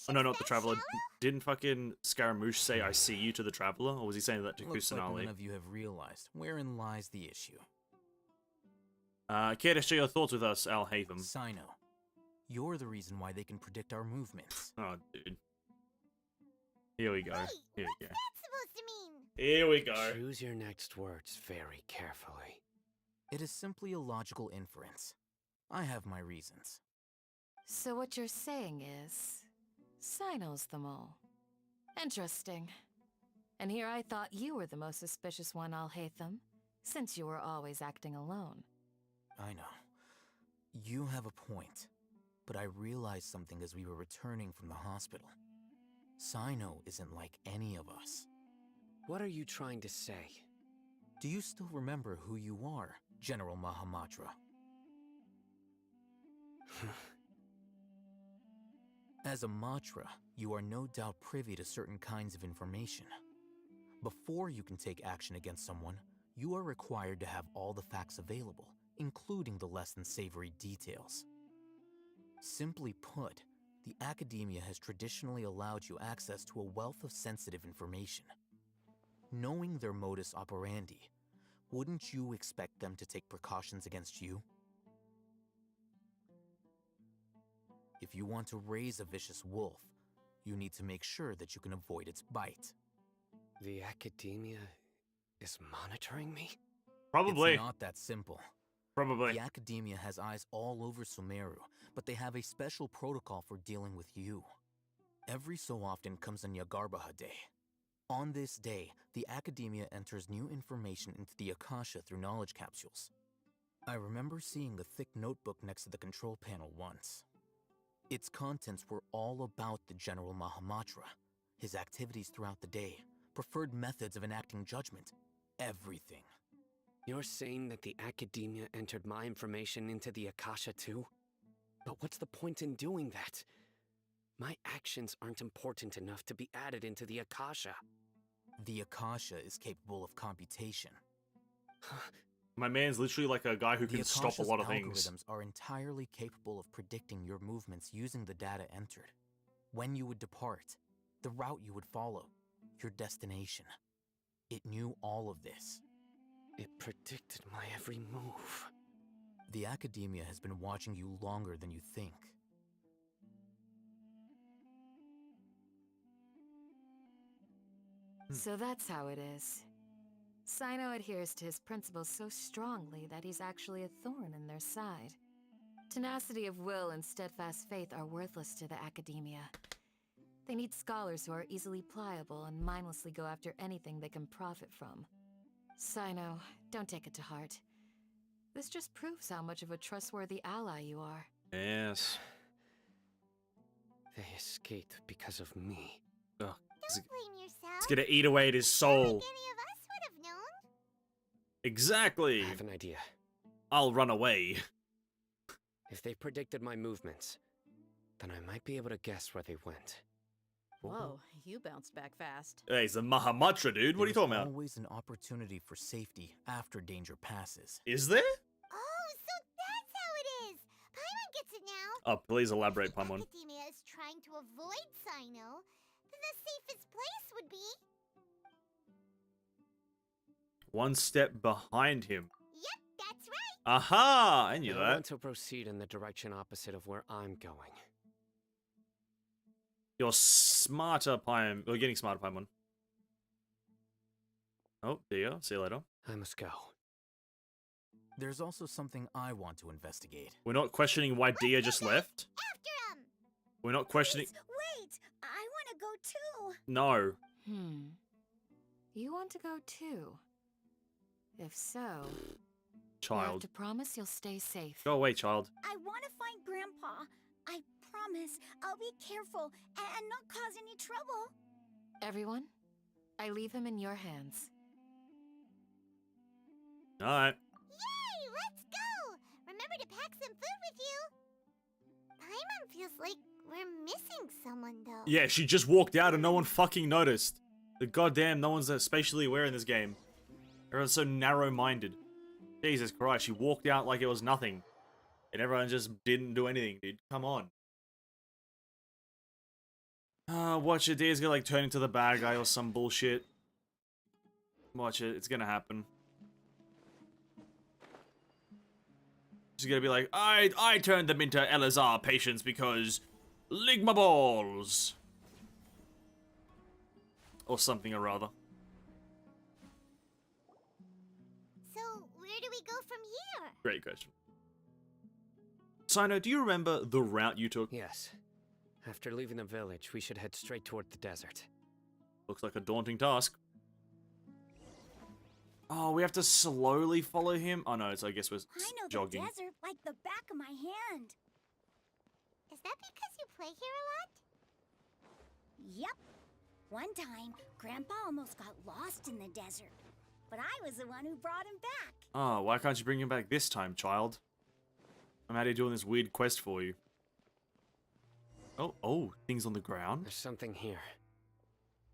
Oh, no, not the Traveler. Didn't fucking Scaramouche say, I see you to the Traveler? Or was he saying that to Looks like Kusanali? none of you have realized wherein lies the issue. Care to share your thoughts with us, Al Hatham? Cyno, you're the reason why they can predict our movements. Oh, dude. Here we go. Here we go. What's supposed to mean? Here we go. Choose your next words very carefully. It is simply a logical inference. I have my reasons. So what you're saying is, Cyno's the mole. Interesting. And here I thought you were the most suspicious one, Al Hatham, since you were always acting alone. I know. You have a point. But I realized something as we were returning from the hospital. Cyno isn't like any of us. What are you trying to say? Do you still remember who you are, General Mahamatra? As a Matra, you are no doubt privy to certain kinds of information. Before you can take action against someone, you are required to have all the facts available, including the less than savory details. Simply put, the Academia has traditionally allowed you access to a wealth of sensitive information. Knowing their modus operandi, wouldn't you expect them to take precautions against you? If you want to raise a vicious wolf, you need to make sure that you can avoid its bite. The Academia is monitoring me? Probably. It's not that simple. Probably. The Academia has eyes all over Sumeru, but they have a special protocol for dealing with you. Every so often comes a Nyagarbaha Day. On this day, the Academia enters new information into the Akasha through knowledge capsules. I remember seeing a thick notebook next to the control panel once. Its contents were all about the General Mahamatra, his activities throughout the day, preferred methods of enacting judgment, everything. You're saying that the Academia entered my information into the Akasha too? But what's the point in doing that? My actions aren't important enough to be added into the Akasha. The Akasha is capable of computation. My man's literally like a guy who can stop a lot of things. Algorithms are entirely capable of predicting your movements using the data entered. When you would depart, the route you would follow, your destination. It knew all of this. It predicted my every move. The Academia has been watching you longer than you think. So that's how it is. Cyno adheres to his principles so strongly that he's actually a thorn in their side. Tenacity of will and steadfast faith are worthless to the Academia. They need scholars who are easily pliable and mindlessly go after anything they can profit from. Cyno, don't take it to heart. This just proves how much of a trustworthy ally you are. Yes. They escaped because of me. Ugh. Don't blame yourself. It's gonna eat away at his soul. Any of us would have known. Exactly. I have an idea. I'll run away. If they predicted my movements, then I might be able to guess where they went. Whoa, you bounced back fast. Hey, he's a Mahamatra, dude. What are you talking about? There's always an opportunity for safety after danger passes. Is there? Oh, so that's how it is. Paimon gets it now. Oh, please elaborate, Paimon. Academia is trying to avoid Cyno. Then the safest place would be... One step behind him. Yep, that's right. Aha! I knew I that. want to proceed in the direction opposite of where I'm going. You're smarter, Paimon. You're getting smarter, Paimon. Oh, there you go. See you later. I must go. There's also something I want to investigate. We're not questioning why Dia just left. After him. We're not questioning... Wait! I want to go too! No. You want to go too? If so... You have Child. to promise you'll stay safe. Go away, child. I want to find Grandpa. I promise I'll be careful and not cause any trouble. Everyone, I leave him in your hands. Alright. Yay, let's go. Remember to pack some food with you. Paimon feels like we're missing someone, though. Yeah, she just walked out and no one fucking noticed. The goddamn, no one's spatially aware in this game. Everyone's so narrow-minded. Jesus Christ, she walked out like it was nothing. And everyone just didn't do anything, dude. Come on. Watch it. Dia's gonna like turn into the bad guy or some bullshit. Watch it. It's gonna happen. She's gonna be like, I turned them into LSR patients because Ligma balls. Or something or rather. So, where do we go from here? Great question. Cyno, do you remember the route you took? Yes. After leaving the village, we should head straight toward the desert. Looks like a daunting task. Oh, we have to slowly follow him? Oh no, it's I guess we're I know jogging. the desert like the back of my hand. Is that because you play here a lot? Yep. One time, Grandpa almost got lost in the desert, but I was the one who brought him back. Oh, why can't you bring him back this time, child? I'm out here doing this weird quest for you. Oh, things on the ground? There's something here.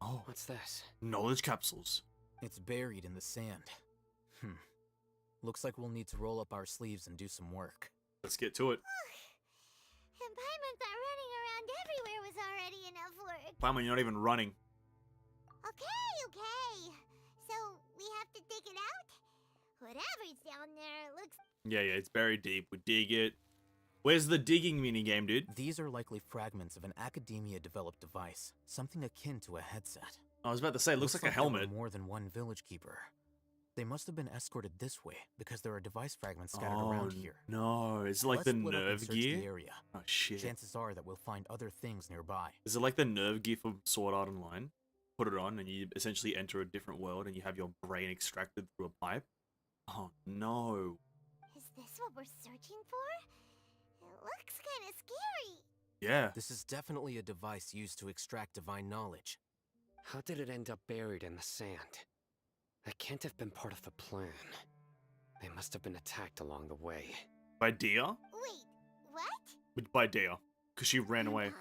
Oh. What's this? Knowledge capsules. It's buried in the sand. Looks like we'll need to roll up our sleeves and do some work. Let's get to it. And Paimon thought running around everywhere was already enough work. Paimon, you're not even running. Okay. So, we have to dig it out? Whatever's down there looks... Yeah, it's buried deep. We dig it. Where's the digging minigame, dude? These are likely fragments of an academia-developed device, something akin to a headset. I was about to say, it looks like a there helmet. were more than one village keeper. They must have been escorted this way because there are device fragments scattered around here. No, is it like Let's the split up and nerve search gear? the area. Oh shit. Chances are that we'll find other things nearby. Is it like the nerve gear from Sword Art Online? Put it on and you essentially enter a different world and you have your brain extracted through a pipe? Oh no. Is this what we're searching for? It looks kind of scary. Yeah. This is definitely a device used to extract divine knowledge. How did it end up buried in the sand? That can't have been part of the plan. They must have been attacked along the way. By Dia? Wait, what? By Dia. Because she ran away.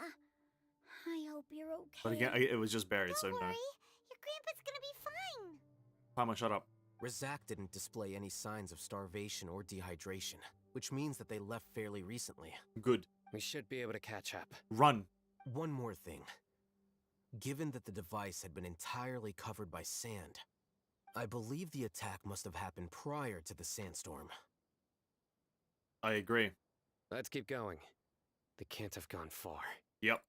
I hope you're okay. But again, it was just buried, so Don't no. worry, your grandpa's gonna be fine. Paimon, shut up. Razak didn't display any signs of starvation or dehydration, which means that they left fairly recently. Good. We should be able to catch up. Run. One more thing. Given that the device had been entirely covered by sand, I believe the attack must have happened prior to the sandstorm. I agree. Let's keep going. They can't have gone far. Yep.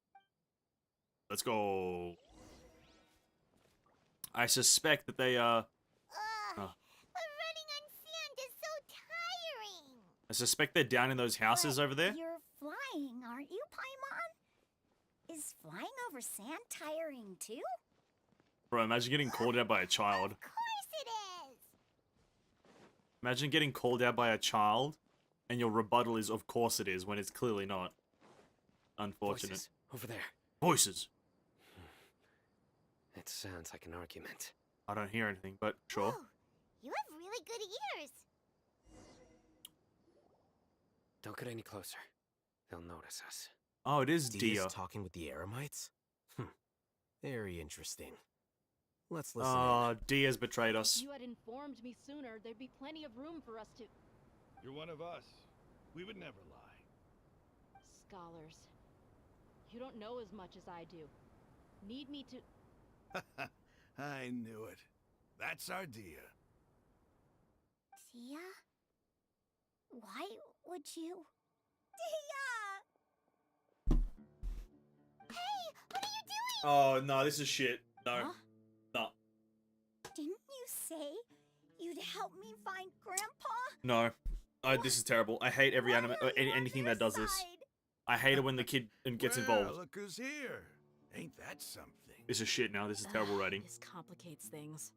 Let's go. I suspect that they, But running on sand is so tiring. I suspect they're down in those houses over there. You're flying, aren't you, Paimon? Is flying over sand tiring too? Bro, imagine getting called out by a child. Of course it is. Imagine getting called out by a child, and your rebuttal is, of course it is, when it's clearly not. Unfortunate. Voices. Over there. Voices. It sounds like an argument. I don't hear anything, but sure. Whoa, you have really good ears. Don't get any closer. They'll notice us. Oh, it is Dia's Dia. talking with the Eremites? Very interesting. Let's listen Oh, Dia's betrayed us. If you had informed me sooner, there'd be plenty of room for us to... You're one of us. We would never lie. Scholars. You don't know as much as I do. Need me to... I knew it. That's our Dia. Dia? Why would you... Dia! Hey, what are you doing? Oh, no, this is shit. No. Huh? No. Didn't you say you'd help me find Grandpa? No. This is terrible. I hate every anime, anything that does this. I hate it when the kid gets involved. Well, look who's here. Ain't that something? This is shit now. This is terrible writing. This complicates things.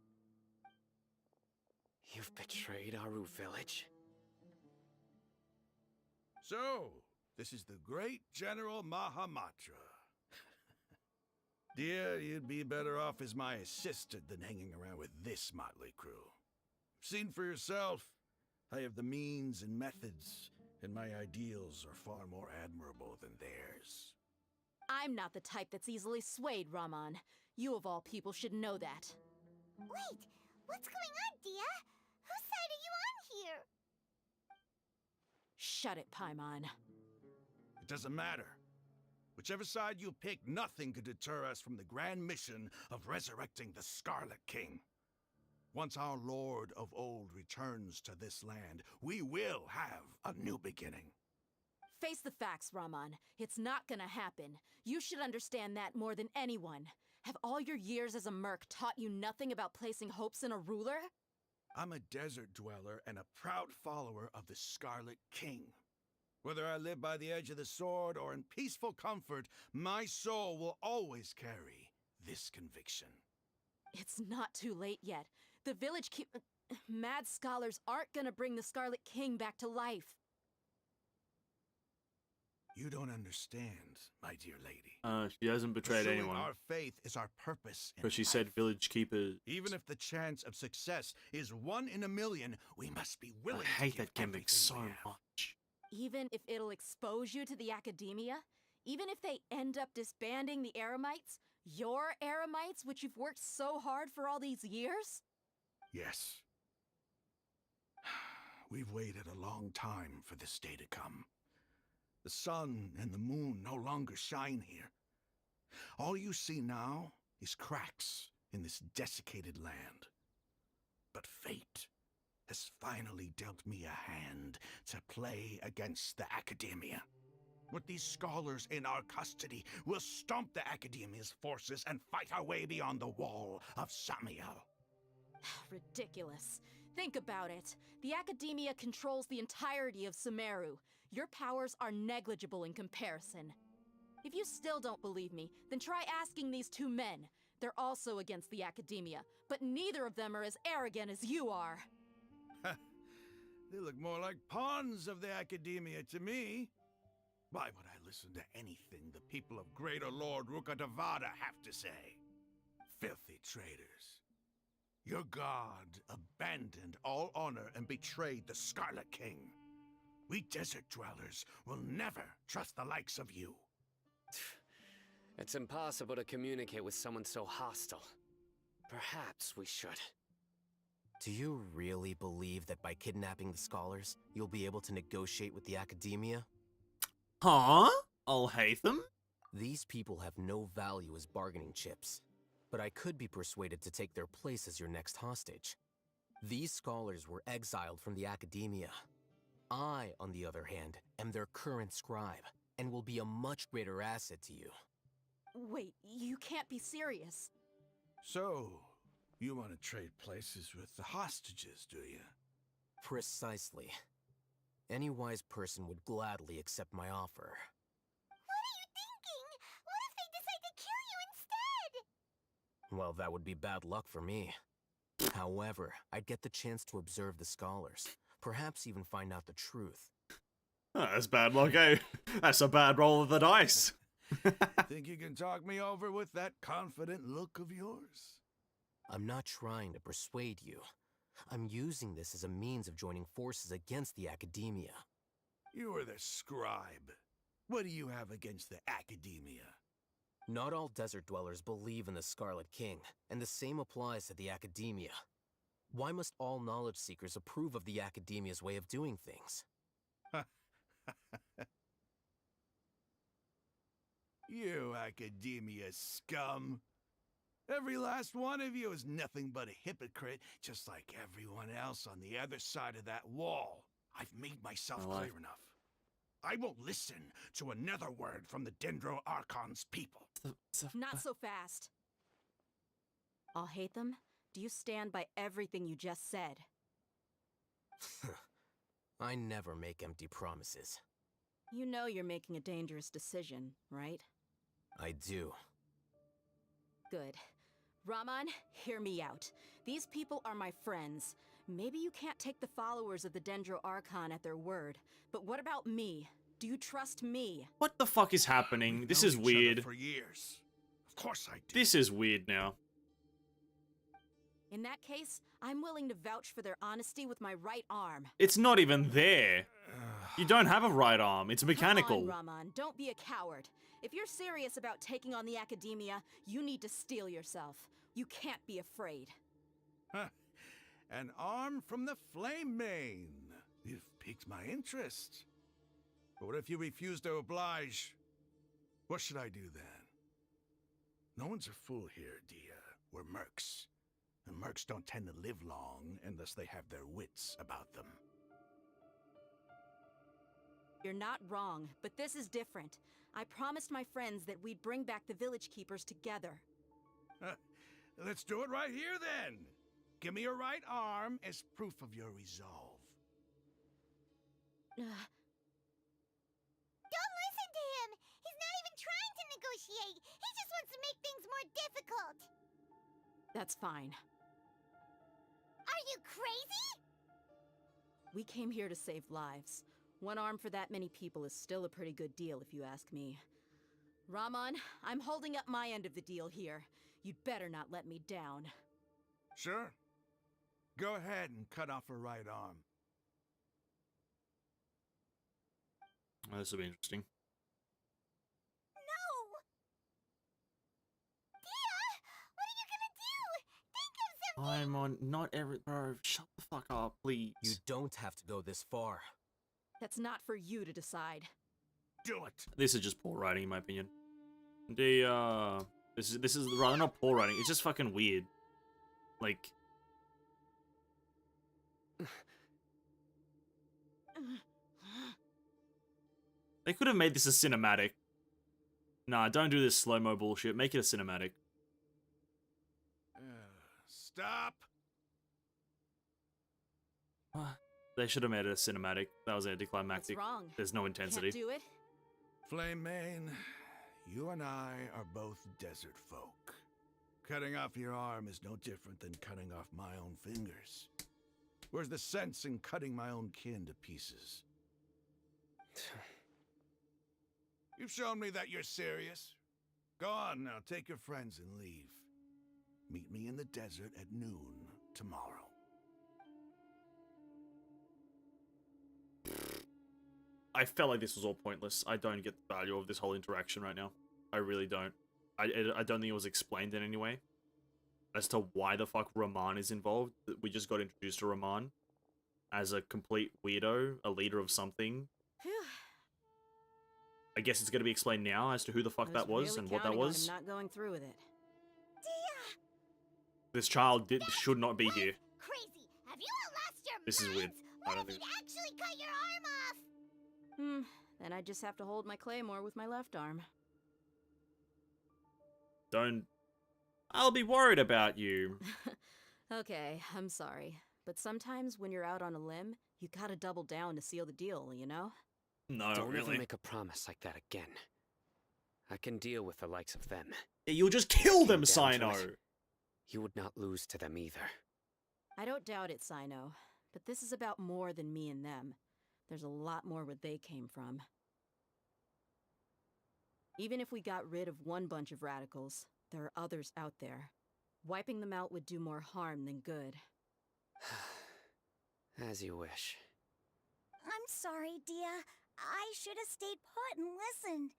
You've betrayed Aru village? So, this is the great General Mahamatra. Dear, you'd be better off as my assistant than hanging around with this motley crew. Seen for yourself, I have the means and methods, and my ideals are far more admirable than theirs. I'm not the type that's easily swayed, Raman. You of all people should know that. Wait, What's going on, Dia? Whose side are you on here? Shut it, Paimon. It doesn't matter. Whichever side you pick, nothing could deter us from the grand mission of resurrecting the Scarlet King. Once our Lord of Old returns to this land, we will have a new beginning. Face the facts, Raman. It's not gonna happen. You should understand that more than anyone. Have all your years as a merc taught you nothing about placing hopes in a ruler? I'm a desert dweller and a proud follower of the Scarlet King. Whether I live by the edge of the sword or in peaceful comfort, my soul will always carry this conviction. It's not too late yet. The village mad scholars aren't gonna bring the Scarlet King back to life. You don't understand, my dear lady. She hasn't betrayed Pursuing anyone. Our faith is our purpose. Because she said village keeper. Even if the chance of success is 1 in a million, we must be willing I hate to give that gimmick so everything we have. much. Even if it'll expose you to the academia? Even if they end up disbanding the Eremites? Your Eremites, which you've worked so hard for all these years? Yes. We've waited a long time for this day to come. The sun and the moon no longer shine here. All you see now is cracks in this desiccated land. But fate has finally dealt me a hand to play against the academia. With these scholars in our custody, we'll stomp the academia's forces and fight our way beyond the wall of Samiel. Ridiculous. Think about it. The academia controls the entirety of Sumeru. Your powers are negligible in comparison. If you still don't believe me, then try asking these 2 men. They're also against the academia, but neither of them are as arrogant as you are. They look more like pawns of the academia to me. Why would I listen to anything the people of Greater Lord Rukkhadevada have to say? Filthy traitors. Your god abandoned all honor and betrayed the Scarlet King. We desert dwellers will never trust the likes of you. It's impossible to communicate with someone so hostile. Perhaps we should. Do you really believe that by kidnapping the scholars, you'll be able to negotiate with the academia? Huh? I'll hate them? These people have no value as bargaining chips, but I could be persuaded to take their place as your next hostage. These scholars were exiled from the academia. I, on the other hand, am their current scribe, and will be a much greater asset to you. Wait, you can't be serious. So, you want to trade places with the hostages, do you? Precisely. Any wise person would gladly accept my offer. What are you thinking? What if they decide to kill you instead? Well, that would be bad luck for me. However, I'd get the chance to observe the scholars, perhaps even find out the truth. Oh, that's bad luck, eh? That's a bad roll of the dice. Think you can talk me over with that confident look of yours? I'm not trying to persuade you. I'm using this as a means of joining forces against the academia. You are the scribe. What do you have against the academia? Not all desert dwellers believe in the Scarlet King, and the same applies to the academia. Why must all knowledge seekers approve of the academia's way of doing things? You academia scum. Every last one of you is nothing but a hypocrite, just like everyone else on the other side of that wall. I've made myself clear enough. I won't listen to another word from the Dendro Archon's people. Not so fast. I'll hate them. Do you stand by everything you just said? I never make empty promises. You know you're making a dangerous decision, right? I do. Good. Raman, hear me out. These people are my friends. Maybe you can't take the followers of the Dendro Archon at their word, but what about me? Do you trust me? What the fuck is happening? We've This known is each other weird. for years. Of course I do. This is weird now. In that case, I'm willing to vouch for their honesty with my right arm. It's not even there. You don't have a right arm. It's mechanical. Come on, Raman, don't be a coward. If you're serious about taking on the academia, you need to steel yourself. You can't be afraid. An arm from the Flame Mane. You've piqued my interest. But what if you refuse to oblige? What should I do then? No one's a fool here, Dia. We're mercs. And mercs don't tend to live long unless they have their wits about them. You're not wrong, but this is different. I promised my friends that we'd bring back the village keepers together. Let's do it right here then. Give me your right arm as proof of your resolve. Don't listen to him! He's not even trying to negotiate! He just wants to make things more difficult! That's fine. Are you crazy? We came here to save lives. One arm for that many people is still a pretty good deal, if you ask me. Ramon, I'm holding up my end of the deal here. You'd better not let me down. Sure. Go ahead and cut off her right arm. Oh, this will be interesting. No! Dia! What are you gonna do? Think of something! I'm on not every bro. Shut the fuck up, please. You don't have to go this far. That's not for you to decide. Do it. This is just poor writing, in my opinion. This is rather not poor writing. It's just fucking weird. Like. They could have made this a cinematic. Nah, don't do this slow-mo bullshit. Make it a cinematic. Stop. They should have made it a cinematic. That was anticlimactic. What's wrong? There's no intensity. Can't do it? Flame Mane, you and I are both desert folk. Cutting off your arm is no different than cutting off my own fingers. Where's the sense in cutting my own kin to pieces? You've shown me that you're serious. Go on now, take your friends and leave. Meet me in the desert at noon tomorrow. I felt like this was all pointless. I don't get the value of this whole interaction right now. I really don't. I don't think it was explained in any way as to why the fuck Rahman is involved. We just got introduced to Rahman as a complete weirdo, a leader of something. I guess it's going to be explained now as to who the fuck that was really and what that was. I'm not going through with it. Dia! This child should not be here. Crazy! Have you all lost your This is minds? weird. I What don't if think. he'd actually cut your arm off? Then I just have to hold my claymore with my left arm. Don't. I'll be worried about you. Okay, I'm sorry. But sometimes when you're out on a limb, you gotta double down to seal the deal, you know? No, Don't really. ever make a promise like that again. I can deal with the likes of them. Yeah, you'll just kill them, Down to Cyno. it, you would not lose to them either. I don't doubt it, Cyno. But this is about more than me and them. There's a lot more where they came from. Even if we got rid of one bunch of radicals, there are others out there. Wiping them out would do more harm than good. As you wish. I'm sorry, Dia. I should have stayed put and listened.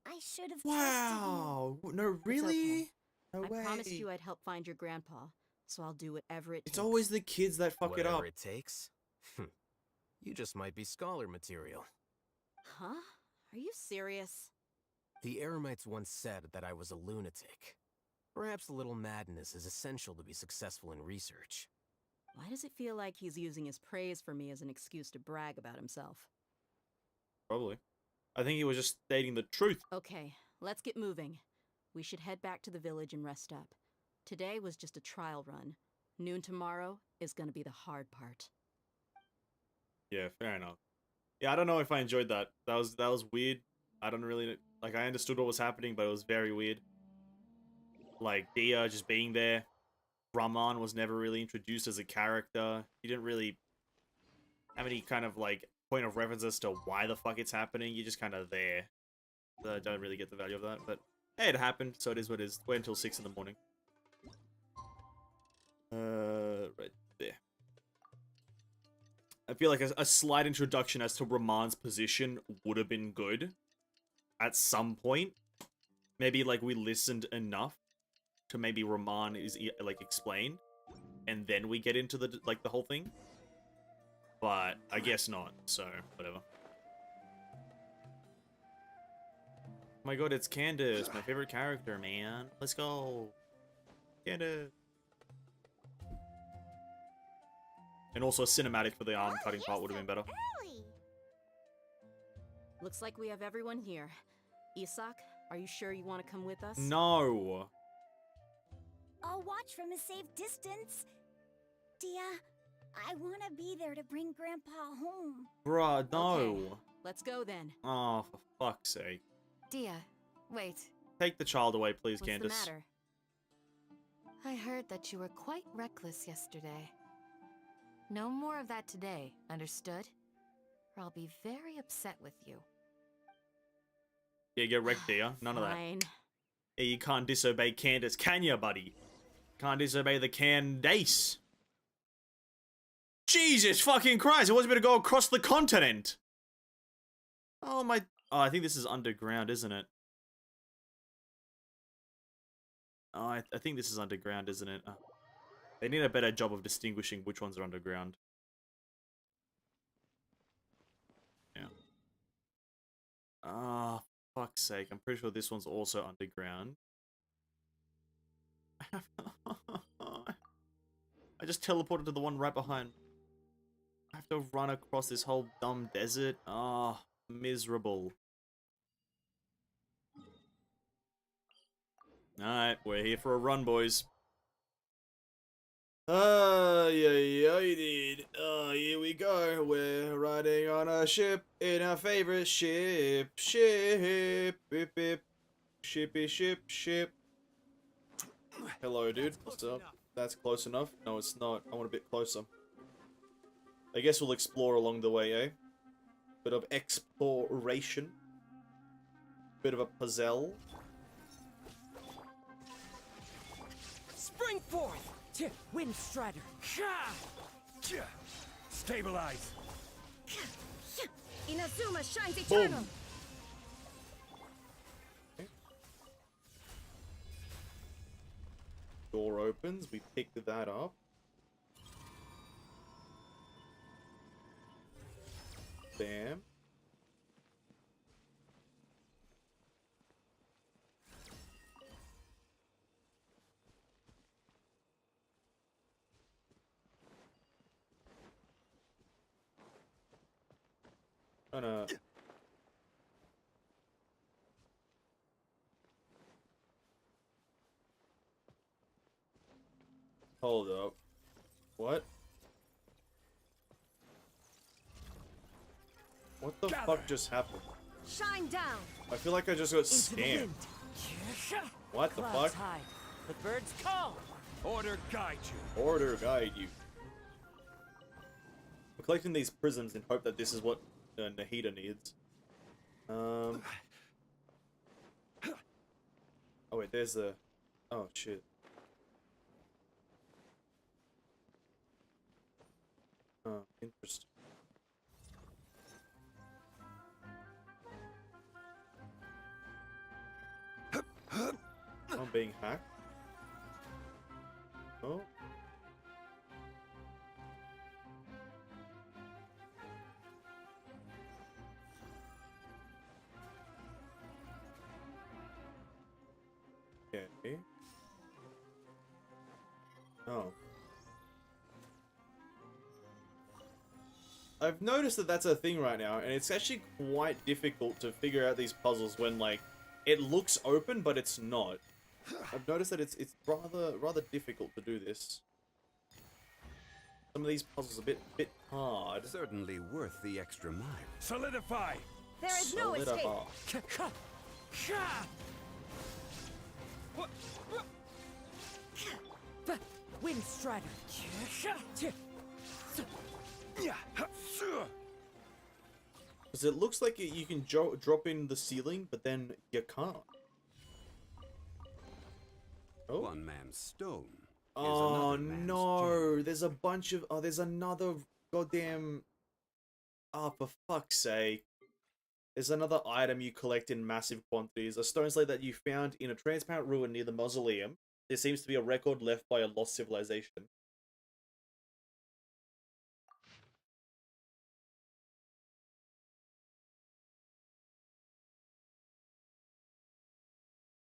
I should have Wow. No, It's really? okay. No I way. promised you I'd help find your grandpa, so I'll do whatever it takes. It's always the kids that fuck it up. Whatever it takes. You just might be scholar material. Huh? Are you serious? The Eremites once said that I was a lunatic. Perhaps a little madness is essential to be successful in research. Why does it feel like he's using his praise for me as an excuse to brag about himself? Probably. I think he was just stating the truth. Okay, let's get moving. We should head back to the village and rest up. Today was just a trial run. Noon tomorrow is gonna be the hard part. Yeah, fair enough. Yeah, I don't know if I enjoyed that. That was weird. I don't really like. I understood what was happening, but it was very weird. Like Dia just being there. Rahman was never really introduced as a character. He didn't really have any kind of like point of reference as to why the fuck it's happening. You're just kind of there. So I don't really get the value of that. But hey, it happened, so it is what it is. Wait until 6 in the morning. Right there. I feel like a slight introduction as to Rahman's position would have been good at some point. Maybe like we listened enough to maybe Rahman is like explained. and then we get into the like the whole thing. But I guess not. So whatever. Oh my god, it's Candace, my favorite character, man. Let's go, Candace. And also a cinematic for the arm cutting part would have been better. Looks like we have everyone here. Isak, are you sure you want to come with us? No. I'll watch from a safe distance. Dia, I want to be there to bring Grandpa home. Bruh, no. Okay, let's go then. Oh, for fuck's sake. Dia, wait. Take the child away, please, What's Candace. the matter? I heard that you were quite reckless yesterday. No more of that today, understood? Or I'll be very upset with you. Yeah, get wrecked, dear. None of that. Fine. Yeah, you can't disobey Candace, can ya, buddy? Can't disobey the Candace. Jesus fucking Christ, it wasn't going to go across the continent. Oh my... Oh, I think this is underground, isn't it? Oh, I think this is underground, isn't it? Oh. They need a better job of distinguishing which ones are underground. Yeah. Ah, fuck's sake. I'm pretty sure this one's also underground. I just teleported to the one right behind. I have to run across this whole dumb desert. Ah, miserable. Alright, we're here for a run, boys. Yeah, dude. Here we go. We're riding on a ship in our favorite ship. Ship. Bip, bip. Shippy ship, ship. Hello, dude. What's up? That's close enough. No, it's not. I want a bit closer. I guess we'll explore along the way, eh? Bit of exploration. Bit of a puzzle. Spring forth! Wind Strider! Stabilize! Inazuma shines Boom. eternal! Door opens. We pick that up. Bam. Gonna... Hold up. What? What the fuck just happened? Shine down! I feel like I just got scammed. What the Clouds fuck? high. The birds call! Order guide you. Order guide you. We're collecting these prisms in hope that this is what Nahida needs. Oh wait, there's the... Oh shit. Oh, interesting. I'm being hacked. Oh. Okay. Oh. I've noticed that that's a thing right now, and it's actually quite difficult to figure out these puzzles when, like, it looks open, but it's not. I've noticed that it's rather difficult to do this. Some of these puzzles are a bit hard. Certainly worth the extra mile. Solidify! There is no escape! Wind Strider! Because it looks like you can drop in the ceiling, but then you can't. Oh. One man's stone. Oh no! There's a bunch of... Oh, there's another goddamn... Oh, for fuck's sake. There's another item you collect in massive quantities. A stone slate that you found in a transparent ruin near the mausoleum. There seems to be a record left by a lost civilization.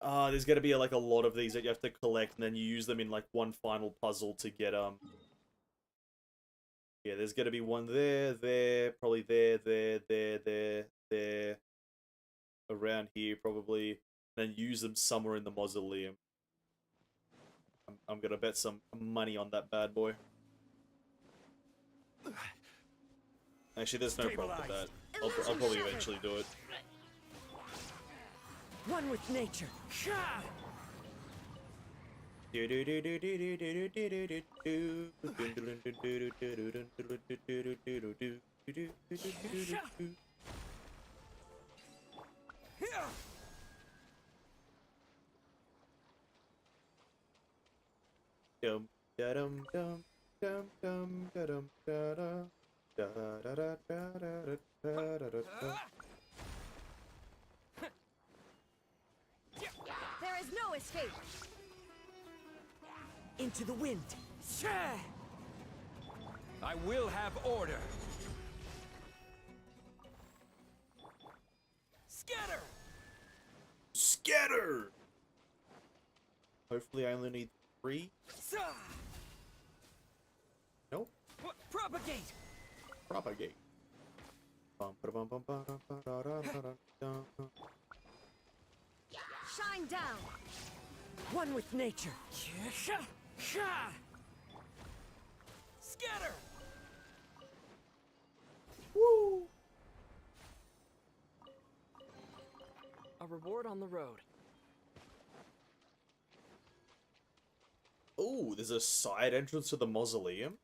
there's gonna be like a lot of these that you have to collect, and then you use them in like one final puzzle to get Yeah, there's gonna be one there, probably there, around here probably, then use them somewhere in the mausoleum. I'm gonna bet some money on that bad boy. Actually, there's no problem with that. I'll probably eventually do it. One with nature. Dum da dum dum dum dum da dum da da da da da da da da da. There is no escape. Into the wind. I will have order. Scatter. Scatter. Hopefully, I only need 3. Nope. Propagate. Propagate. Shine down. One with nature. Scatter. Woo! A reward on the road. Oh, there's a side entrance to the mausoleum.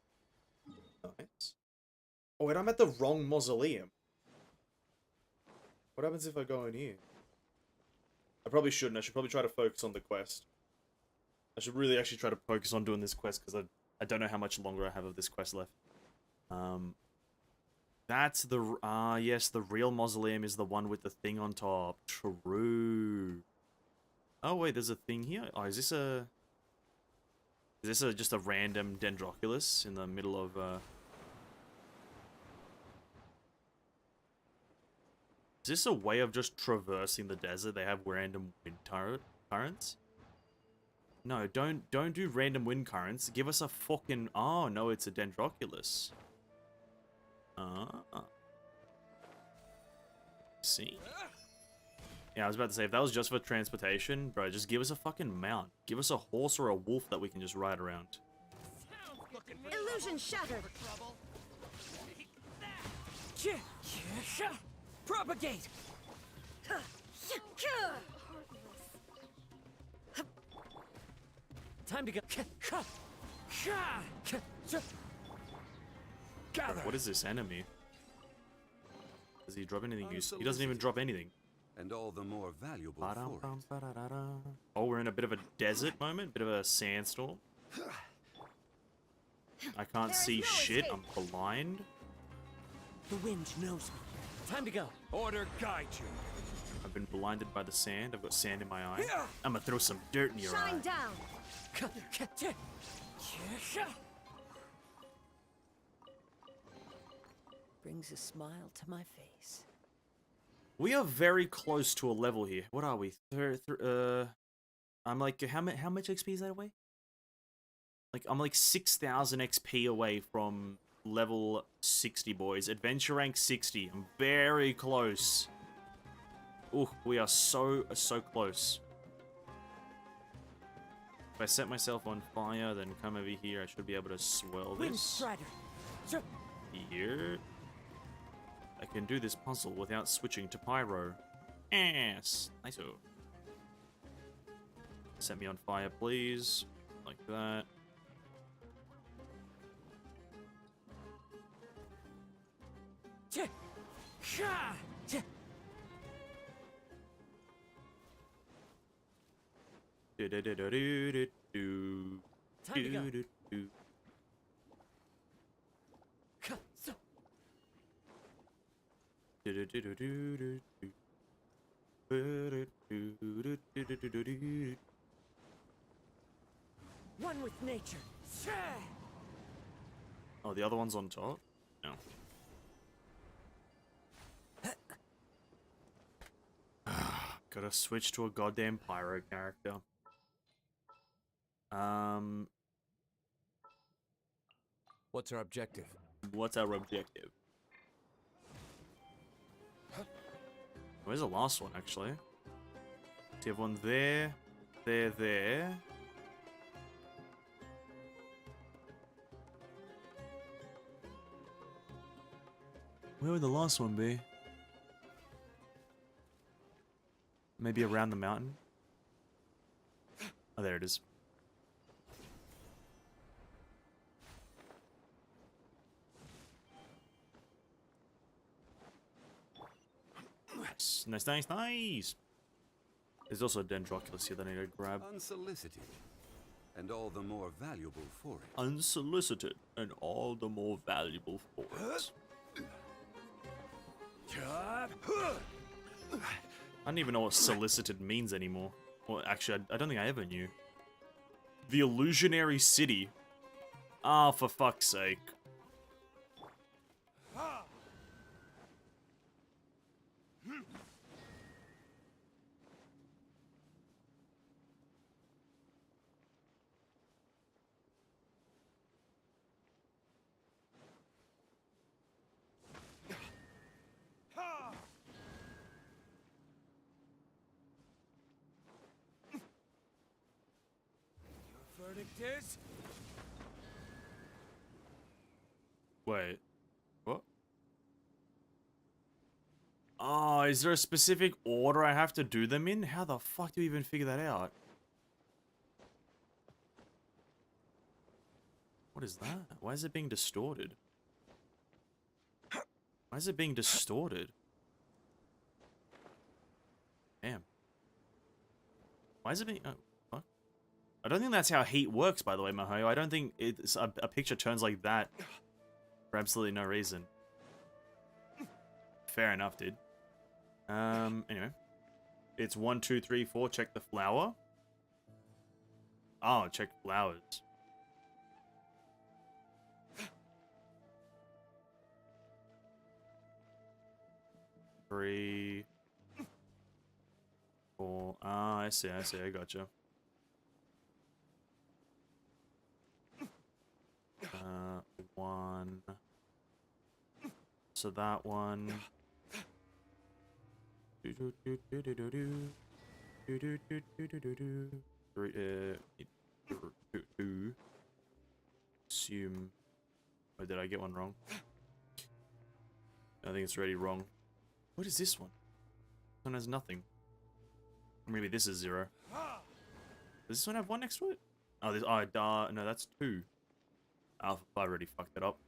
Nice. Oh, wait, I'm at the wrong mausoleum. What happens if I go in here? I probably shouldn't. I should probably try to focus on the quest. I should really actually try to focus on doing this quest because I don't know how much longer I have of this quest left. That's the... yes, the real mausoleum is the one with the thing on top. True. Oh, wait, there's a thing here? Oh, is this a... Is this just a random Dendroculus in the middle of... Is this a way of just traversing the desert? They have random wind currents? No, don't do random wind currents. Give us a fucking... Oh, no, it's a Dendroculus. See? Yeah, I was about to say, if that was just for transportation, bro, just give us a fucking mount. Give us a horse or a wolf that we can just ride around. Illusion shattered. Propagate. Time to go. What is this enemy? Does he drop anything useful? He doesn't even drop anything. And all the more valuable for it. Oh, we're in a bit of a desert moment, bit of a sandstorm. I can't see shit. I'm blind. The wind knows me. Time to go. Order guide you. I've been blinded by the sand. I've got sand in my eye. I'm gonna throw some dirt in your eye. Shine down. Brings a smile to my face. We are very close to a level here. What are we? I'm like, how much XP is that away? Like, I'm like 6,000 XP away from level 60, boys. Adventure rank 60. I'm very close. Ooh, we are so close. If I set myself on fire, then come over here, I should be able to swirl this. Here. I can do this puzzle without switching to pyro. Yes, nice. Set me on fire, please. Like that. Time to go. One with nature. Oh, the other one's on top? No. Gotta switch to a goddamn pyro character. What's our objective? What's our objective? Where's the last one, actually? So you have one there, there. Where would the last one be? Maybe around the mountain? Oh, there it is. Nice. There's also a Dendroculus here that I need to grab. Unsolicited, and all the more valuable for it. Unsolicited, and all the more valuable for it. I don't even know what solicited means anymore. Well, actually, I don't think I ever knew. The Illusionary City. Ah, for fuck's sake. Verdict is? Wait. What? Oh, is there a specific order I have to do them in? How the fuck do you even figure that out? What is that? Why is it being distorted? Why is it being distorted? Damn. Why is it being... Oh, fuck. I don't think that's how heat works, by the way, Mahoyo. I don't think it's a picture turns like that for absolutely no reason. Fair enough, dude. Anyway. It's 1, 2, 3, 4. Check the flower. Oh, check flowers. Three, 4. Ah, I see, I gotcha. One. So that one. Two. Assume. Oh, did I get one wrong? I think it's already wrong. What is this one? This one has nothing. Maybe this is 0. Does this one have 1 next to it? Oh, this. Oh, no, that's 2. I already fucked it up.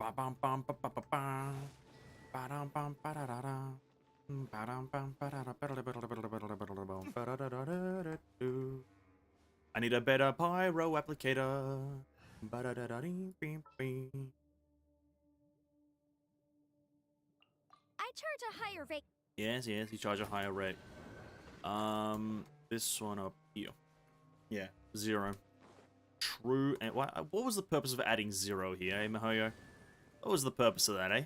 I need a better pyro applicator. I charge a higher rate. Yes, you charge a higher rate. This one up here. Yeah, 0. True. And what was the purpose of adding 0 here, eh, Mihoyo? What was the purpose of that, eh?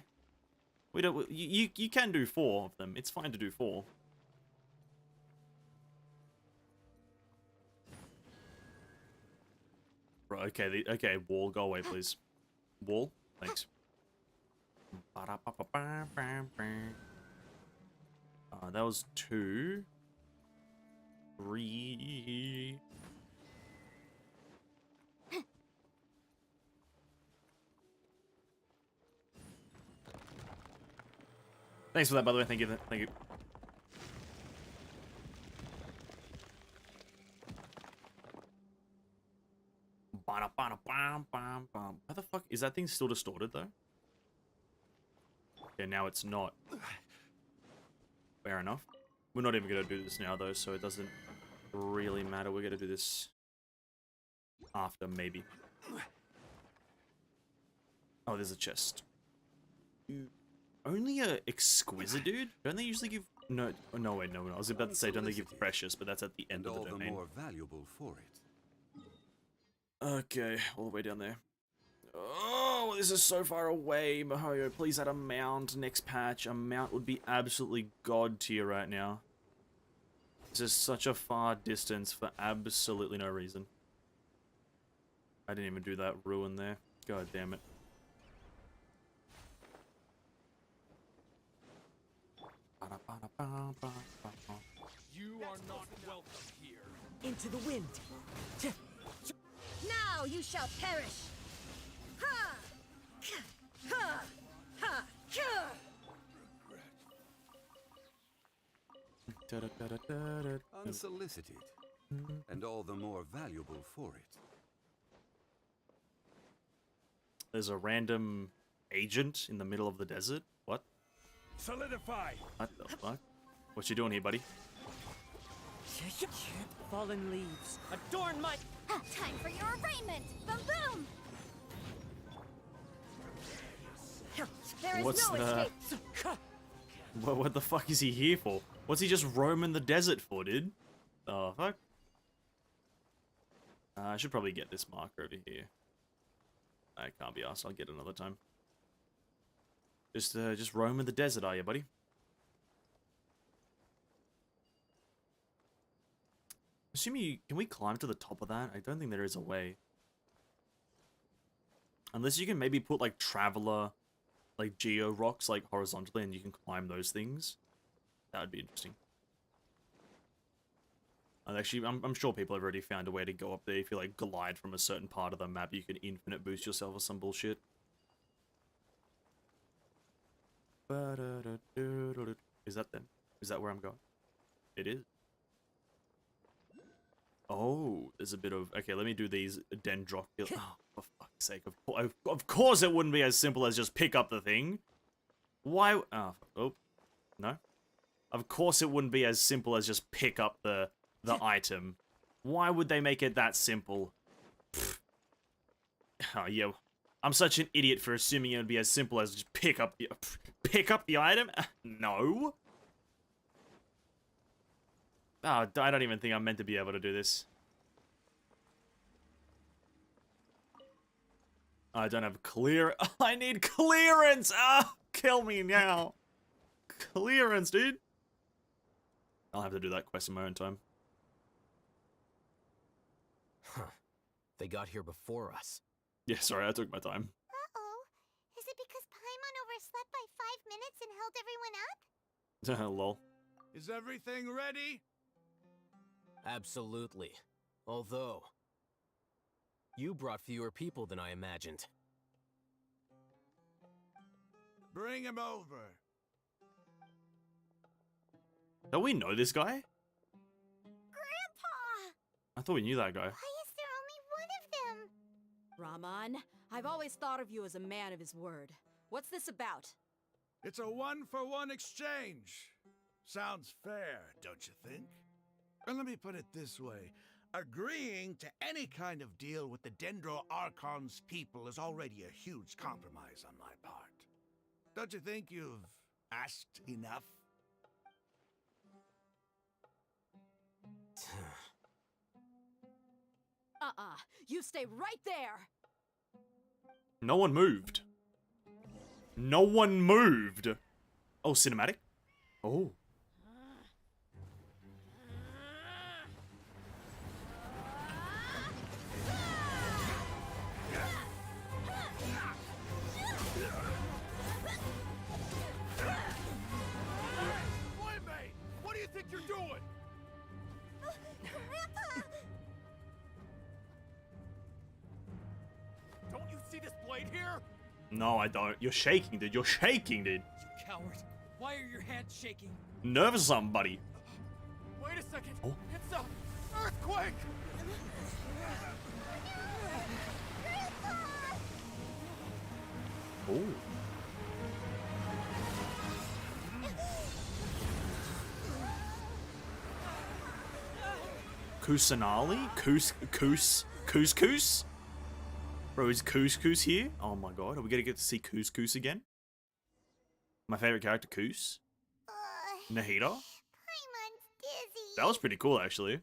We don't. You can do 4 of them. It's fine to do 4. Right. Okay. Okay. Wall, go away, please. Wall. Thanks. That was 2. 3. Thanks for that, by the way. Thank you. Thank you. How the fuck is that thing still distorted though? Okay, now it's not. Fair enough. We're not even gonna do this now though, so it doesn't really matter. We're gonna do this after, maybe. Oh, there's a chest. Only a exquisite, dude? Don't they usually give... No, no, wait, no. I was about to say, don't they give precious, but that's at the end of the domain. All the more valuable for it. Okay, all the way down there. Oh, this is so far away, Mihoyo. Please add a mount next patch. A mount would be absolutely god tier right now. This is such a far distance for absolutely no reason. I didn't even do that ruin there. God damn it. You are not welcome here. Into the wind. Now you shall perish. Ha! Ha! Ha! Unsolicited, and all the more valuable for it. There's a random agent in the middle of the desert. What? Solidify. What the fuck? What you doing here, buddy? Fallen leaves adorn my. Time for your arraignment. Boom boom. There is What's no the... escape. What the fuck is he here for? What's he just roaming the desert for, dude? Oh, fuck. I should probably get this marker over here. I can't be asked. I'll get it another time. Just roaming the desert, are you, buddy? Assuming you... Can we climb to the top of that? I don't think there is a way. Unless you can maybe put, like, Traveler... like geo rocks like horizontally and you can climb those things. That would be interesting. And actually, I'm sure people have already found a way to go up there. If you like glide from a certain part of the map, you can infinite boost yourself or some bullshit. Is that them? Is that where I'm going? It is. Oh, there's a bit of... Okay, let me do these dendroc... Oh, for fuck's sake. Of course it wouldn't be as simple as just pick up the thing. Why... Oh, no. Of course it wouldn't be as simple as just pick up the item. Why would they make it that simple? Pfft. Oh, yeah. I'm such an idiot for assuming it would be as simple as just pick up the item? No. Oh, I don't even think I'm meant to be able to do this. I don't have clear... I need clearance! Ah, kill me now. Clearance, dude. I'll have to do that quest in my own time. Huh. They got here before us. Yeah, sorry, I took my time. Uh-oh. Is it because Paimon overslept by 5 minutes and held everyone up? Lol. Is everything ready? Absolutely. Although, you brought fewer people than I imagined. Bring him over. Don't we know this guy? Grandpa! I thought we knew that guy. Why is there only one of them? Raman, I've always thought of you as a man of his word. What's this about? It's a one-for-one exchange. Sounds fair, don't you think? And let me put it this way. Agreeing to any kind of deal with the Dendro Archon's people is already a huge compromise on my part. Don't you think you've asked enough? You stay right there! No one moved. No one moved. Oh, cinematic? Oh. Playmate! What do you think you're doing? Grandpa! Don't you see this blade here? No, I don't. You're shaking, dude. You're shaking, dude. You coward. Why are your hands shaking? Nervous or something, buddy. Wait a second. Oh. It's a earthquake! Oh. Kusanali? Couscous? Bro, is Couscous here? Oh my god, are we gonna get to see Couscous again? My favorite character, Kous? Nahida? Paimon's dizzy. That was pretty cool, actually.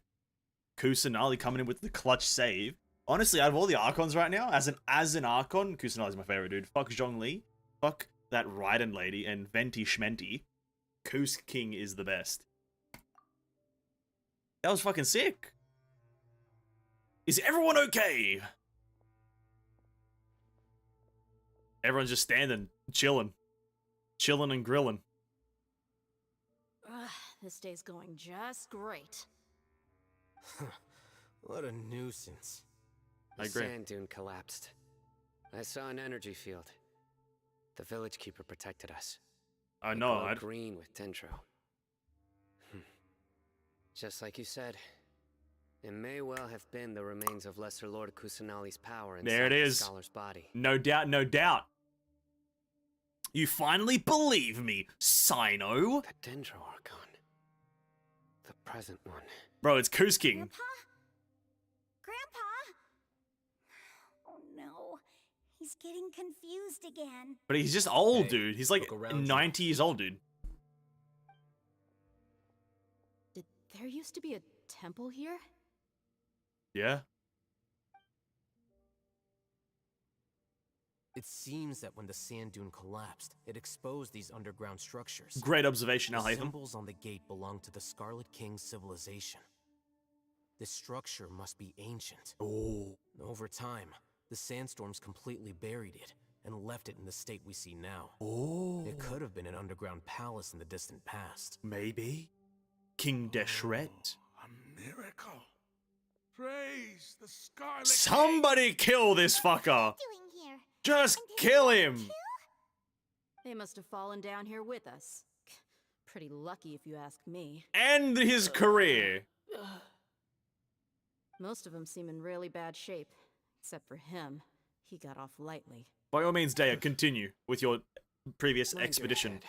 Kusanali coming in with the clutch save. Honestly, out of all the Archons right now, as an Archon, Kusanali's my favorite dude. Fuck Zhongli. Fuck that Raiden lady and Venti Schmenti. Kus King is the best. That was fucking sick. Is everyone okay? Everyone's just standing, chilling. Chilling and grilling. Ugh, this day's going just great. What a nuisance. I The agree. sand dune collapsed. I saw an energy field. The village keeper protected us. I It know. glowed green with dendro. Just like you said, it may well have been the remains of Lesser Lord Kusanali's power inside There it the is. scholar's body. No doubt, no doubt. You finally believe me, Cyno. The Dendro Archon. The present one. Bro, it's Kus King. Grandpa? Oh no. He's getting confused again. But he's just old, Hey, dude. He's like look around you. 90 years old, dude. Did there used to be a temple here? Yeah. It seems that when the sand dune collapsed, it exposed these underground structures. Great observation, The Al Haytham. symbols on the gate belong to the Scarlet King's civilization. This structure must be ancient. Oh. Over time, the sandstorms completely buried it and left it in the state we see now. Oh. It could have been an underground palace in the distant past. Maybe. King Deshret. A miracle. Praise the Scarlet Somebody kill this fucker. Doing here? Just kill him. They must have fallen down here with us. Pretty lucky if you ask me. End his career. Most of them seem in really bad shape. Except for him. He got off lightly. By all means, Daya, continue with your previous expedition.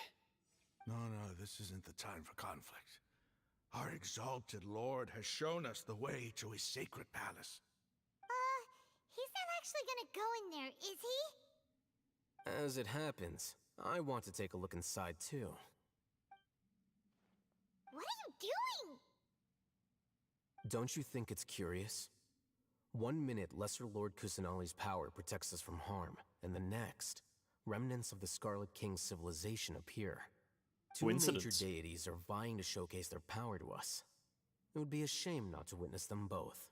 No, this isn't the time for conflict. Our exalted lord has shown us the way to his sacred palace. He's not actually gonna go in there, is he? As it happens, I want to take a look inside too. What are you doing? Don't you think it's curious? 1 minute, Lesser Lord Kusanali's power protects us from harm, and the next, remnants of the Scarlet King's civilization appear. Two major Coincidence. deities are vying to showcase their power to us. It would be a shame not to witness them both.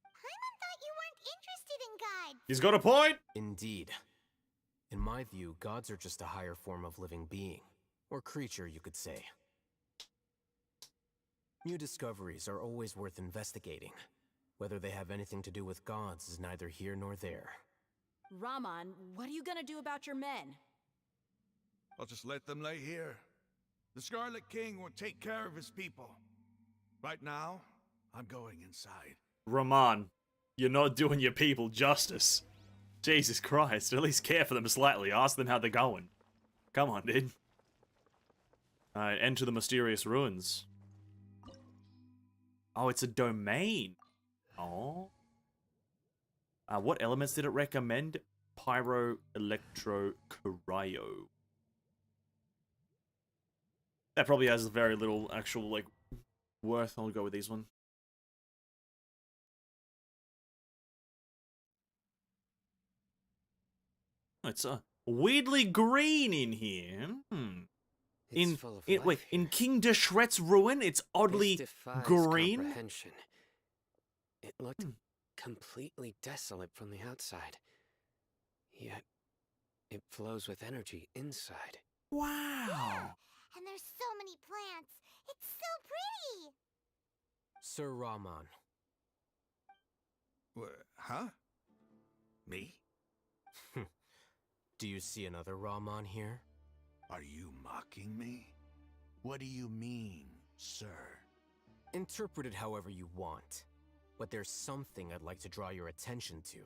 Paimon thought you weren't interested in guides. He's got a point. Indeed. In my view, gods are just a higher form of living being, or creature, you could say. New discoveries are always worth investigating. Whether they have anything to do with gods is neither here nor there. Raman, what are you gonna do about your men? I'll just let them lay here. The Scarlet King will take care of his people. Right now, I'm going inside. Raman, you're not doing your people justice. Jesus Christ, at least care for them slightly. Ask them how they're going. Come on, dude. Alright, enter the mysterious ruins. Oh, it's a domain. Oh. What elements did it recommend? Pyro, Electro, Cryo. That probably has very little actual, like, worth. I'll go with these one. It's weirdly green in here. It's full of Wait, life in here. King Deshret's ruin, it's oddly This defies green. comprehension. It looked completely desolate from the outside. Yet, it flows with energy inside. Wow. And there's so many plants. It's so pretty. Sir Raman. Huh? Me? Do you see another Raman here? Are you mocking me? What do you mean, sir? Interpret it however you want, but there's something I'd like to draw your attention to.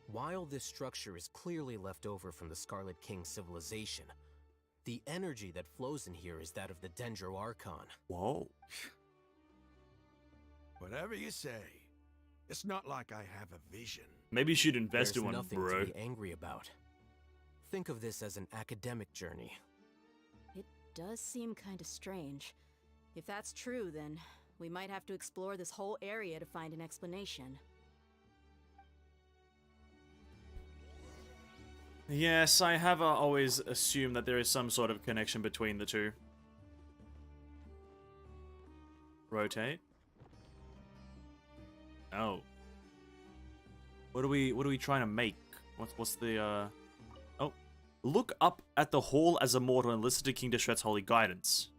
While this structure is clearly left over from the Scarlet King civilization, the energy that flows in here is that of the Dendro Archon. Whoa. Whatever you say. It's not like I have a vision. Maybe you should invest There's in one, nothing bro. to be angry about. Think of this as an academic journey. It does seem kinda strange. If that's true, then we might have to explore this whole area to find an explanation. Yes, I have always assumed that there is some sort of connection between the two. Rotate. Oh. What are we trying to make? What's the Oh. Look up at the hall as a mortal and listen to King Deshret's holy guidance.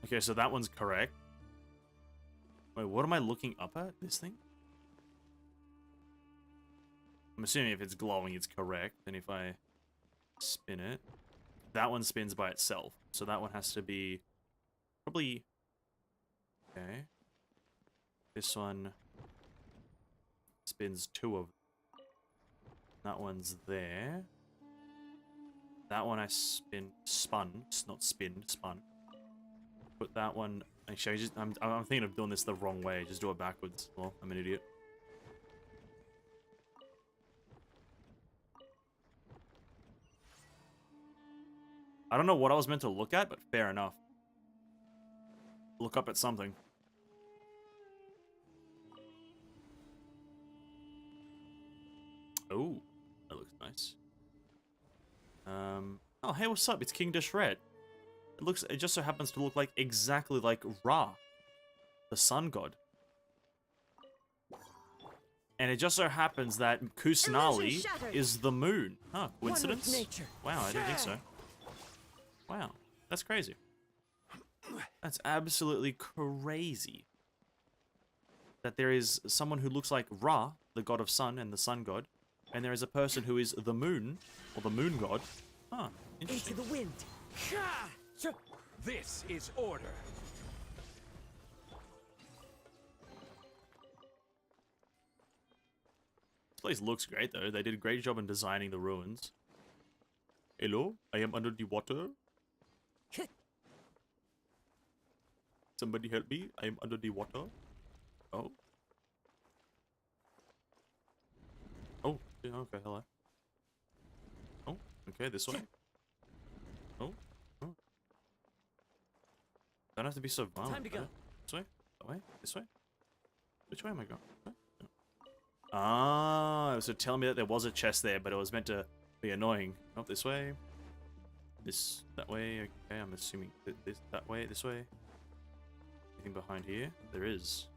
Okay, so that one's correct. Wait, what am I looking up at? This thing? I'm assuming if it's glowing, it's correct. And if I spin it, that one spins by itself. So that one has to be probably... Okay. This one spins 2 of them. That one's there. That one I spun. It's not spin, spun. Put that one... Actually, I'm thinking of doing this the wrong way. Just do it backwards. Well, I'm an idiot. I don't know what I was meant to look at, but fair enough. Look up at something. Oh, that looks nice. Oh, hey, what's up? It's King Deshret. It just so happens to look like exactly like Ra, the sun god. And it just so happens that Kusanali is the moon. Huh, coincidence? Wow, I didn't think so. Wow, that's crazy. That's absolutely crazy. That there is someone who looks like Ra, the god of sun and the sun god, and there is a person who is the moon, or the moon god. Huh, interesting. Into the wind. This is order. This place looks great though. They did a great job in designing the ruins. Hello, I am under the water. Somebody help me, I am under the water. Oh. Oh, yeah, okay, hello. Oh, okay, this way. Oh, oh. Don't have to be so violent. Time to go. This way? That way? This way? Which way am I going? No. Ah, so telling me that there was a chest there, but it was meant to be annoying. Not this way. This, that way. Okay, I'm assuming this, that way, this way. Anything behind here? There is.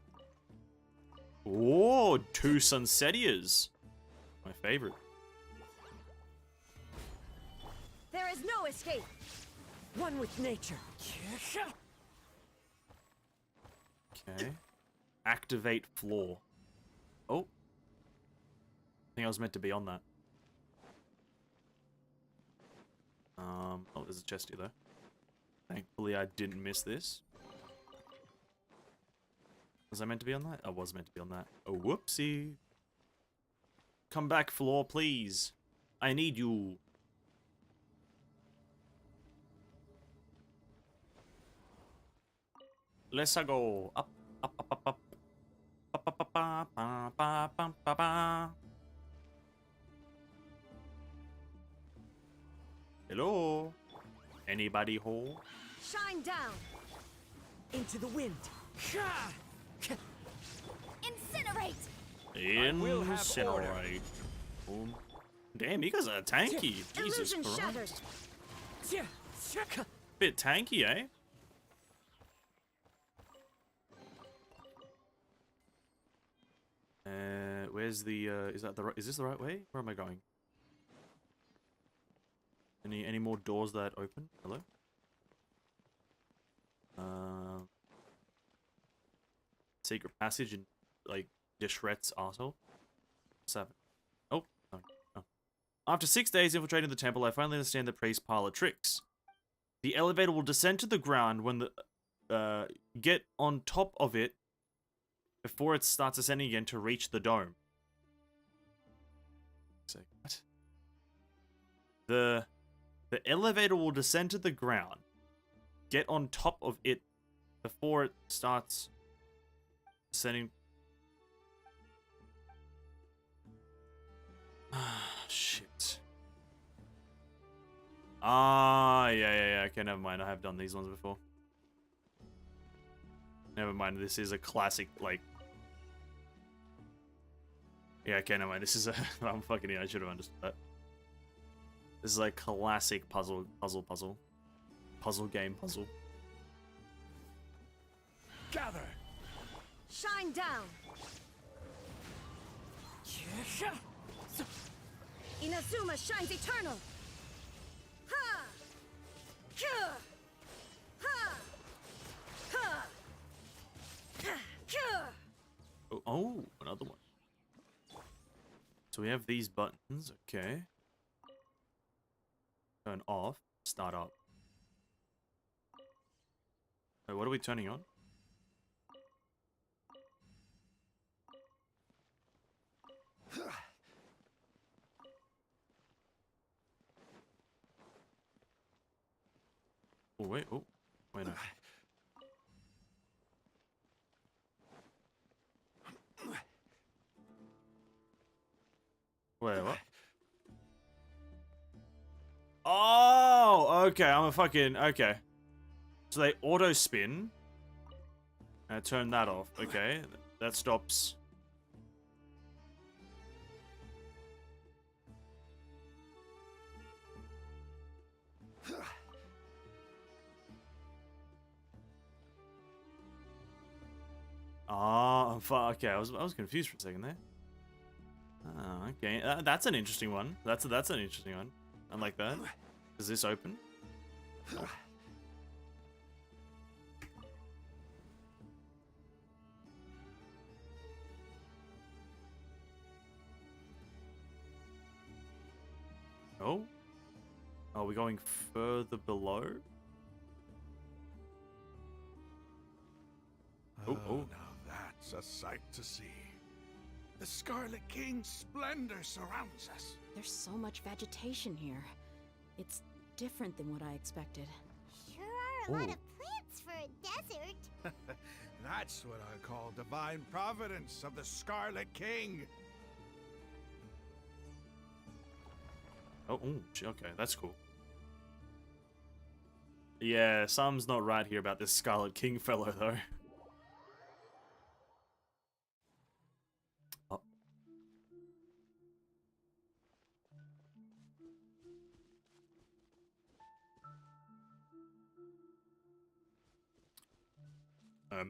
Oh, 2 Sunsetias. My favorite. There is no escape. One with nature. Okay. Activate floor. Oh. I think I was meant to be on that. Oh, there's a chest here though. Thankfully I didn't miss this. Was I meant to be on that? I was meant to be on that. Oh, whoopsie. Come back, floor, please. I need you. Let's go. Up, up, up, up, up. Up, up, up, up, up, up, up, up, up. Hello? Anybody home? Shine down. Into the wind. Incinerate! Incinerate. Boom. Damn, you guys are tanky. Jesus Illusion Christ. shattered. Bit tanky, eh? Where's the, is this the right way? Where am I going? Any more doors that open? Hello? Secret passage and, like, Deshret's arsehole? What's happening? Oh, no. Oh. After 6 days infiltrating the temple, I finally understand the priest's parlor tricks. The elevator will descend to the ground when the, get on top of it before it starts ascending again to reach the dome. So, what? The elevator will descend to the ground, get on top of it before it starts ascending. Ah, shit. Ah, yeah. Okay, never mind. I have done these ones before. Never mind. This is a classic, like... Yeah, okay, never mind. This is a... I'm fucking I should have understood that. This is like classic puzzle game puzzle. Gather! Shine down! Inazuma shines eternal! Ha! Kya! Ha! Ha! Kya! Oh, another one. So we have these buttons, okay. Turn off, start up. Wait, what are we turning on? Oh, wait, no. Wait, what? Oh, okay, I'm a fucking, okay. So they auto spin. And I turn that off, okay. That stops. Oh, okay. I was confused for a second there. Oh, okay. That's an interesting one. That's an interesting one. I like that. Is this open? No. Oh? Are we going further below? Oh. Now that's a sight to see. The Scarlet King's splendor surrounds us. There's so much vegetation here. It's different than what I expected. Sure are a lot of plants for a desert. That's what I call divine providence of the Scarlet King. Oh, okay, that's cool. Yeah, something's not right here about this Scarlet King fellow, though. Oh.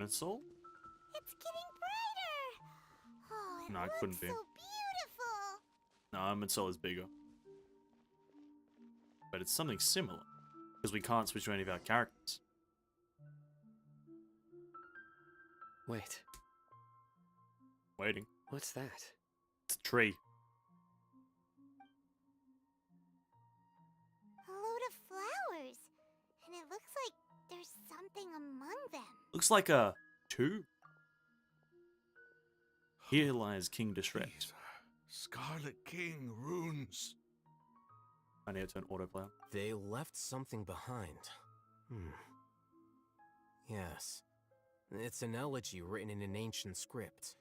Soul? It's getting brighter. Oh, it No, it looks couldn't be. so beautiful. No, Soul is bigger. But it's something similar. Because we can't switch to any of our characters. Wait. Waiting. What's that? It's a tree. A load of flowers. And it looks like there's something among them. Looks like a tube. Here lies King Disrupt. Scarlet King runes. I need to turn autoplay. They left something behind. Yes. It's an elegy written in an ancient script.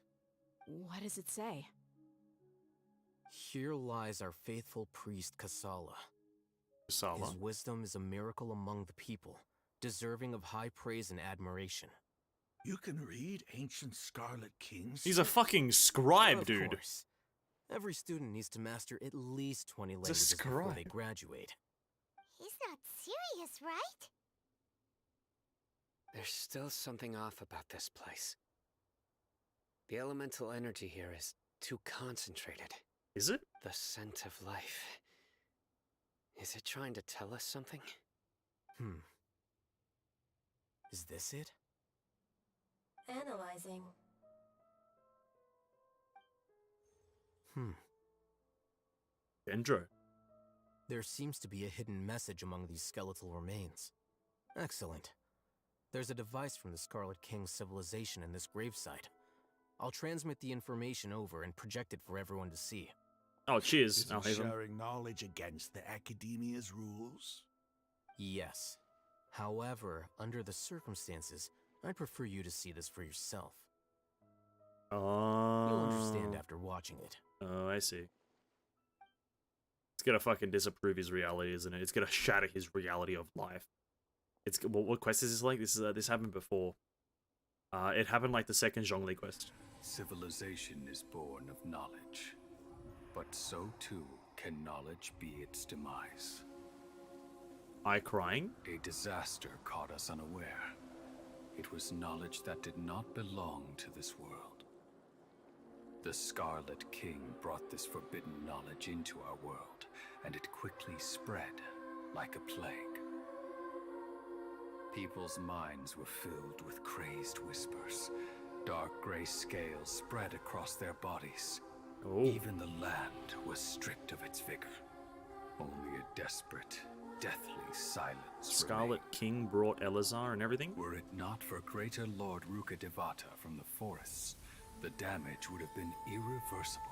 What does it say? Here lies our faithful priest Kasala. Kasala? His wisdom is a miracle among the people, deserving of high praise and admiration. You can read ancient Scarlet Kings? He's a fucking scribe, dude. Of course. Every student needs to master at least 20 languages before they graduate. He's not serious, right? There's still something off about this place. The elemental energy here is too concentrated. Is it? The scent of life. Is it trying to tell us something? Is this it? Analyzing. Dendro. There seems to be a hidden message among these skeletal remains. Excellent. There's a device from the Scarlet King's civilization in this gravesite. I'll transmit the information over and project it for everyone to see. Oh, cheers. Is he sharing knowledge against the Academia's rules? Yes. However, under the circumstances, I'd prefer you to see this for yourself. Oh. You'll understand after watching it. Oh, I see. It's gonna fucking disapprove his reality, isn't it? It's gonna shatter his reality of life. It's what quest is this like? This happened before. It happened like the second Zhongli quest. Civilization is born of knowledge, but so too can knowledge be its demise. Eye crying? A disaster caught us unaware. It was knowledge that did not belong to this world. The Scarlet King brought this forbidden knowledge into our world, and it quickly spread like a plague. People's minds were filled with crazed whispers. Dark gray scales spread across their bodies. Oh. Even the land was stripped of its vigor. Only a desperate, deathly silence Scarlet King brought Elazar and everything? Were it not for greater Lord Rukkhadevata from the forests, the damage would have been irreversible.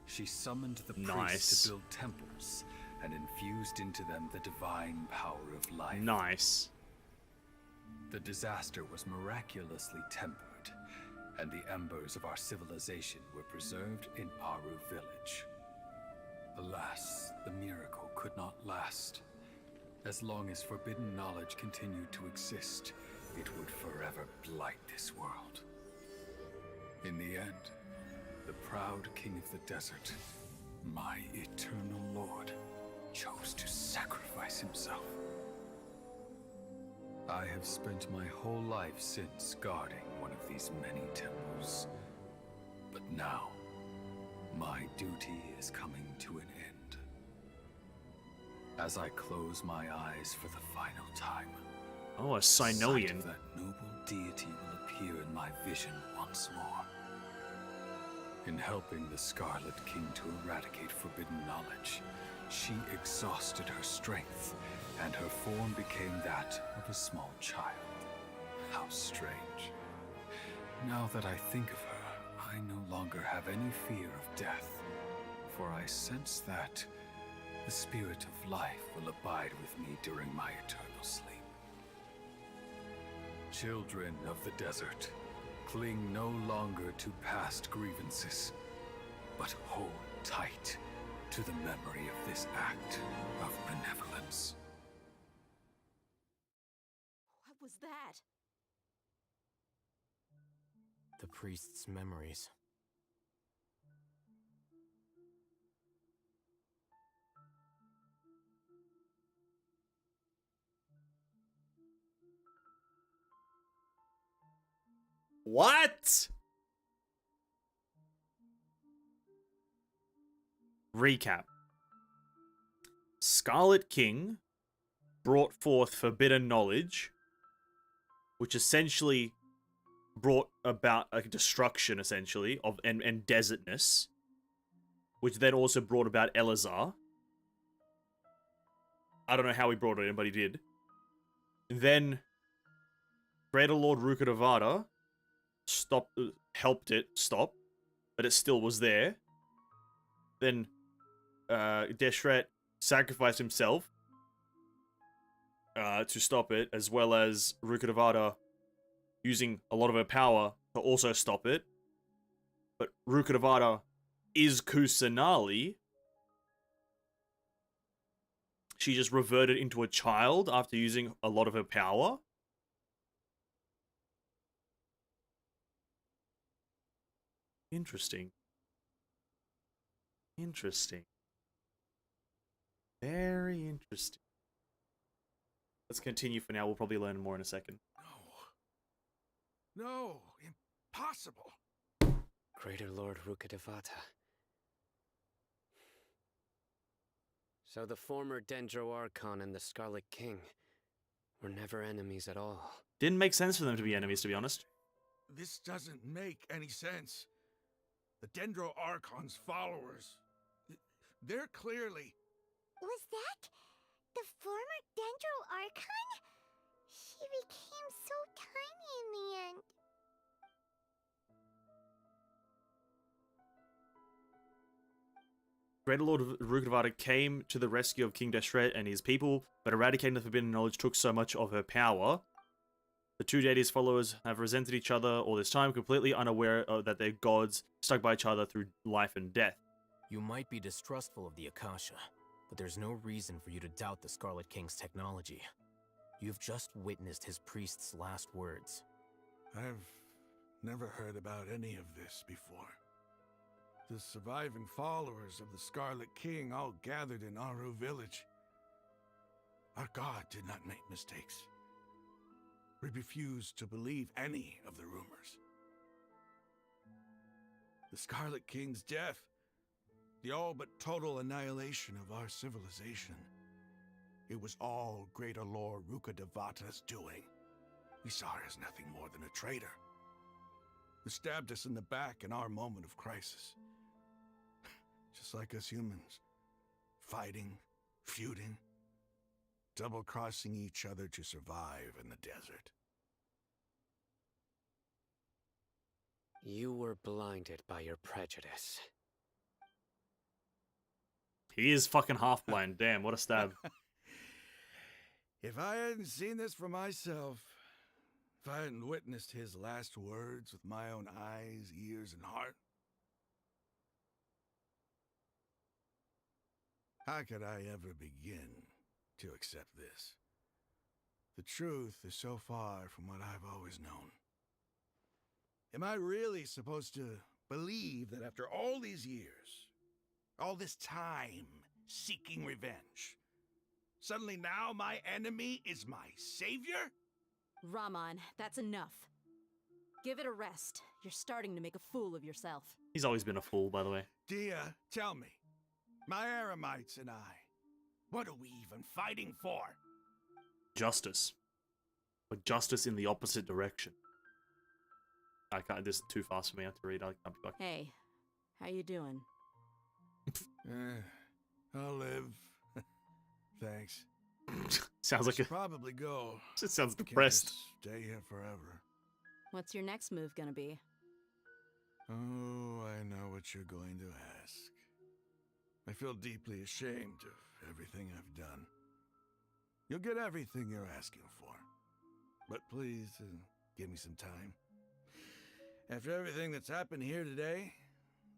She summoned the priests to build temples and infused into them the divine power of life. Nice. The disaster was miraculously tempered, and the embers of our civilization were preserved in Aru village. Alas, the miracle could not last. As long as forbidden knowledge continued to exist, it would forever blight this world. In the end, the proud king of the desert, my eternal lord, chose to sacrifice himself. I have spent my whole life since guarding one of these many temples. But now, my duty is coming to an end. As I close my eyes for the final time, oh, a sight Cynoian. of that noble deity will appear in my vision once more. In helping the Scarlet King to eradicate forbidden knowledge, she exhausted her strength, and her form became that of a small child. How strange. Now that I think of her, I no longer have any fear of death, for I sense that the spirit of life will abide with me during my eternal sleep. Children of the desert, cling no longer to past grievances, but hold tight to the memory of this act of benevolence. What was that? The priest's memories. What? Recap. Scarlet King brought forth forbidden knowledge, which essentially brought about a destruction, essentially, of and desertness, which then also brought about Elazar. I don't know how he brought it in, but he did. And then Greater Lord Rukkhadevata helped it stop, but it still was there. Then Deshret sacrificed himself to stop it, as well as Rukkhadevata using a lot of her power to also stop it. But Rukkhadevata is Kusanali. She just reverted into a child after using a lot of her power. Interesting. Interesting. Very interesting. Let's continue for now. We'll probably learn more in a second. No, impossible. Greater Lord Rukkhadevata. So the former Dendro Archon and the Scarlet King were never enemies at all. Didn't make sense for them to be enemies, to be honest. This doesn't make any sense. The Dendro Archon's followers, they're clearly... Was that the former Dendro Archon? She became so tiny in the end. Greater Lord Rukkhadevata came to the rescue of King Deshret and his people, but eradicating the forbidden knowledge took so much of her power. The two deities' followers have resented each other all this time, completely unaware that their gods stuck by each other through life and death. You might be distrustful of the Akasha, but there's no reason for you to doubt the Scarlet King's technology. You've just witnessed his priest's last words. I've never heard about any of this before. The surviving followers of the Scarlet King all gathered in Aru village. Our god did not make mistakes. We refused to believe any of the rumors. The Scarlet King's death, the all but total annihilation of our civilization, it was all Greater Lord Rukkhadevata's doing. We saw her as nothing more than a traitor, who stabbed us in the back in our moment of crisis. Just like us humans, fighting, feuding, double-crossing each other to survive in the desert. You were blinded by your prejudice. He is fucking half blind. Damn, what a stab. If I hadn't seen this for myself, if I hadn't witnessed his last words with my own eyes, ears, and heart, how could I ever begin to accept this? The truth is so far from what I've always known. Am I really supposed to believe that after all these years, all this time seeking revenge, suddenly now my enemy is my savior? Raman, that's enough. Give it a rest. You're starting to make a fool of yourself. He's always been a fool, by the way. Dia, tell me, my Eremites and I, what are we even fighting for? Justice. But justice in the opposite direction. I can't, this is too fast for me, I have to read, I can't be back. Hey, how you doing? I'll live. Thanks. Sounds like I should probably go. It sounds Can't depressed. just stay here forever. What's your next move gonna be? Oh, I know what you're going to ask. I feel deeply ashamed of everything I've done. You'll get everything you're asking for. But please, give me some time. After everything that's happened here today,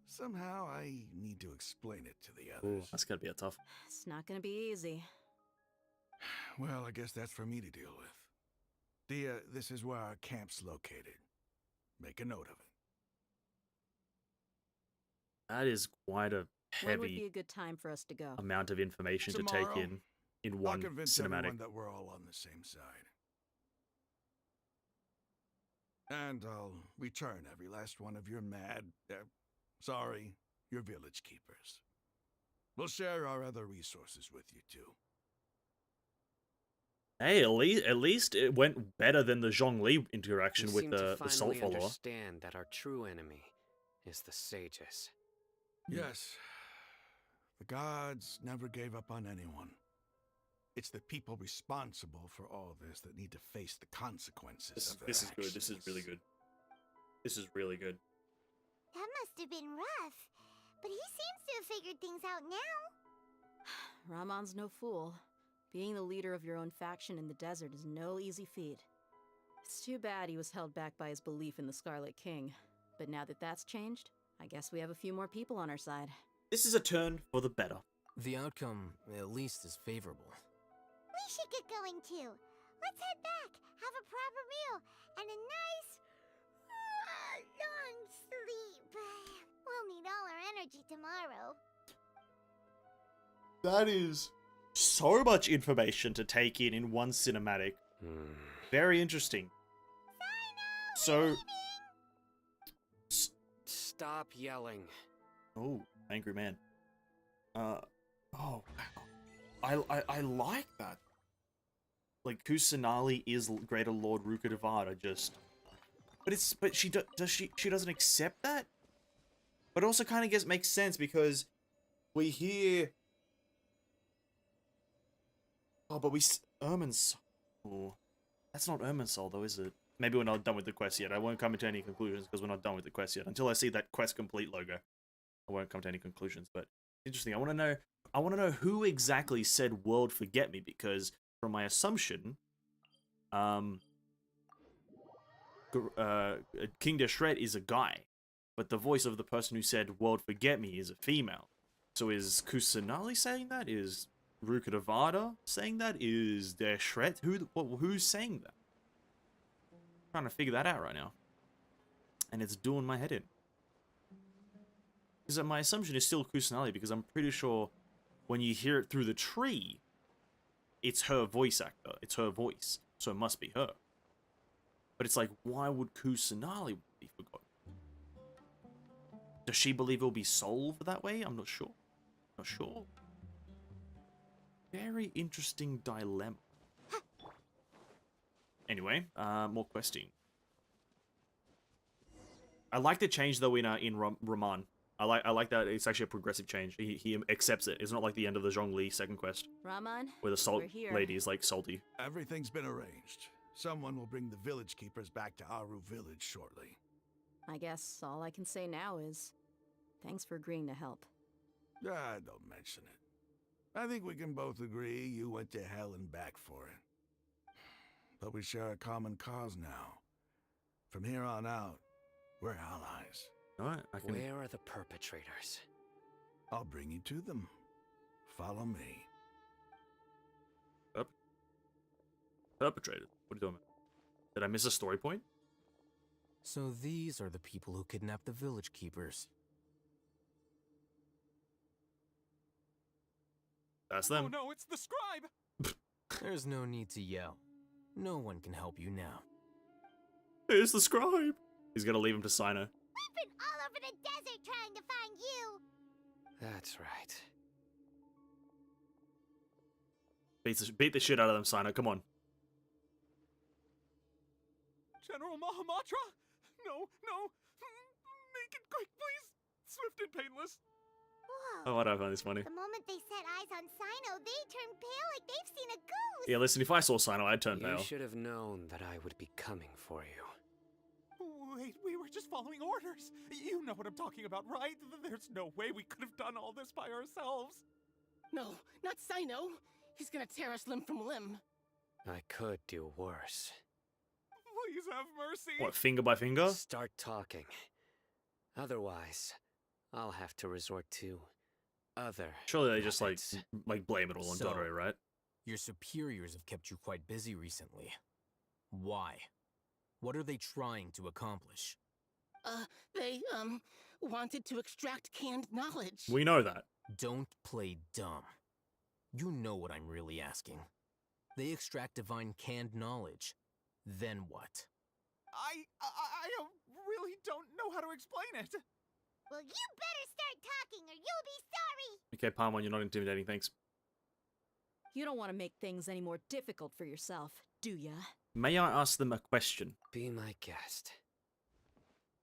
somehow I need to explain it to the others. Ooh, that's gotta be a tough. It's not gonna be easy. Well, I guess that's for me to deal with. Dia, this is where our camp's located. Make a note of it. That is quite a When would be heavy a good time for us to go? amount of information to Tomorrow, take in one I'll convince cinematic. everyone that we're all on the same side. And I'll return every last one of your your village keepers. We'll share our other resources with you too. Hey, at least it went better than the Zhongli interaction You with seem to the salt finally follower. understand that our true enemy is the sages. Yes. The gods never gave up on anyone. It's the people responsible for all this that need to face the consequences of their This is good. actions. This is really good. This is really good. That must have been rough. But he seems to have figured things out now. Ramon's no fool. Being the leader of your own faction in the desert is no easy feat. It's too bad he was held back by his belief in the Scarlet King. But now that that's changed, I guess we have a few more people on our side. This is a turn for the better. The outcome, at least, is favorable. We should get going too. Let's head back, have a proper meal, and a nice, long sleep. We'll need all our energy tomorrow. That is so much information to take in one cinematic. Very interesting. So, Stop yelling. oh, angry man. Oh, wow. I like that. Like Kusanali is Greater Lord Rukkhadevata, but she doesn't accept that. But it also kind of makes sense because we hear. Oh, but Irmin's. Oh, that's not Irmin's soul though, is it? Maybe we're not done with the quest yet. I won't come to any conclusions because we're not done with the quest yet. Until I see that quest complete logo, I won't come to any conclusions. But interesting. I want to know who exactly said "World forget me" because from my assumption, King Deshret is a guy, but the voice of the person who said "World forget me" is a female. So is Kusanali saying that? Is Rukadavada saying that? Is Deshret? Who's saying that? I'm trying to figure that out right now. And it's doing my head in. Because my assumption is still Kusanali, because I'm pretty sure when you hear it through the tree, it's her voice actor. It's her voice. So it must be her. But it's like, why would Kusanali be forgotten? Does she believe it'll be solved that way? I'm not sure. Not sure. Very interesting dilemma. Anyway, more questing. I like the change though in Raman. I like that it's actually a progressive change. He accepts it. It's not like the end of the Zhongli second quest. Raman, where the salt we're here. lady is like salty. Everything's been arranged. Someone will bring the village keepers back to Aru village shortly. I guess all I can say now is thanks for agreeing to help. Ah, don't mention it. I think we can both agree you went to hell and back for it. But we share a common cause now. From here on out, we're allies. Alright, Where are the perpetrators? I'll bring you to them. Follow me. Perpetrated? What are you doing? Did I miss a story point? So these are the people who kidnapped the village keepers. That's them. Oh no, it's the scribe! There's no need to yell. No one can help you now. Here's the scribe. He's gonna leave him to Cyno. We've been all over the desert trying to find you. That's right. Beat the shit out of them, Cyno. Come on. General Mahamatra? No, no. Make it quick, please. Swift and painless. Whoa. Oh, what I find this funny. The moment they set eyes on Cyno, they turn pale like they've seen a ghost. Yeah, listen, if I saw Cyno, I'd turn pale. You should have known that I would be coming for you. Wait, we were just following orders. You know what I'm talking about, right? There's no way we could have done all this by ourselves. No, not Cyno. He's gonna tear us limb from limb. I could do worse. Please have mercy. What, finger by finger? Start talking. Otherwise, I'll have to resort to other Surely they just methods. like blame it all on So, Dottery, right? Your superiors have kept you quite busy recently. Why? What are they trying to accomplish? They, wanted to extract canned knowledge. We know that. Don't play dumb. You know what I'm really asking. They extract divine canned knowledge. Then what? I really don't know how to explain it. Well, you better start talking or you'll be sorry. Okay, Palmon, you're not intimidating, thanks. You don't want to make things any more difficult for yourself, do ya? May I ask them a question? Be my guest.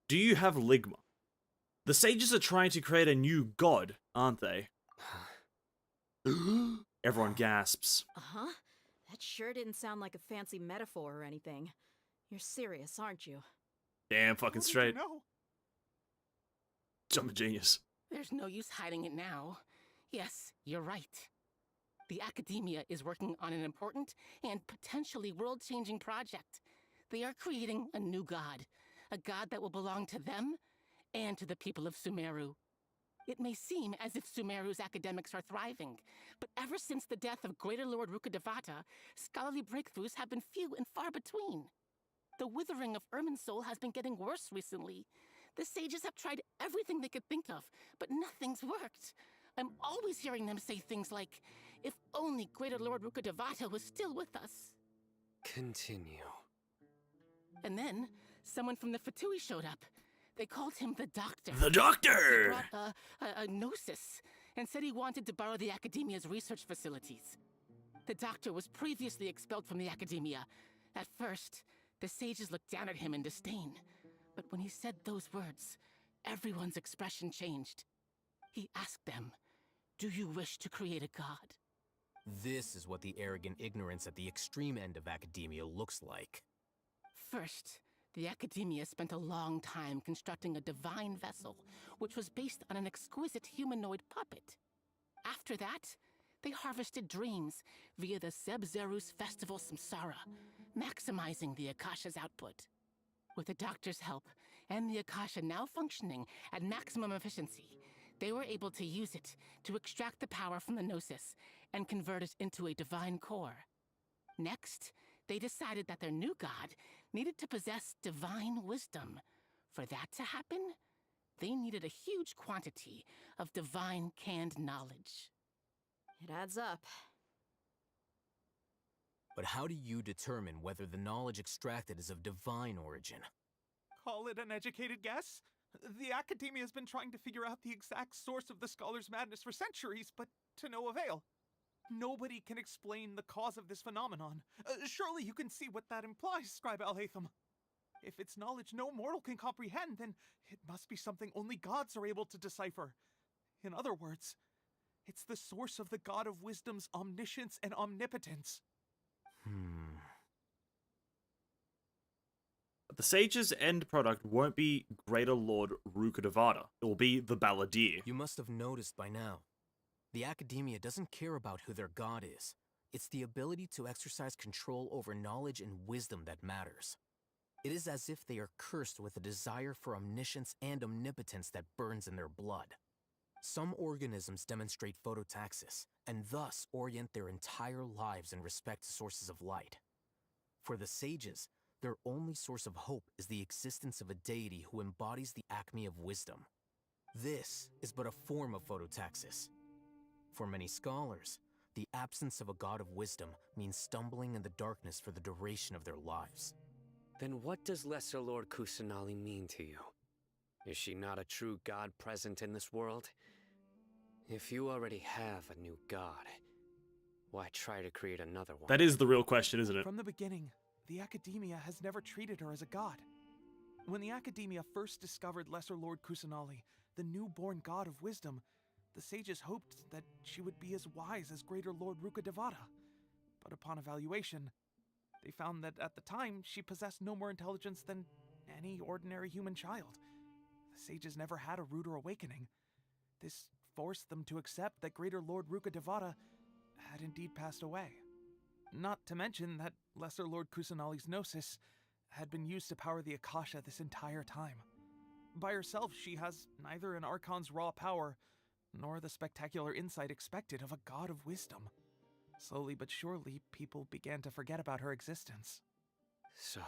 Do you have Ligma? The sages are trying to create a new god, aren't they? Everyone gasps. Uh-huh. That sure didn't sound like a fancy metaphor or anything. You're serious, aren't you? Damn fucking straight. No. I'm a genius. There's no use hiding it now. Yes, you're right. The Academia is working on an important and potentially world-changing project. They are creating a new god. A god that will belong to them and to the people of Sumeru. It may seem as if Sumeru's academics are thriving, but ever since the death of Greater Lord Rukadevata, scholarly breakthroughs have been few and far between. The withering of Irminsul has been getting worse recently. The sages have tried everything they could think of, but nothing's worked. I'm always hearing them say things like, if only Greater Lord Rukadevata was still with us. Continue. And then, someone from the Fatui showed up. They called him the Doctor. The Doctor! He brought a gnosis and said he wanted to borrow the Academia's research facilities. The Doctor was previously expelled from the Academia. At first, the sages looked down at him in disdain. But when he said those words, everyone's expression changed. He asked them, do you wish to create a god? This is what the arrogant ignorance at the extreme end of academia looks like. First, the Academia spent a long time constructing a divine vessel, which was based on an exquisite humanoid puppet. After that, they harvested dreams via the Sebzerus Festival Samsara, maximizing the Akasha's output. With the Doctor's help, and the Akasha now functioning at maximum efficiency, they were able to use it to extract the power from the Gnosis and convert it into a divine core. Next, they decided that their new god needed to possess divine wisdom. For that to happen, they needed a huge quantity of divine canned knowledge. It adds up. But how do you determine whether the knowledge extracted is of divine origin? Call it an educated guess? The Academia has been trying to figure out the exact source of the Scholar's madness for centuries, but to no avail. Nobody can explain the cause of this phenomenon. Surely you can see what that implies, Scribe Alhaitham. If it's knowledge no mortal can comprehend, then it must be something only gods are able to decipher. In other words, it's the source of the God of Wisdom's omniscience and omnipotence. The Sage's end product won't be Greater Lord Rukkhadevata. It will be the Balladeer. You must have noticed by now. The Academia doesn't care about who their god is. It's the ability to exercise control over knowledge and wisdom that matters. It is as if they are cursed with a desire for omniscience and omnipotence that burns in their blood. Some organisms demonstrate phototaxis, and thus orient their entire lives in respect to sources of light. For the sages, their only source of hope is the existence of a deity who embodies the acme of wisdom. This is but a form of phototaxis. For many scholars, the absence of a god of wisdom means stumbling in the darkness for the duration of their lives. Then what does Lesser Lord Kusanali mean to you? Is she not a true god present in this world? If you already have a new god, why try to create another one? That is the real question, isn't it? From the beginning, the Academia has never treated her as a god. When the Academia first discovered Lesser Lord Kusanali, the newborn god of wisdom, the sages hoped that she would be as wise as Greater Lord Rukkhadevata. But upon evaluation, they found that at the time, she possessed no more intelligence than any ordinary human child. The sages never had a ruder awakening. This forced them to accept that Greater Lord Rukkhadevata had indeed passed away. Not to mention that Lesser Lord Kusanali's Gnosis had been used to power the Akasha this entire time. By herself, she has neither an Archon's raw power, nor the spectacular insight expected of a god of wisdom. Slowly but surely, people began to forget about her existence. So,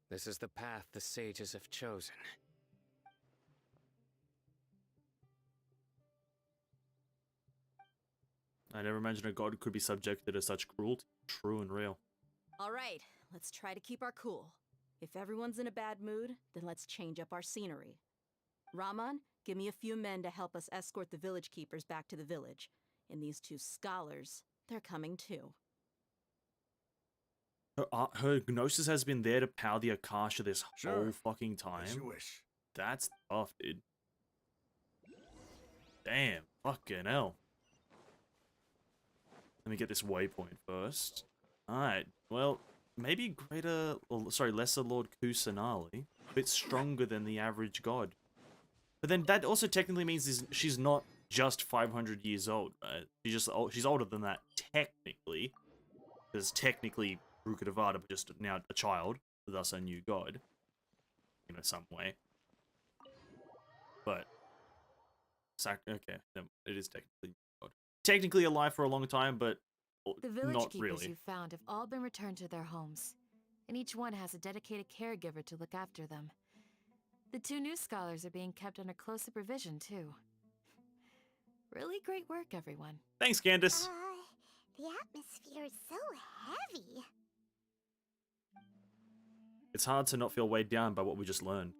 this is the path the sages have chosen. I never imagined a god could be subjected to such cruelty. True and real. All right, let's try to keep our cool. If everyone's in a bad mood, then let's change up our scenery. Raman, give me a few men to help us escort the village keepers back to the village. And these two scholars, they're coming too. Her Gnosis has been there to power the Akasha this Sure. whole fucking time. As you wish. That's tough, dude. Damn, fucking hell. Let me get this waypoint first. Alright, well, maybe Lesser Lord Kusanali, a bit stronger than the average god. But then that also technically means she's not just 500 years old, right? She's older than that, technically. Because technically, Rukkhadevata, but just now a child, thus a new god. In some way. But... okay, no, it is technically god. Technically alive for a long time, but the village not keepers really. you found have all been returned to their homes, and each one has a dedicated caregiver to look after them. The two new scholars are being kept under close supervision, too. Really great work, everyone. Thanks, Candace. The atmosphere is so heavy. It's hard to not feel weighed down by what we just learned.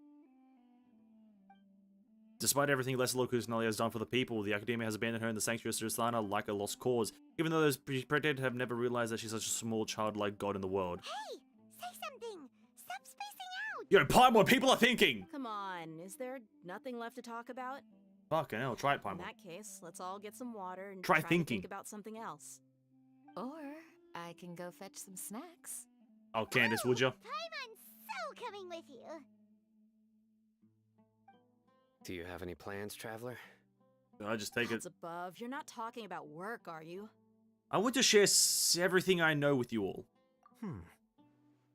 Despite everything Lesser Lord Kusanali has done for the people, the Academia has abandoned her in the Sanctuary of Surisana like a lost cause, even though those pretended have never realized that she's such a small, childlike god in the world. Hey, say something. Stop spacing out. Yo, Paimon, people are thinking! Come on, is there nothing left to talk about? Fucking hell, try it, In Paimon. that case, let's all get some water and Try to thinking. think about something else. Or I can go fetch some snacks. Oh, Candace, would ya? Paimon's so coming with you. Do you have any plans, Traveler? I just take That's it. above. You're not talking about work, are you? I want to share everything I know with you all.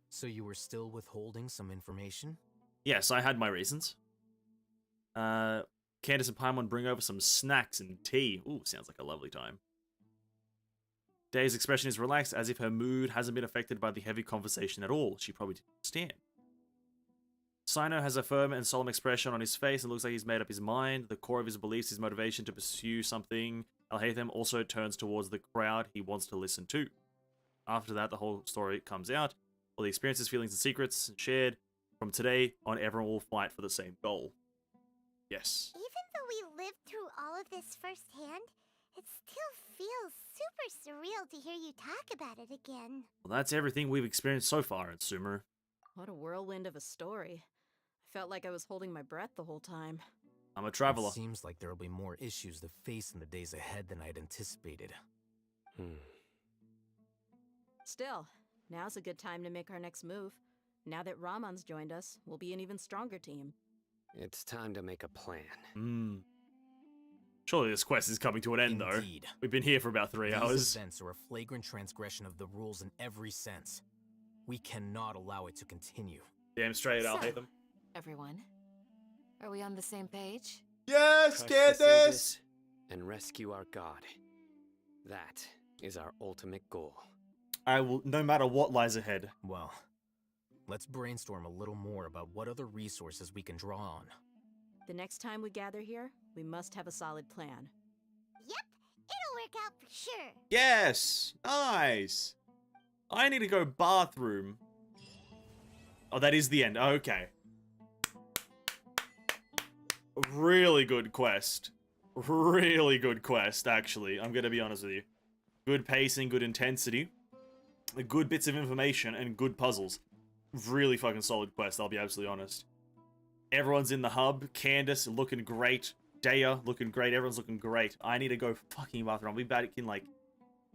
So you were still withholding some information? Yes, I had my reasons. Candace and Paimon bring over some snacks and tea. Ooh, sounds like a lovely time. Day's expression is relaxed, as if her mood hasn't been affected by the heavy conversation at all. She probably didn't understand. Cyno has a firm and solemn expression on his face and looks like he's made up his mind. The core of his beliefs, his motivation to pursue something, Alhaitham, also turns towards the crowd he wants to listen to. After that, the whole story comes out. All the experiences, feelings, and secrets shared. From today on, everyone will fight for the same goal. Yes. Even though we lived through all of this firsthand, it still feels super surreal to hear you talk about it again. Well, that's everything we've experienced so far in Sumeru. What a whirlwind of a story. I felt like I was holding my breath the whole time. I'm a traveler. It seems like there'll be more issues to face in the days ahead than I'd anticipated. Still, now's a good time to make our next move. Now that Ramon's joined us, we'll be an even stronger team. It's time to make a plan. Surely this quest is coming to an end, Indeed. though. We've been here for about 3 hours. These events are a flagrant transgression of the rules in every sense. We cannot allow it to continue. Damn straight, I'll hate them. Everyone, are we on the same page? Yes, Crush the Candace! sages and rescue our god. That is our ultimate goal. I will, no matter what lies ahead. Well, let's brainstorm a little more about what other resources we can draw on. The next time we gather here, we must have a solid plan. Yep, it'll work out for sure. Yes! Nice! I need to go bathroom. Oh, that is the end. Okay. Really good quest. Really good quest, actually. I'm gonna be honest with you. Good pacing, good intensity. Good bits of information, and good puzzles. Really fucking solid quest, I'll be absolutely honest. Everyone's in the hub. Candace looking great. Daya looking great. Everyone's looking great. I need to go fucking bathroom. I'll be back in like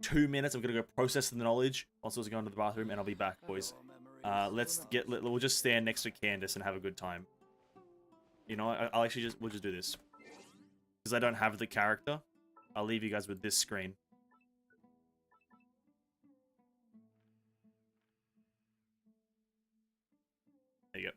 2 minutes. I'm gonna go process the knowledge. Also, going to the bathroom, and I'll be back, boys. We'll just stand next to Candace and have a good time. You know, I'll actually we'll just do this. Because I don't have the character, I'll leave you guys with this screen. There you go.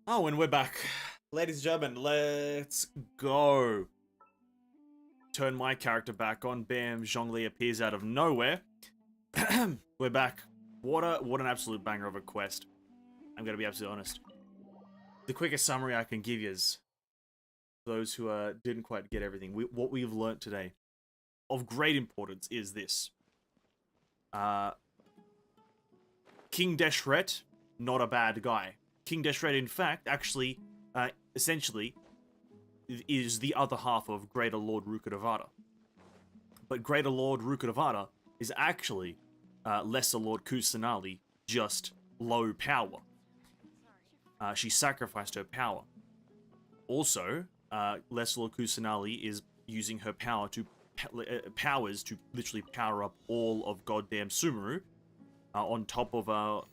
Oh, and we're back. Ladies and gentlemen, let's go. Turn my character back on. Bam, Zhongli appears out of nowhere. We're back. What an absolute banger of a quest. I'm gonna be absolutely honest. The quickest summary I can give you is those who didn't quite get everything. What we've learnt today. of great importance is this. King Deshret, not a bad guy. King Deshret, in fact, actually, essentially, is the other half of Greater Lord Rukkhadevata. But Greater Lord Rukkhadevata is actually Lesser Lord Kusanali, just low power. She sacrificed her power. Also, Lesser Lord Kusanali is using her powers to literally power up all of goddamn Sumeru, on top of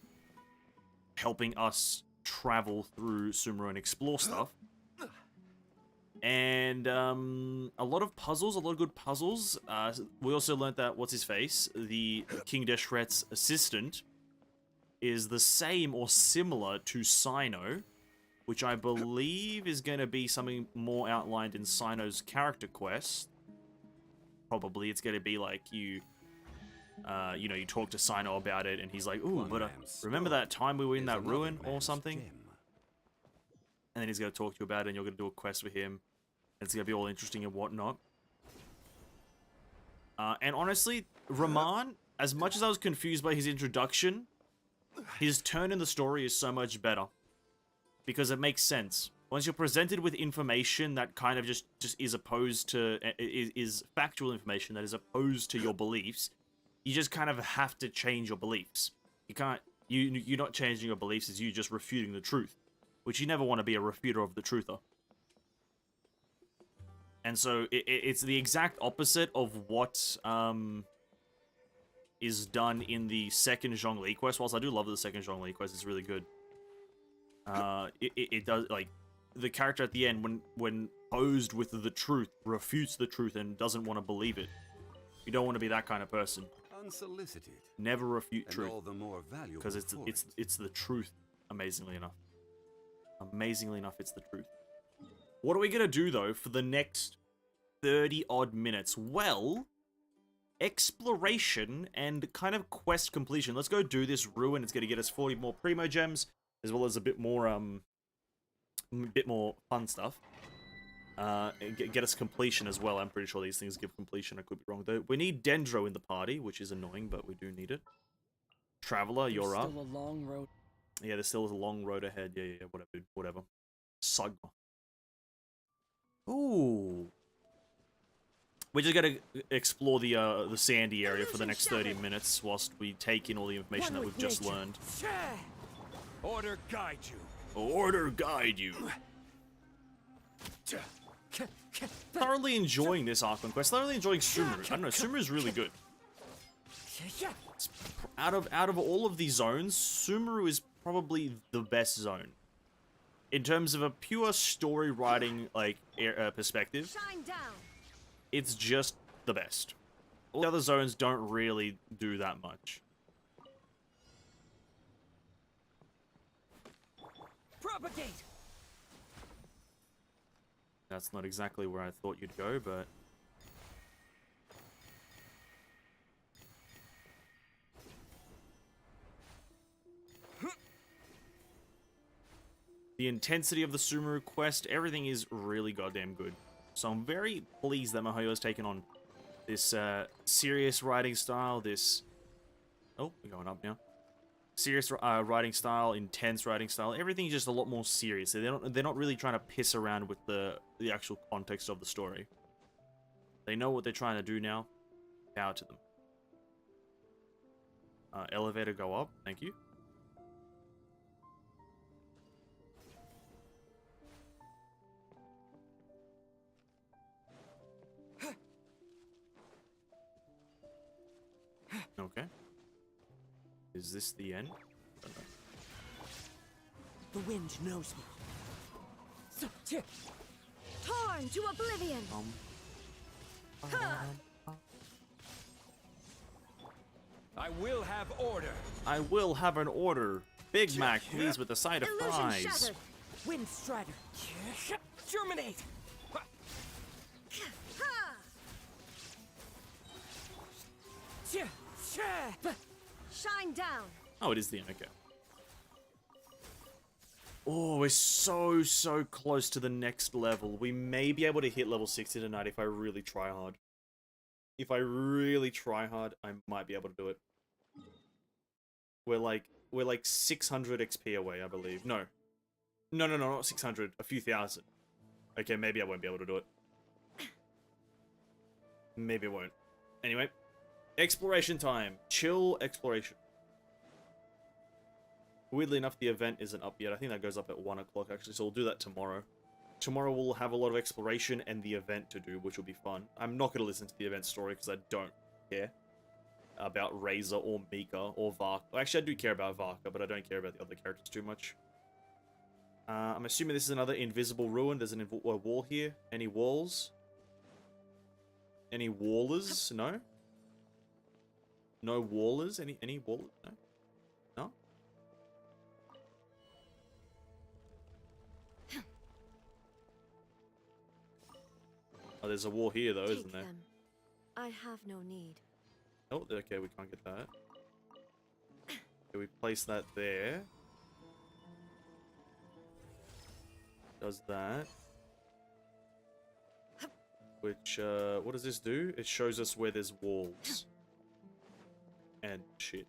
helping us travel through Sumeru and explore stuff. And a lot of puzzles, a lot of good puzzles. We also learned that, what's his face, the King Deshret's assistant, is the same or similar to Cyno, which I believe is going to be something more outlined in Cyno's character quest. Probably it's going to be like you know, you talk to Cyno about it, and he's like, ooh, but remember that time we were in that ruin or something? And then he's going to talk to you about it, and you're going to do a quest for him. And it's going to be all interesting and whatnot. And honestly, Rahman, as much as I was confused by his introduction, his turn in the story is so much better. Because it makes sense. Once you're presented with information that kind of just is opposed to, is factual information that is opposed to your beliefs, you just kind of have to change your beliefs. You can't, you're not changing your beliefs, it's you just refuting the truth. Which you never want to be a refuter of the truther. And so it's the exact opposite of what is done in the second Zhongli quest. Whilst I do love the second Zhongli quest, it's really good. It does, like, the character at the end, when posed with the truth, refutes the truth and doesn't want to believe it. You don't want to be that kind of person. Unsolicited. Never refute and truth. All the more valuable because it's the truth, amazingly enough. Amazingly enough, it's the truth. What are we going to do, though, for the next 30-odd minutes? Well, exploration and kind of quest completion. Let's go do this ruin. It's going to get us 40 more Primo Gems, as well as a bit more fun stuff. Get us completion as well. I'm pretty sure these things give completion. I could be wrong, though. We need Dendro in the party, which is annoying, but we do need it. Traveler, you're up. Still a long road. Yeah, there still is a long road ahead. Yeah, whatever. Sug. Ooh. We're just gonna explore the sandy area for the next 30 minutes whilst we take in all the information that we've just learned. Order guide you. Order guide you. Thoroughly enjoying this Archon quest. Thoroughly enjoying Sumeru. I don't know, Sumeru's really good. Out of all of these zones, Sumeru is probably the best zone. In terms of a pure story writing perspective, it's just the best. All the other zones don't really do that much. Propagate! That's not exactly where I thought you'd go, but... The intensity of the Sumeru quest, everything is really goddamn good. So I'm very pleased that Mihoyo's taken on this serious writing style, this... Oh, we're going up now. Serious writing style, intense writing style. Everything's just a lot more serious. They're not really trying to piss around with the actual context of the story. They know what they're trying to do now. Power to them. Elevator go up. Thank you. Okay. Is this the end? The wind knows me. Torn to oblivion. I will have order. I will have an order. Big Mac, please, with the side of fries. Shattered. Wind Strider. Germinate. Shine down. Oh, it is the end. Okay. Oh, we're so close to the next level. We may be able to hit level 60 tonight if I really try hard. if I really try hard, I might be able to do it. We're like 600 XP away, I believe. No, not 600. A few thousand. Okay, maybe I won't be able to do it. Maybe I won't. Anyway, exploration time. Chill exploration. Weirdly enough, the event isn't up yet. I think that goes up at 1 o'clock, actually, so we'll do that tomorrow. Tomorrow we'll have a lot of exploration and the event to do, which will be fun. I'm not going to listen to the event story because I don't care about Razor or Mika or Varka. Actually, I do care about Varka, but I don't care about the other characters too much. I'm assuming this is another invisible ruin. There's a wall here. Any walls? Any wallers? No? No wallers? Any wallers? No? No? Oh, there's a wall here, though, isn't there? Them. I have no need. Oh, okay, we can't get that. Okay, we place that there. Does that. Which, what does this do? It shows us where there's walls. And shit.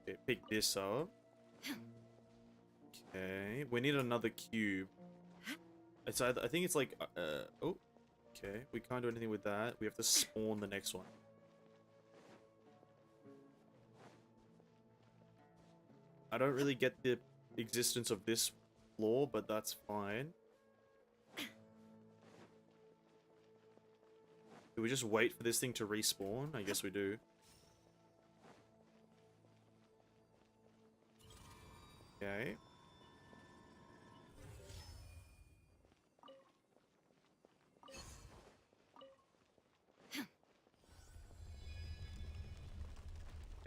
Okay, pick this up. Okay, we need another cube. It's either, I think it's like, oh, okay, we can't do anything with that. We have to spawn the next one. I don't really get the existence of this floor, but that's fine. Do we just wait for this thing to respawn? I guess we do. Okay.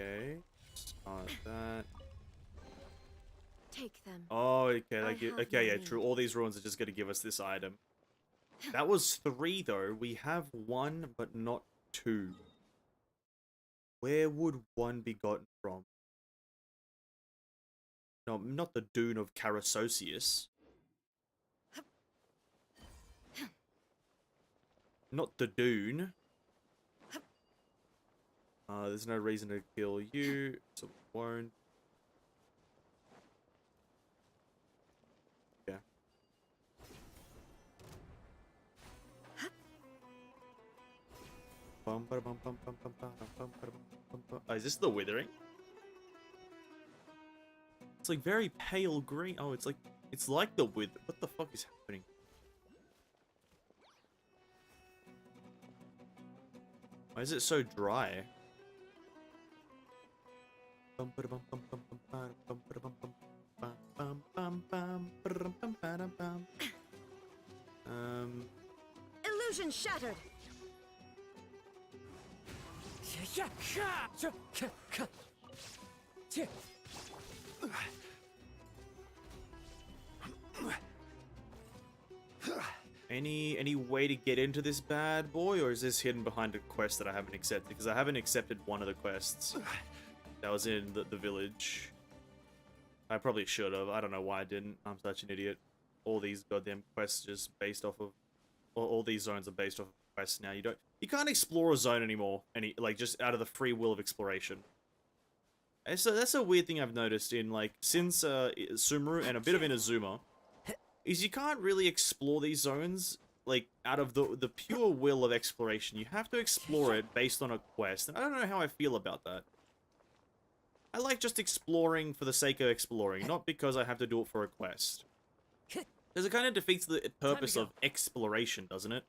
Okay. Start that. Take them. Oh, okay. Like, I have okay, yeah, no true. All these ruins are just gonna give us this item. That was 3, though. We have 1, but not 2. Where would 1 be gotten from? No, not the Dune of Carasosius. Not the Dune. There's no reason to kill you, so we won't. Yeah. Oh, is this the Withering? It's like very pale green. Oh, it's like the Wither. What the fuck is happening? Why is it so dry? Illusion shattered. Any way to get into this bad boy, or is this hidden behind a quest that I haven't accepted? Because I haven't accepted one of the quests that was in the village. I probably should have. I don't know why I didn't. I'm such an idiot. All these goddamn quests just based off of... All these zones are based off of quests now. You can't explore a zone anymore. Just out of the free will of exploration. And so that's a weird thing I've noticed in, since Sumeru and a bit of Inazuma, is you can't really explore these zones, out of the pure will of exploration. You have to explore it based on a quest, and I don't know how I feel about that. I like just exploring for the sake of exploring, not because I have to do it for a quest. Because it kind of defeats the purpose of exploration, doesn't it?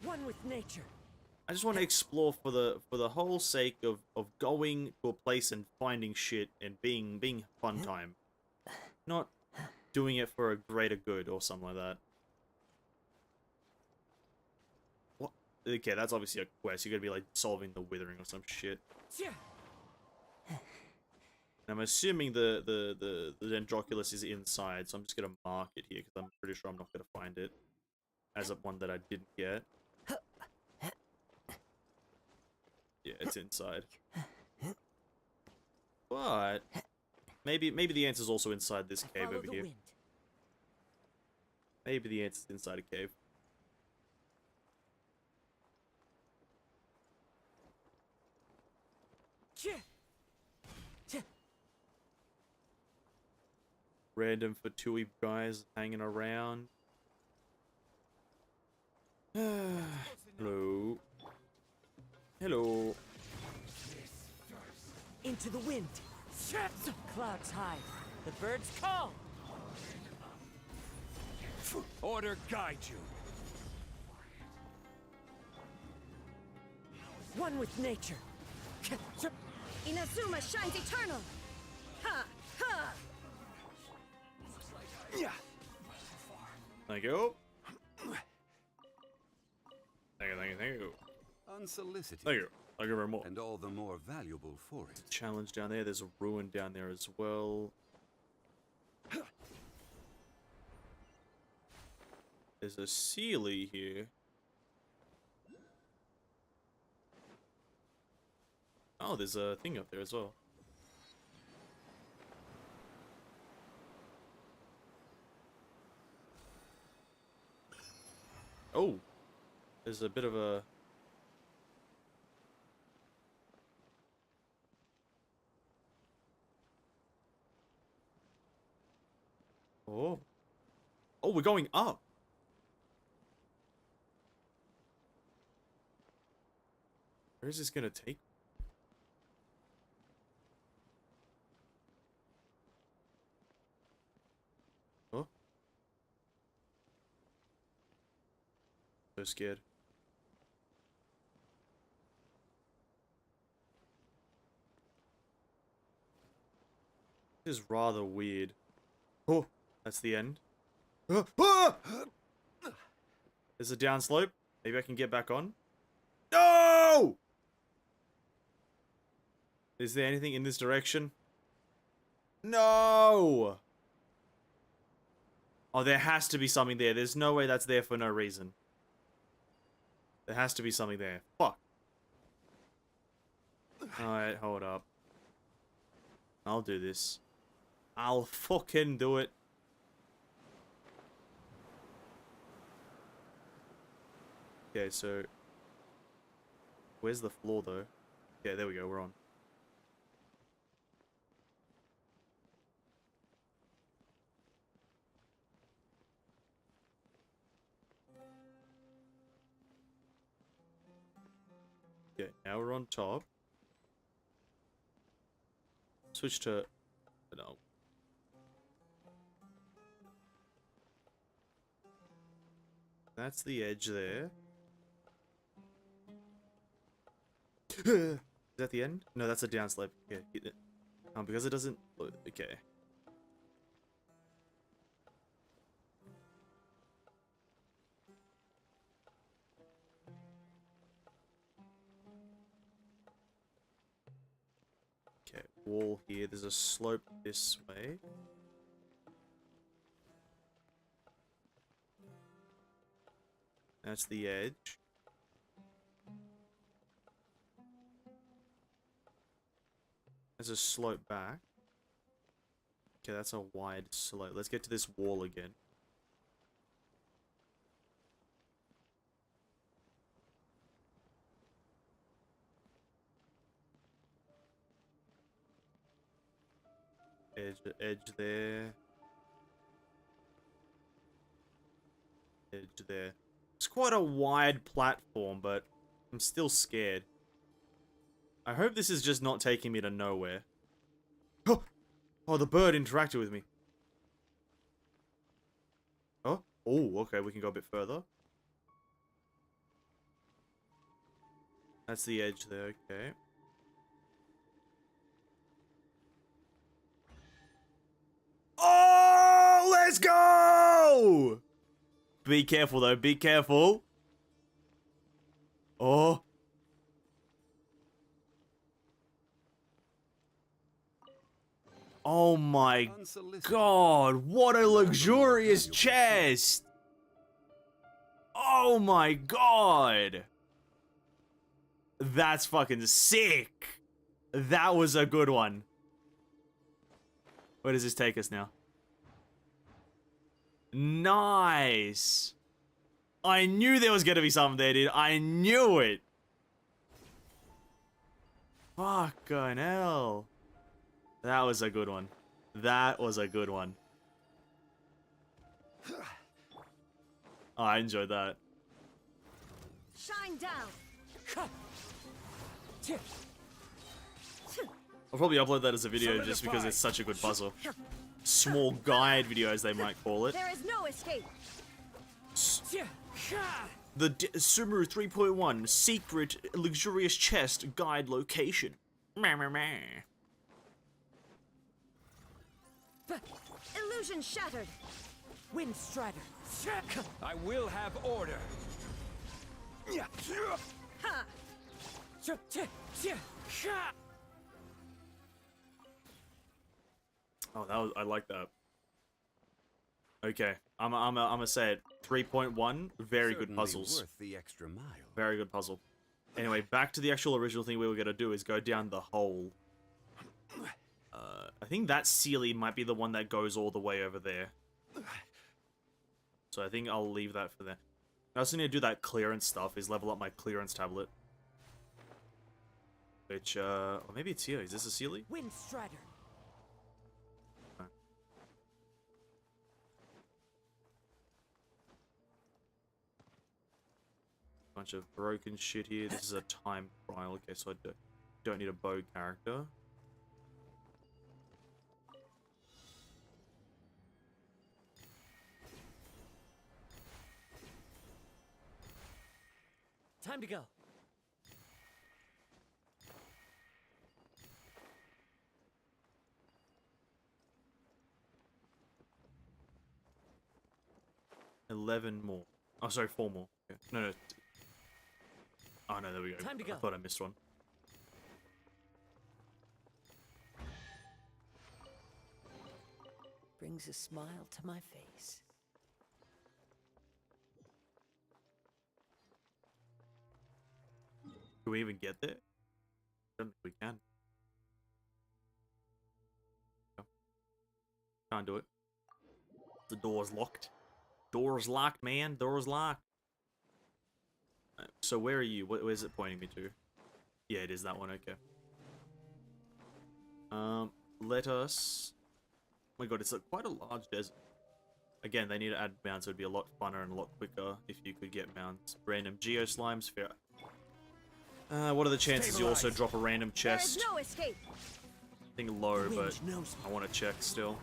One with nature. I just want to explore for the whole sake of going to a place and finding shit and being fun time. Not doing it for a greater good or something like that. What? Okay, that's obviously a quest. You're gonna be solving the Withering or some shit. And I'm assuming the Dendroculus is inside, so I'm just gonna mark it here because I'm pretty sure I'm not gonna find it as one that I didn't get. Yeah, it's inside. But maybe the answer's also inside this cave over here. Maybe the answer's inside a cave. Random Fatui guys hanging around. Hello. Hello. Into the wind. Clouds high. The birds call. Order guide you. One with nature. Inazuma shines eternal! Ha! Ha! Yeah. Thank you. Thank you, thank you, thank you. Unsolicited. Thank you. Thank you very much. And all the more valuable for it. Challenge down there. There's a ruin down there as well. There's a Sealy here. Oh, there's a thing up there as well. Oh, there's a bit of a... Oh. Oh, we're going up. Where is this gonna take? Oh. So scared. This is rather weird. Oh, that's the end. There's a downslope. Maybe I can get back on. No! Is there anything in this direction? No! Oh, there has to be something there. There's no way that's there for no reason. There has to be something there. Fuck. Alright, hold up. I'll do this. I'll fucking do it. Okay, so... Where's the floor, though? Yeah, there we go, we're on. Okay, now we're on top. Switch to... No. That's the edge there. Is that the end? No, that's a downslope. Yeah, because it doesn't... Okay. Okay, wall here. There's a slope this way. That's the edge. There's a slope back. Okay, that's a wide slope. Let's get to this wall again. Edge there. Edge there. It's quite a wide platform, but I'm still scared. I hope this is just not taking me to nowhere. Oh! Oh, the bird interacted with me. Oh? Oh, okay, we can go a bit further. That's the edge there, okay. Oh, let's go! Be careful, though. Be careful. Oh. Oh my god, what a luxurious chest! Oh my god! That's fucking sick! That was a good one. Where does this take us now? Nice. I knew there was gonna be something there, dude. I knew it. Fucking hell. That was a good one. That was a good one. Oh, I enjoyed that. Shine down. I'll probably upload that as a video just because it's such a good puzzle. Small guide video, as they might call it. There is no escape. The Sumeru 3.1 secret luxurious chest guide location. Meh, meh, meh. Illusion shattered. Wind Strider. I will have order. Ha! Oh, that was, I like that. Okay, I'm gonna say it. 3.1, very good puzzles. Worth the extra mile. Very good puzzle. Anyway, back to the actual original thing we were gonna do is go down the hole. I think that Sealy might be the one that goes all the way over there. So I think I'll leave that for there. I also need to do that clearance stuff, is level up my clearance tablet. Which, or maybe it's here. Is this a Sealy? Wind Strider. Bunch of broken shit here. This is a time trial. Okay, so I don't need a bow character. Time to go. $11 more. Oh, sorry, 4 more. Okay. No. Oh, no, there we go. Time to go. I thought I missed one. Brings a smile to my face. Can we even get there? I don't think we can. No. Can't do it. The door's locked. Door's locked, man. Door's locked. So where are you? Where's it pointing me to? Yeah, it is that one. Okay. Let us... Oh my god, it's quite a large desert. Again, they need to add mounts. It would be a lot funner and a lot quicker if you could get mounts. Random Geo Slimes, fair. What are the chances you also drop a random chest? There is no escape. I think low, but I want to check still.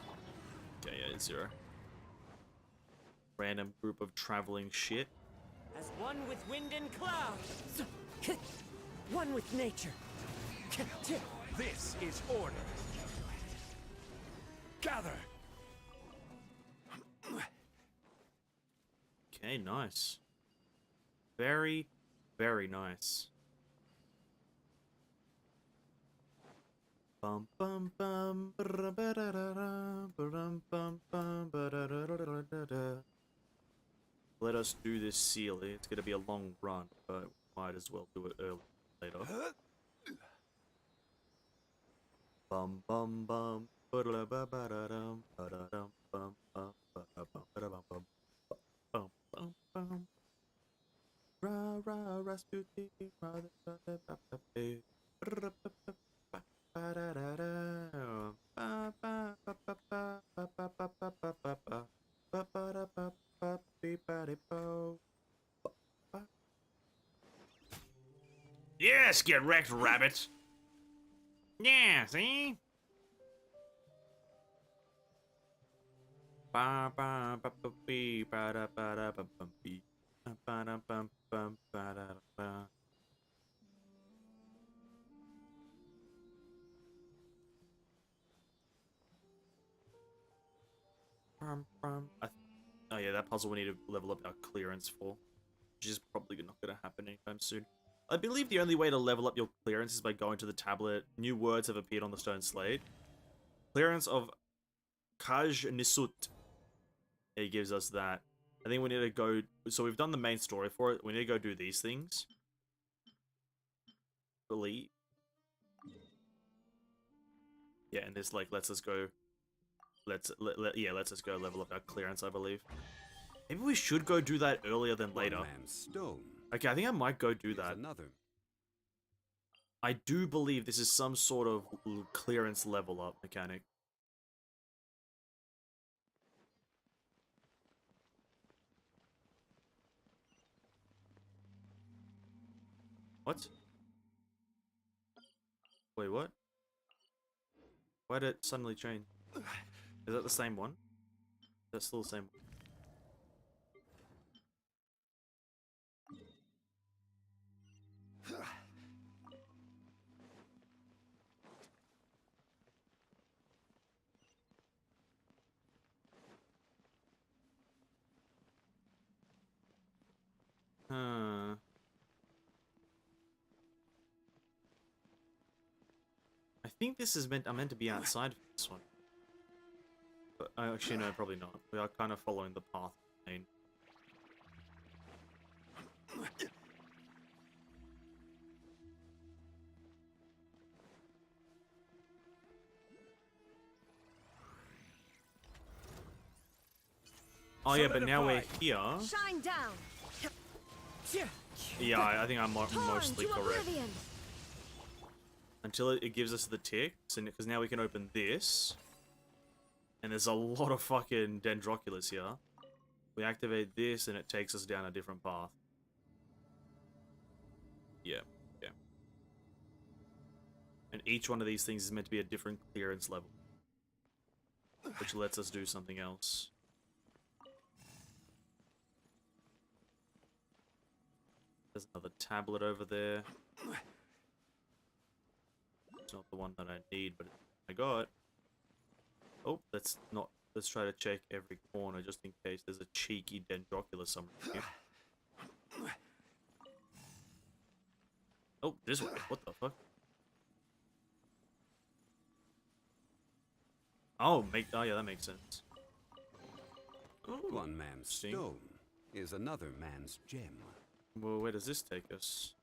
Okay, yeah, it's 0. Random group of traveling shit. As one with wind and cloud. One with nature. This is order. Gather. Okay, nice. Very, very nice. Bum bum bum Let us do this Sealy. It's gonna be a long run, but we might as well do it early later. Bum bum bum ba-da-ba-ba-da-dum, ba-da-dum, bum bum ba-da-bum, ba-da-bum, bum bum bum. Ra ra Rasputin, ra ra ra ra ra Yes, get wrecked, rabbit. Yeah, see? Ba ba ba ba bee ba da ba da ba bum bee ba da bum bum ba da ba. Oh yeah, that puzzle we need to level up our clearance for, which is probably not going to happen anytime soon. I believe the only way to level up your clearance is by going to the tablet. New words have appeared on the stone slate. Clearance of Kaj Nisut. It gives us that. I think we need to go... So we've done the main story for it. We need to go do these things. Believe. Yeah, and this like lets us go let's just go level up our clearance, I believe. Maybe we should go do that earlier than later. Stone. Okay, I think I might go do that. Another. I do believe this is some sort of clearance level up mechanic. What? Wait, what? Why did it suddenly change? Is that the same one? That's still the same one. I think this is I'm meant to be outside of this one. But actually no, probably not. We are kind of following the path lane. Oh yeah, but now we're here. Shine down. Yeah, I think I'm mostly correct. Until it gives us the ticks, and because now we can open this. And there's a lot of fucking Dendroculus here. We activate this and it takes us down a different path. Yeah, yeah. And each one of these things is meant to be a different clearance level. Which lets us do something else. There's another tablet over there. It's not the one that I need, but I got. Oh, let's try to check every corner just in case there's a cheeky Dendroculus somewhere here. Oh, this way. What the fuck? Oh, yeah, that makes sense. Oh, one man's stone is another man's gem. Well, where does this take us?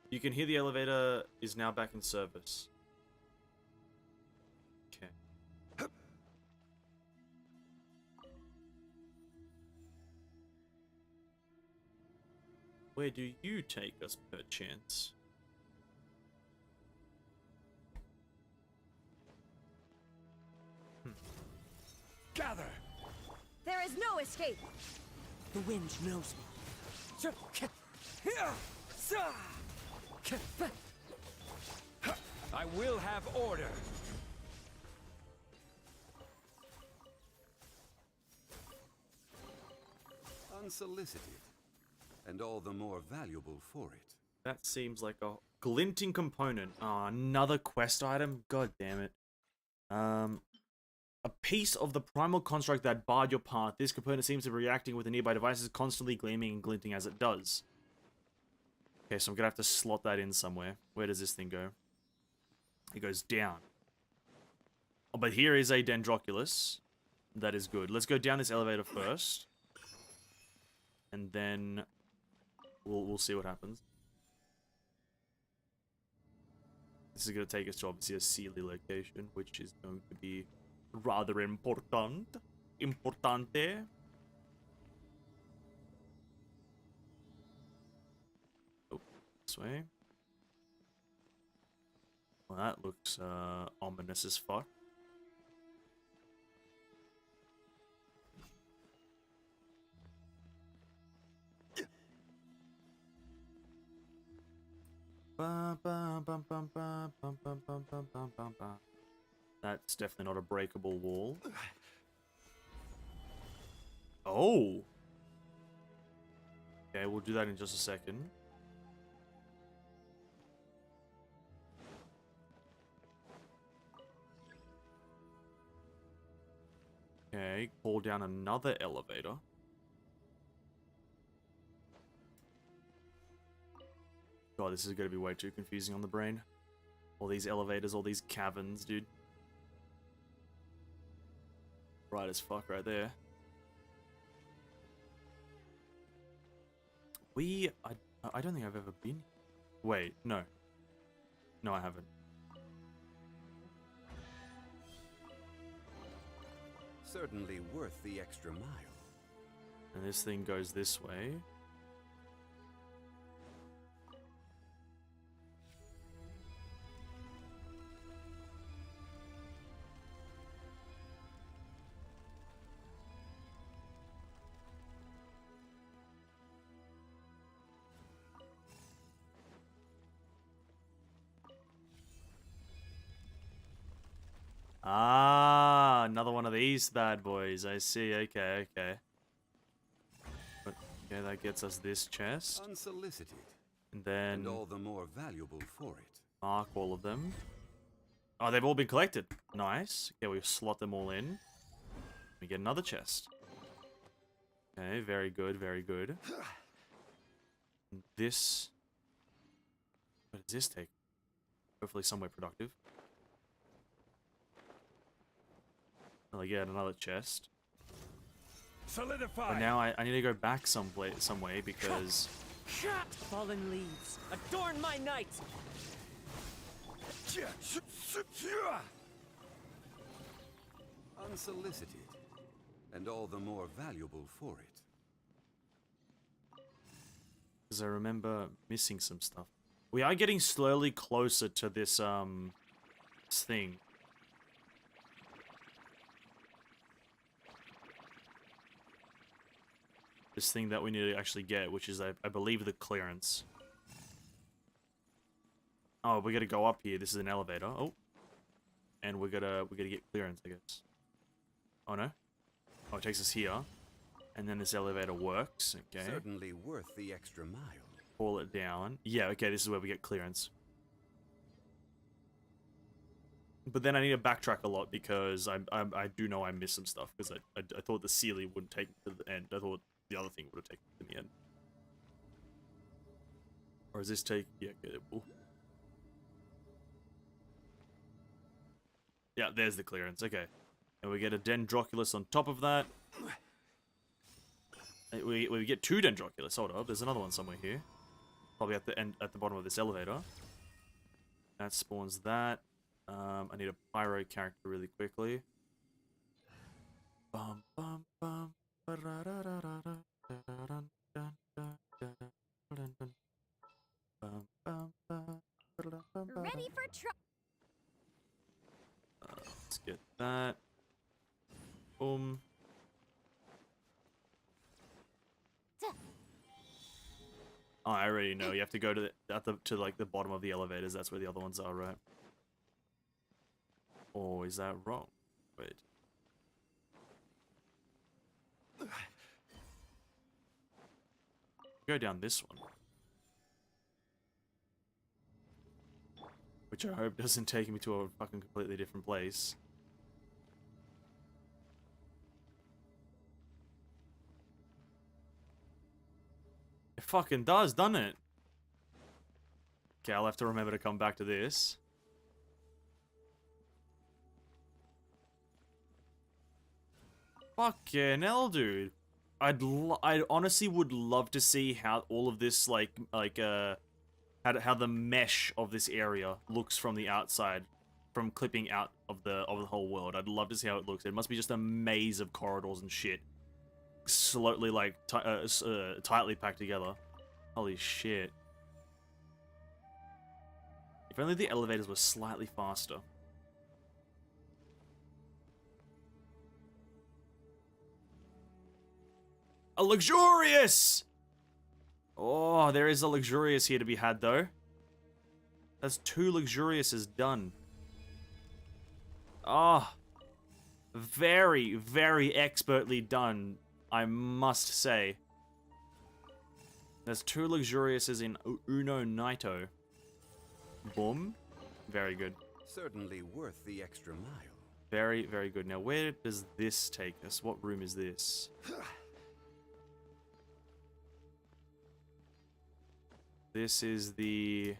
You can hear the elevator is now back in service. Okay. Where do you take us, perchance? Gather! There is no escape! The wind knows me. I will have order. Unsolicited, and all the more valuable for it. That seems like a glinting component. Oh, another quest item? God damn it. A piece of the primal construct that barred your path. This component seems to be reacting with the nearby devices, constantly gleaming and glinting as it does. Okay, so I'm gonna have to slot that in somewhere. Where does this thing go? It goes down. Oh, but here is a Dendroculus. That is good. Let's go down this elevator first. And then we'll see what happens. This is going to take us to obviously a Sealy location, which is going to be rather important. Importante. Oh, this way. Well, that looks ominous as fuck. That's definitely not a breakable wall. Oh! Okay, we'll do that in just a second. Okay, call down another elevator. God, this is going to be way too confusing on the brain. All these elevators, all these caverns, dude. Right as fuck right there. I don't think I've ever been. Wait, no. No, I haven't. Certainly worth the extra mile. And this thing goes this way. Ah, another one of these bad boys. I see. Okay, okay. But, okay, that gets us this chest. Unsolicited. And then... And all the more valuable for it. Mark all of them. Oh, they've all been collected. Nice. Okay, we slot them all in. We get another chest. Okay, very good, very good. This... What does this take? Hopefully somewhere productive. Well, I get another chest. Solidify. But now I need to go back some way because... Fallen leaves, adorn my night! Unsolicited. And all the more valuable for it. Because I remember missing some stuff. We are getting slowly closer to this, this thing. This thing that we need to actually get, which is, I believe, the clearance. Oh, we gotta go up here. This is an elevator. Oh. And we gotta get clearance, I guess. Oh, no? Oh, it takes us here. And then this elevator works, okay. Certainly worth the extra mile. Pull it down. Yeah, okay, this is where we get clearance. But then I need to backtrack a lot because I do know I missed some stuff because I thought the Sealy wouldn't take me to the end. I thought the other thing would have taken me to the end. Or is this take... Yeah, okay, it will. Yeah, there's the clearance, okay. And we get a Dendroculus on top of that. We get 2 Dendroculus, hold up, there's another one somewhere here. Probably at the end, at the bottom of this elevator. That spawns that. I need a pyro character really quickly. Bum bum bum. Ready for Let's get that. Boom. Oh, I already know. You have to go to like the bottom of the elevators. That's where the other ones are, right? Or is that wrong? Wait. Go down this one. Which I hope doesn't take me to a fucking completely different place. It fucking does, doesn't it? Okay, I'll have to remember to come back to this. Fucking hell, dude. I honestly would love to see how all of this, how the mesh of this area looks from the outside, from clipping out of the whole world. I'd love to see how it looks. It must be just a maze of corridors and shit, slowly tightly packed together. Holy shit! If only the elevators were slightly faster. A luxurious! Oh, there is a luxurious here to be had, though. That's 2 luxuriouses done. Ah, oh, very, very expertly done, I must say. There's 2 luxuriouses in Uno Naito. Boom. Very good. Certainly worth the extra mile. Very, very good. Now, where does this take us? What room is this? This is the...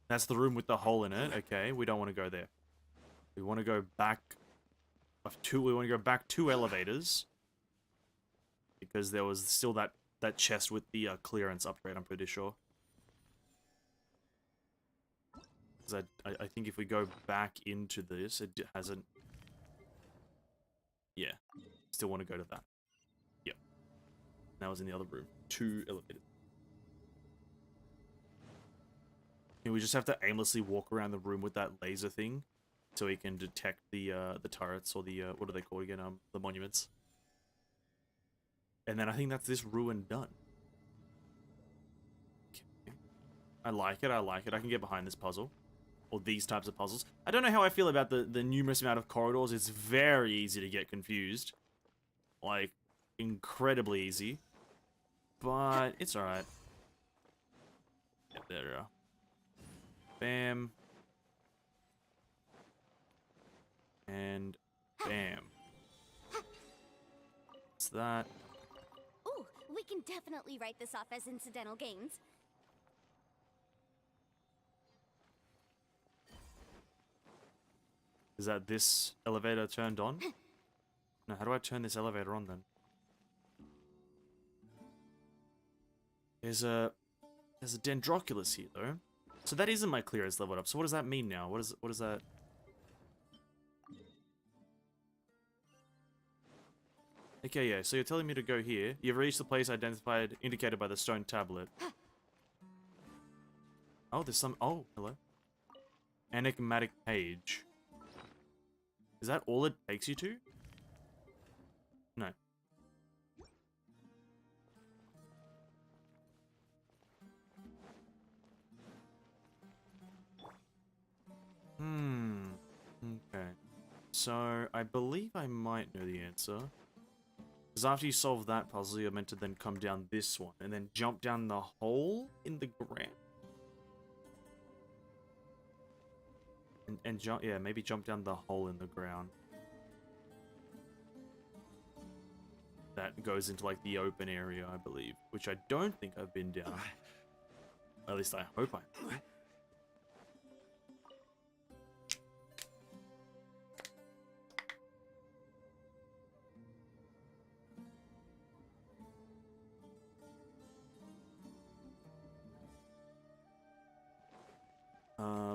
That's the room with the hole in it. Okay, we don't want to go there. We want to go back... We want to go back 2 elevators. Because there was still that chest with the clearance upgrade, I'm pretty sure. Because I think if we go back into this, it hasn't... Yeah. Still want to go to that. Yep. That was in the other room. 2 elevators. We just have to aimlessly walk around the room with that laser thing, so we can detect the turrets, or the what are they called again? The monuments. And then I think that's this ruin done. Okay. I like it. I like it. I can get behind this puzzle, or these types of puzzles. I don't know how I feel about the numerous amount of corridors. It's very easy to get confused, like incredibly easy. But it's all right. Yeah, there we are. Bam. And bam. What's that? Ooh, we can definitely write this off as incidental gains. Is that this elevator turned on? No, how do I turn this elevator on then? There's a Dendroculus here though. So that isn't my clearance leveled up. So what does that mean now? What is that? Okay, yeah, so you're telling me to go here. You've reached the place indicated by the stone tablet. Oh, there's some... Oh, hello. Enigmatic page. Is that all it takes you to? No. Okay. So, I believe I might know the answer. Because after you solve that puzzle, you're meant to then come down this one, and then jump down the hole in the ground. And jump, yeah, maybe jump down the hole in the ground. That goes into, like, the open area, I believe. Which I don't think I've been down. At least I hope I have.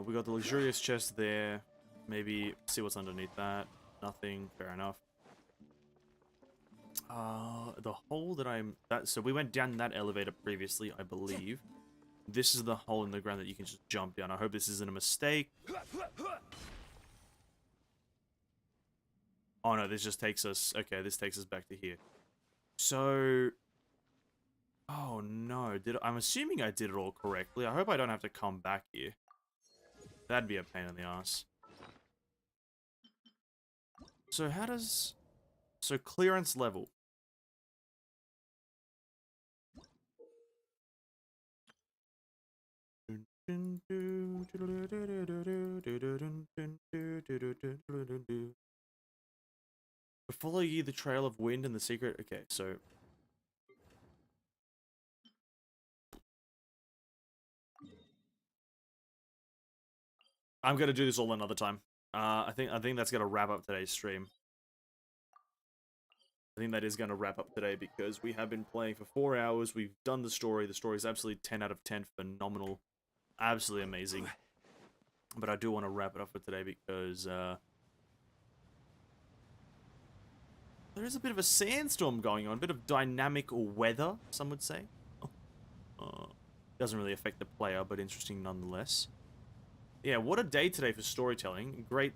We got the luxurious chest there. Maybe see what's underneath that. Nothing. Fair enough. The hole that so we went down that elevator previously, I believe. This is the hole in the ground that you can just jump down. I hope this isn't a mistake. Oh no, this just takes us... Okay, this takes us back to here. So... Oh no, I'm assuming I did it all correctly. I hope I don't have to come back here. That'd be a pain in the ass. So how does... So clearance level. Follow ye the trail of wind and the secret... Okay, so... I'm gonna do this all another time. I think that's gonna wrap up today's stream. I think that is gonna wrap up today because we have been playing for 4 hours. We've done the story. The story is absolutely 10 out of 10, phenomenal, absolutely amazing. But I do want to wrap it up for today because there is a bit of a sandstorm going on, a bit of dynamic weather, some would say. Doesn't really affect the player, but interesting nonetheless. Yeah, what a day today for storytelling. Great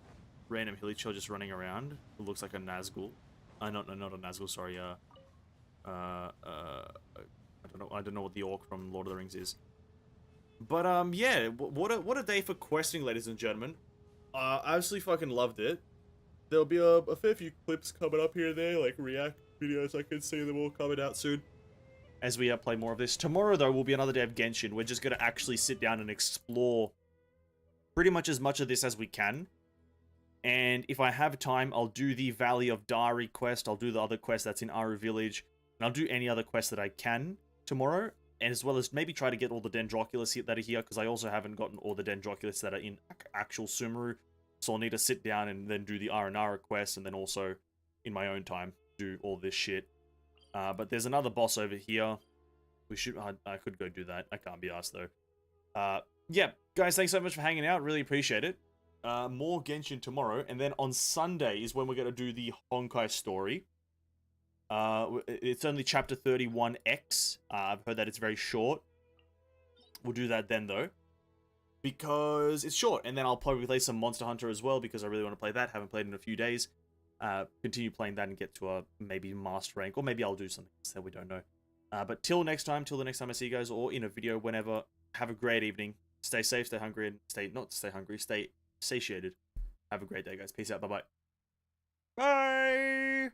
random hilly-chill just running around. It looks like a Nazgul. Not a Nazgul, sorry. I don't know what the orc from Lord of the Rings is. But yeah, what a day for questing, ladies and gentlemen. I absolutely fucking loved it. There'll be a fair few clips coming up here and there, like react videos. I can see them all coming out soon as we play more of this. Tomorrow, though, will be another day of Genshin. We're just gonna actually sit down and explore pretty much as much of this as we can. And if I have time, I'll do the Valley of Dari quest. I'll do the other quest that's in Aru Village. And I'll do any other quest that I can tomorrow. And as well as maybe try to get all the Dendroculus that are here. Because I also haven't gotten all the Dendroculus that are in actual Sumeru. So I'll need to sit down and then do the Aranara quest. And then also, in my own time, do all this shit. But there's another boss over here. I could go do that. I can't be asked though. Yeah, Guys, thanks so much for hanging out. Really appreciate it. More Genshin tomorrow. And then on Sunday is when we're going to do the Honkai story. It's only chapter 31X. I've heard that it's very short. We'll do that then, though. Because it's short. And then I'll probably play some Monster Hunter as well, because I really want to play that. Haven't played in a few days. Continue playing that and get to a maybe master rank. Or maybe I'll do something else that we don't know. But till the next time I see you guys, or in a video, whenever, have a great evening. Stay safe, stay hungry, and stay satiated. Have a great day, guys. Peace out. Bye-bye. Bye!